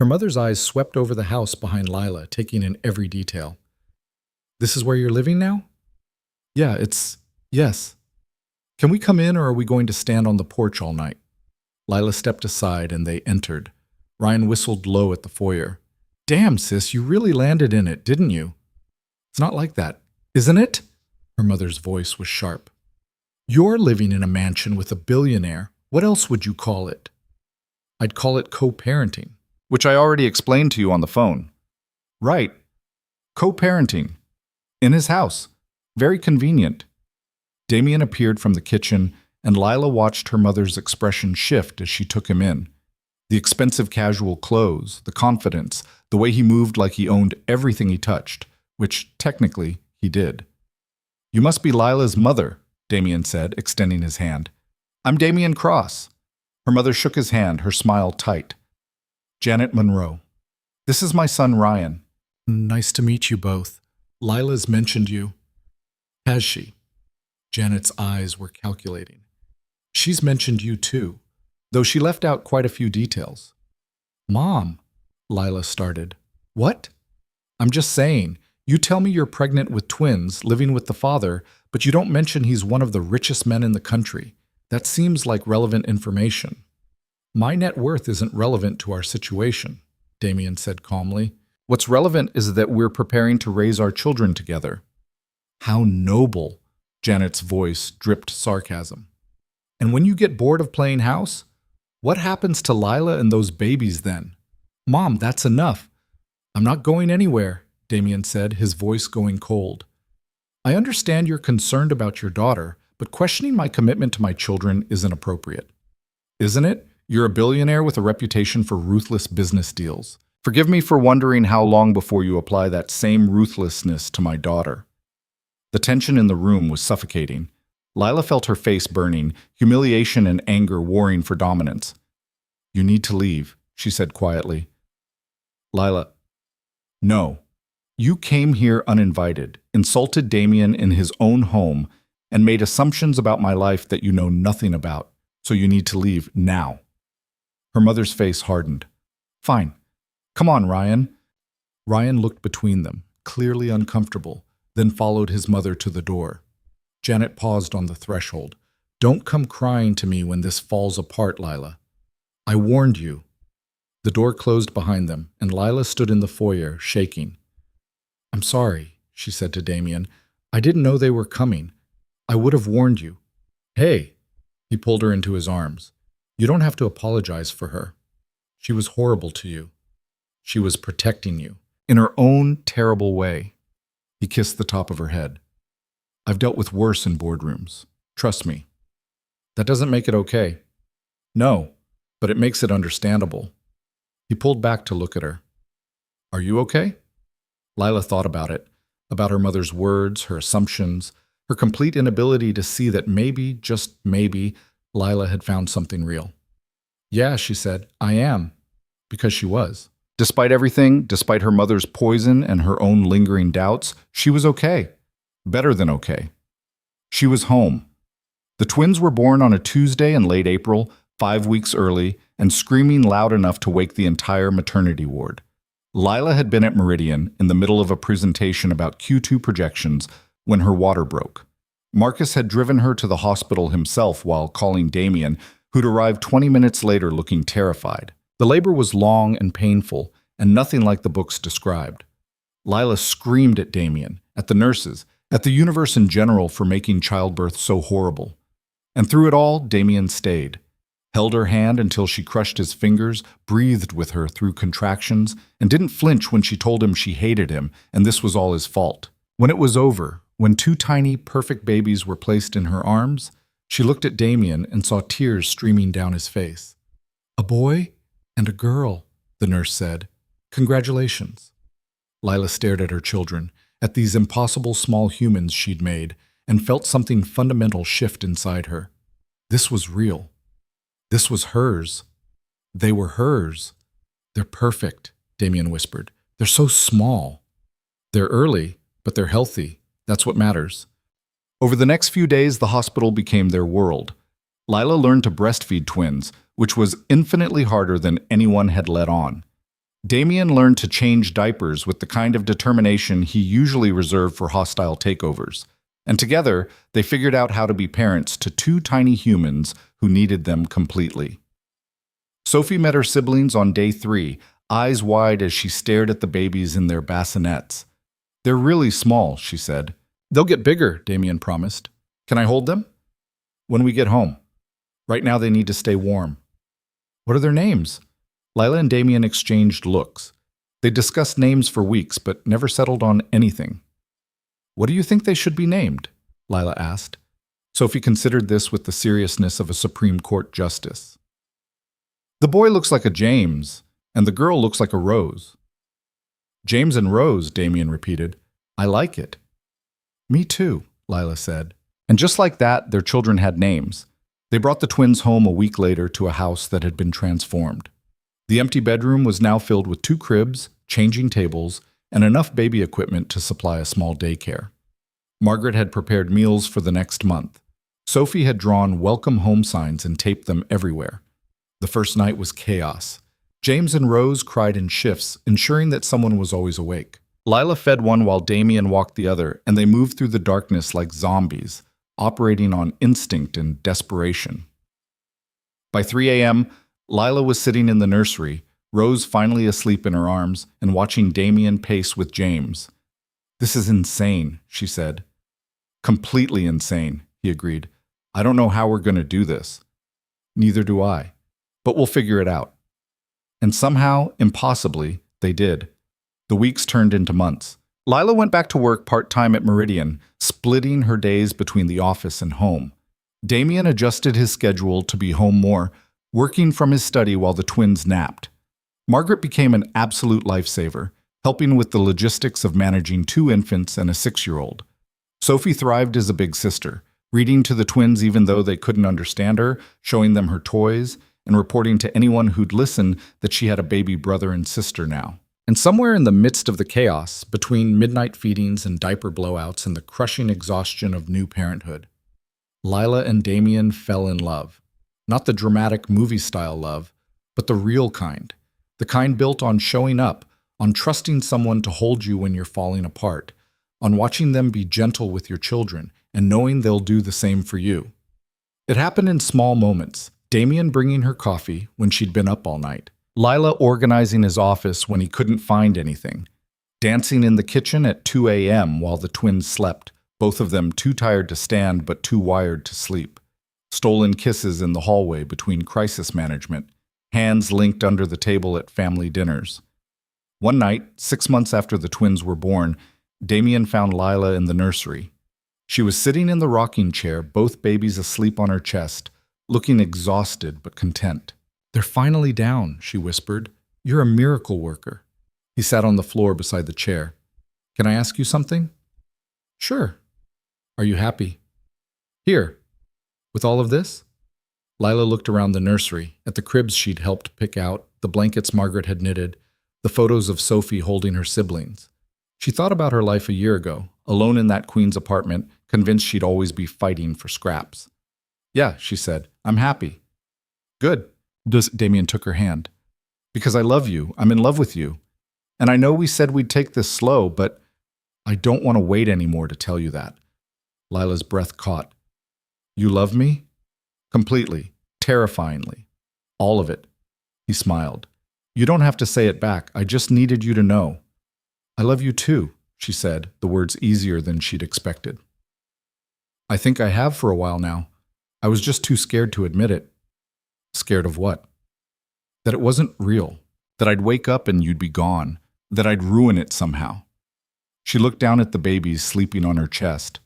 Her mother's eyes swept over the house behind Lila, taking in every detail. "This is where you're living now?" "Yeah, yes. Can we come in or are we going to stand on the porch all night?" Lila stepped aside and they entered. Ryan whistled low at the foyer. "Damn, sis, you really landed in it, didn't you?" "It's not like that, isn't it?" Her mother's voice was sharp. "You're living in a mansion with a billionaire. What else would you call it?" "I'd call it co-parenting." "Which I already explained to you on the phone." "Right. Co-parenting. In his house. Very convenient." Damien appeared from the kitchen, and Lila watched her mother's expression shift as she took him in. The expensive casual clothes, the confidence, the way he moved like he owned everything he touched, which, technically, he did. "You must be Lila's mother," Damien said, extending his hand. "I'm Damien Cross." Her mother shook his hand, her smile tight. "Janet Monroe. This is my son, Ryan." "Nice to meet you both. Lila's mentioned you." "Has she?" Janet's eyes were calculating. "She's mentioned you too, though she left out quite a few details." "Mom," Lila started. "What?" "I'm just saying, you tell me you're pregnant with twins, living with the father, but you don't mention he's one of the richest men in the country. That seems like relevant information." "My net worth isn't relevant to our situation," Damien said calmly. "What's relevant is that we're preparing to raise our children together." "How noble," Janet's voice dripped sarcasm. "And when you get bored of playing house, what happens to Lila and those babies then?" "Mom, that's enough." "I'm not going anywhere," Damien said, his voice going cold. "I understand you're concerned about your daughter, but questioning my commitment to my children isn't appropriate." "Isn't it? You're a billionaire with a reputation for ruthless business deals. Forgive me for wondering how long before you apply that same ruthlessness to my daughter." The tension in the room was suffocating. Lila felt her face burning, humiliation and anger warring for dominance. "You need to leave," she said quietly. "Lila, no. You came here uninvited, insulted Damien in his own home, and made assumptions about my life that you know nothing about, so you need to leave now." Her mother's face hardened. "Fine. Come on, Ryan." Ryan looked between them, clearly uncomfortable, then followed his mother to the door. Janet paused on the threshold. "Don't come crying to me when this falls apart, Lila. I warned you." The door closed behind them, and Lila stood in the foyer, shaking. "I'm sorry," she said to Damien. "I didn't know they were coming. I would have warned you." "Hey," he pulled her into his arms. "You don't have to apologize for her. She was horrible to you. She was protecting you. In her own terrible way." He kissed the top of her head. "I've dealt with worse in boardrooms. Trust me." "That doesn't make it okay." "No, but it makes it understandable." He pulled back to look at her. "Are you okay?" Lila thought about her mother's words, her assumptions, her complete inability to see that maybe, just maybe, Lila had found something real. "Yeah," she said, "I am." Because she was. Despite everything, despite her mother's poison and her own lingering doubts, she was okay. Better than okay. She was home. The twins were born on a Tuesday in late April, 5 weeks early, and screaming loud enough to wake the entire maternity ward. Lila had been at Meridian in the middle of a presentation about Q2 projections when her water broke. Marcus had driven her to the hospital himself while calling Damien, who'd arrived 20 minutes later looking terrified. The labor was long and painful, and nothing like the books described. Lila screamed at Damien, at the nurses, at the universe in general for making childbirth so horrible. And through it all, Damien stayed. Held her hand until she crushed his fingers, breathed with her through contractions, and didn't flinch when she told him she hated him and this was all his fault. When it was over, when 2 tiny, perfect babies were placed in her arms, she looked at Damien and saw tears streaming down his face. "A boy and a girl," the nurse said. "Congratulations." Lila stared at her children, at these impossible small humans she'd made, and felt something fundamental shift inside her. This was real. This was hers. They were hers. "They're perfect," Damien whispered. "They're so small. They're early, but they're healthy. That's what matters." Over the next few days, the hospital became their world. Lila learned to breastfeed twins, which was infinitely harder than anyone had let on. Damien learned to change diapers with the kind of determination he usually reserved for hostile takeovers. And together, they figured out how to be parents to 2 tiny humans who needed them completely. Sophie met her siblings on day 3, eyes wide as she stared at the babies in their bassinets. "They're really small," she said. "They'll get bigger," Damien promised. "Can I hold them?" "When we get home. Right now they need to stay warm." "What are their names?" Lila and Damien exchanged looks. They discussed names for weeks, but never settled on anything. "What do you think they should be named?" Lila asked. Sophie considered this with the seriousness of a Supreme Court justice. "The boy looks like a James, and the girl looks like a Rose." "James and Rose," Damien repeated. "I like it." "Me too," Lila said. And just like that, their children had names. They brought the twins home a week later to a house that had been transformed. The empty bedroom was now filled with 2 cribs, changing tables, and enough baby equipment to supply a small daycare. Margaret had prepared meals for the next month. Sophie had drawn welcome home signs and taped them everywhere. The first night was chaos. James and Rose cried in shifts, ensuring that someone was always awake. Lila fed one while Damien walked the other, and they moved through the darkness like zombies, operating on instinct and desperation. By 3 a.m., Lila was sitting in the nursery, Rose finally asleep in her arms, and watching Damien pace with James. "This is insane," she said. "Completely insane," he agreed. "I don't know how we're going to do this." "Neither do I. But we'll figure it out." And somehow, impossibly, they did. The weeks turned into months. Lila went back to work part-time at Meridian, splitting her days between the office and home. Damien adjusted his schedule to be home more, working from his study while the twins napped. Margaret became an absolute lifesaver, helping with the logistics of managing 2 infants and a 6-year-old. Sophie thrived as a big sister, reading to the twins even though they couldn't understand her, showing them her toys, and reporting to anyone who'd listen that she had a baby brother and sister now. And somewhere in the midst of the chaos, between midnight feedings and diaper blowouts and the crushing exhaustion of new parenthood, Lila and Damien fell in love. Not the dramatic movie-style love, but the real kind. The kind built on showing up, on trusting someone to hold you when you're falling apart, on watching them be gentle with your children and knowing they'll do the same for you. It happened in small moments. Damien bringing her coffee when she'd been up all night. Lila organizing his office when he couldn't find anything. dancing in the kitchen at 2 a.m. while the twins slept, both of them too tired to stand but too wired to sleep. Stolen kisses in the hallway between crisis management, hands linked under the table at family dinners. One night, 6 months after the twins were born, Damien found Lila in the nursery. She was sitting in the rocking chair, both babies asleep on her chest, looking exhausted but content. "They're finally down," she whispered. "You're a miracle worker." He sat on the floor beside the chair. "Can I ask you something?" "Sure." "Are you happy?" "Here. With all of this?" Lila looked around the nursery, at the cribs she'd helped pick out, the blankets Margaret had knitted, the photos of Sophie holding her siblings. She thought about her life a year ago, alone in that Queen's apartment, convinced she'd always be fighting for scraps. "Yeah," she said, "I'm happy." "Good." Damien took her hand. "Because I love you. I'm in love with you. And I know we said we'd take this slow, but I don't want to wait anymore to tell you that." Lila's breath caught. "You love me?" "Completely. Terrifyingly. All of it." He smiled. "You don't have to say it back. I just needed you to know." "I love you too," she said, the words easier than she'd expected. "I think I have for a while now. I was just too scared to admit it." "Scared of what?" "That it wasn't real. That I'd wake up and you'd be gone. That I'd ruin it somehow." She looked down at the babies sleeping on her chest.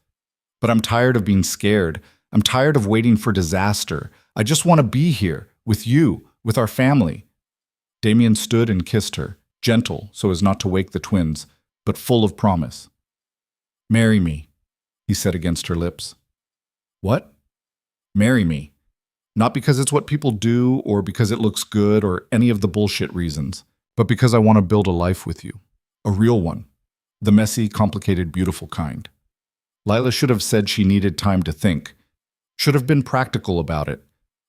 "But I'm tired of being scared. I'm tired of waiting for disaster. I just want to be here, with you, with our family." Damien stood and kissed her, gentle so as not to wake the twins, but full of promise. "Marry me," he said against her lips. "What?" "Marry me. Not because it's what people do or because it looks good or any of the bullshit reasons, but because I want to build a life with you. A real one. The messy, complicated, beautiful kind." Lila should have said she needed time to think, should have been practical about it.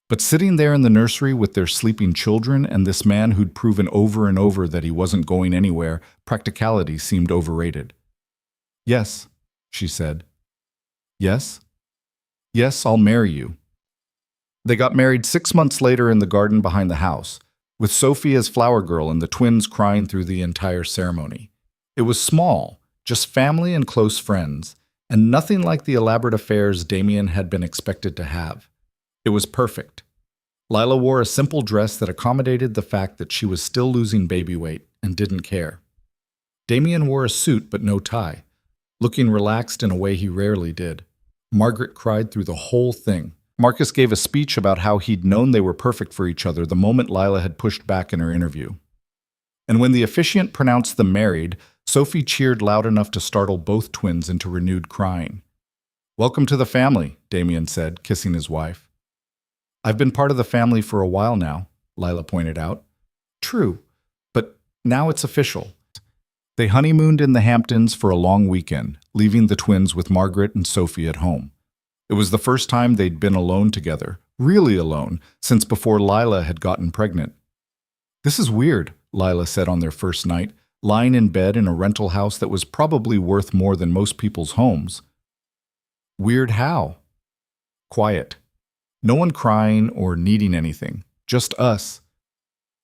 But sitting there in the nursery with their sleeping children and this man who'd proven over and over that he wasn't going anywhere, practicality seemed overrated. "Yes," she said. "Yes? Yes, I'll marry you." They got married 6 months later in the garden behind the house, with Sophie as flower girl and the twins crying through the entire ceremony. It was small, just family and close friends, and nothing like the elaborate affairs Damien had been expected to have. It was perfect. Lila wore a simple dress that accommodated the fact that she was still losing baby weight and didn't care. Damien wore a suit but no tie, looking relaxed in a way he rarely did. Margaret cried through the whole thing. Marcus gave a speech about how he'd known they were perfect for each other the moment Lila had pushed back in her interview. And when the officiant pronounced them married, Sophie cheered loud enough to startle both twins into renewed crying. "Welcome to the family," Damien said, kissing his wife. "I've been part of the family for a while now," Lila pointed out. "True, but now it's official." They honeymooned in the Hamptons for a long weekend, leaving the twins with Margaret and Sophie at home. It was the first time they'd been alone together, really alone, since before Lila had gotten pregnant. "This is weird," Lila said on their first night, lying in bed in a rental house that was probably worth more than most people's homes. "Weird how?" "Quiet. No one crying or needing anything. Just us."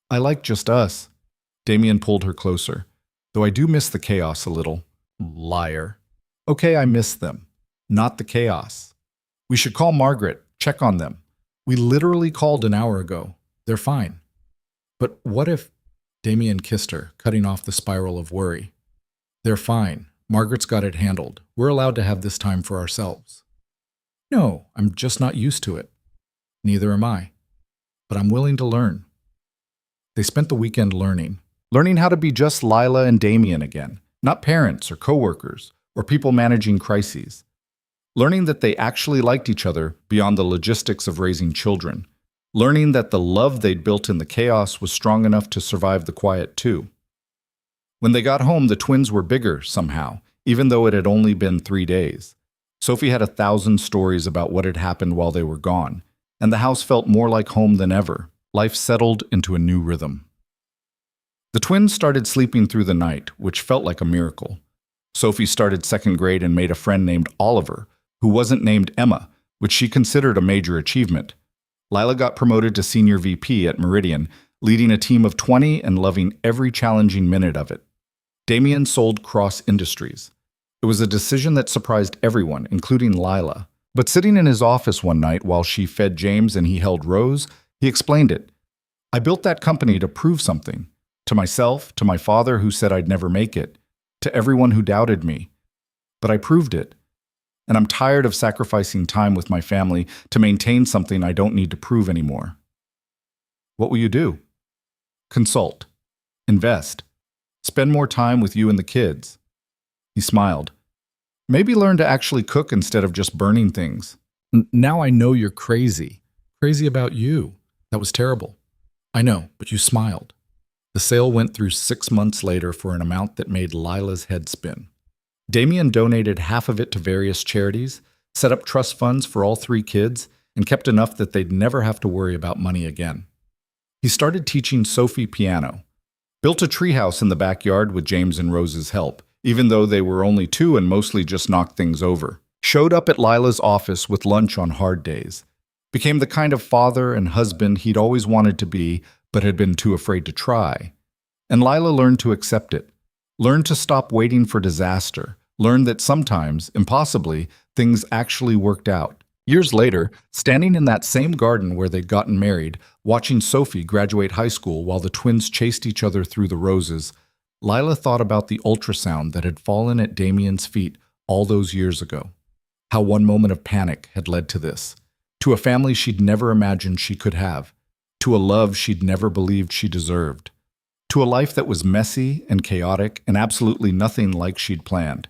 "I like just us." Damien pulled her closer. "Though I do miss the chaos a little." "Liar." "Okay, I miss them. Not the chaos. We should call Margaret, check on them. We literally called an hour ago. They're fine." "But what if—" Damien kissed her, cutting off the spiral of worry. "They're fine. Margaret's got it handled. We're allowed to have this time for ourselves." "No, I'm just not used to it." "Neither am I. But I'm willing to learn." They spent the weekend learning how to be just Lila and Damien again, not parents or coworkers or people managing crises. Learning that they actually liked each other beyond the logistics of raising children. Learning that the love they'd built in the chaos was strong enough to survive the quiet too. When they got home, the twins were bigger somehow, even though it had only been 3 days. Sophie had 1,000 stories about what had happened while they were gone, and the house felt more like home than ever. Life settled into a new rhythm. The twins started sleeping through the night, which felt like a miracle. Sophie started 2nd grade and made a friend named Oliver, who wasn't named Emma, which she considered a major achievement. Lila got promoted to senior VP at Meridian, leading a team of 20 and loving every challenging minute of it. Damien sold Cross Industries. It was a decision that surprised everyone, including Lila. But sitting in his office one night while she fed James and he held Rose, he explained it. I built that company to prove something. To myself, to my father who said I'd never make it, to everyone who doubted me. But I proved it. And I'm tired of sacrificing time with my family to maintain something I don't need to prove anymore. What will you do? Consult. Invest. Spend more time with you and the kids. He smiled. Maybe learn to actually cook instead of just burning things. Now I know you're crazy. Crazy about you. That was terrible. I know, but you smiled. The sale went through 6 months later for an amount that made Lila's head spin. Damien donated half of it to various charities, set up trust funds for all 3 kids, and kept enough that they'd never have to worry about money again. He started teaching Sophie piano, built a treehouse in the backyard with James and Rose's help, even though they were only 2 and mostly just knocked things over. Showed up at Lila's office with lunch on hard days. Became the kind of father and husband he'd always wanted to be, but had been too afraid to try. And Lila learned to accept it. Learned to stop waiting for disaster. Learned that sometimes, impossibly, things actually worked out. Years later, standing in that same garden where they'd gotten married, watching Sophie graduate high school while the twins chased each other through the roses, Lila thought about the ultrasound that had fallen at Damien's feet all those years ago. How one moment of panic had led to this. To a family she'd never imagined she could have. To a love she'd never believed she deserved. To a life that was messy and chaotic and absolutely nothing like she'd planned.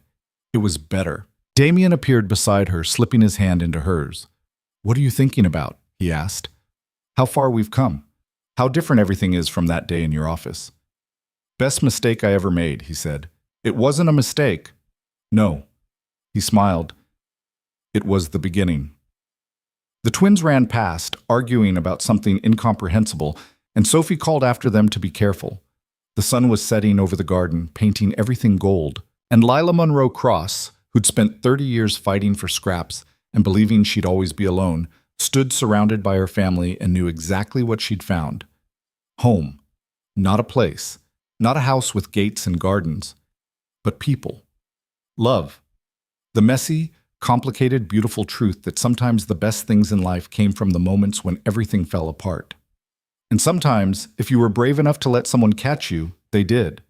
It was better. Damien appeared beside her, slipping his hand into hers. "What are you thinking about?" he asked. "How far we've come. How different everything is from that day in your office." "Best mistake I ever made," he said. "It wasn't a mistake." "No." He smiled. "It was the beginning." The twins ran past, arguing about something incomprehensible, and Sophie called after them to be careful. The sun was setting over the garden, painting everything gold, and Lila Monroe Cross, who'd spent 30 years fighting for scraps and believing she'd always be alone, stood surrounded by her family and knew exactly what she'd found. Home. Not a place. Not a house with gates and gardens. But people. Love. The messy, complicated, beautiful truth that sometimes the best things in life came from the moments when everything fell apart. And sometimes, if you were brave enough to let someone catch you, they did.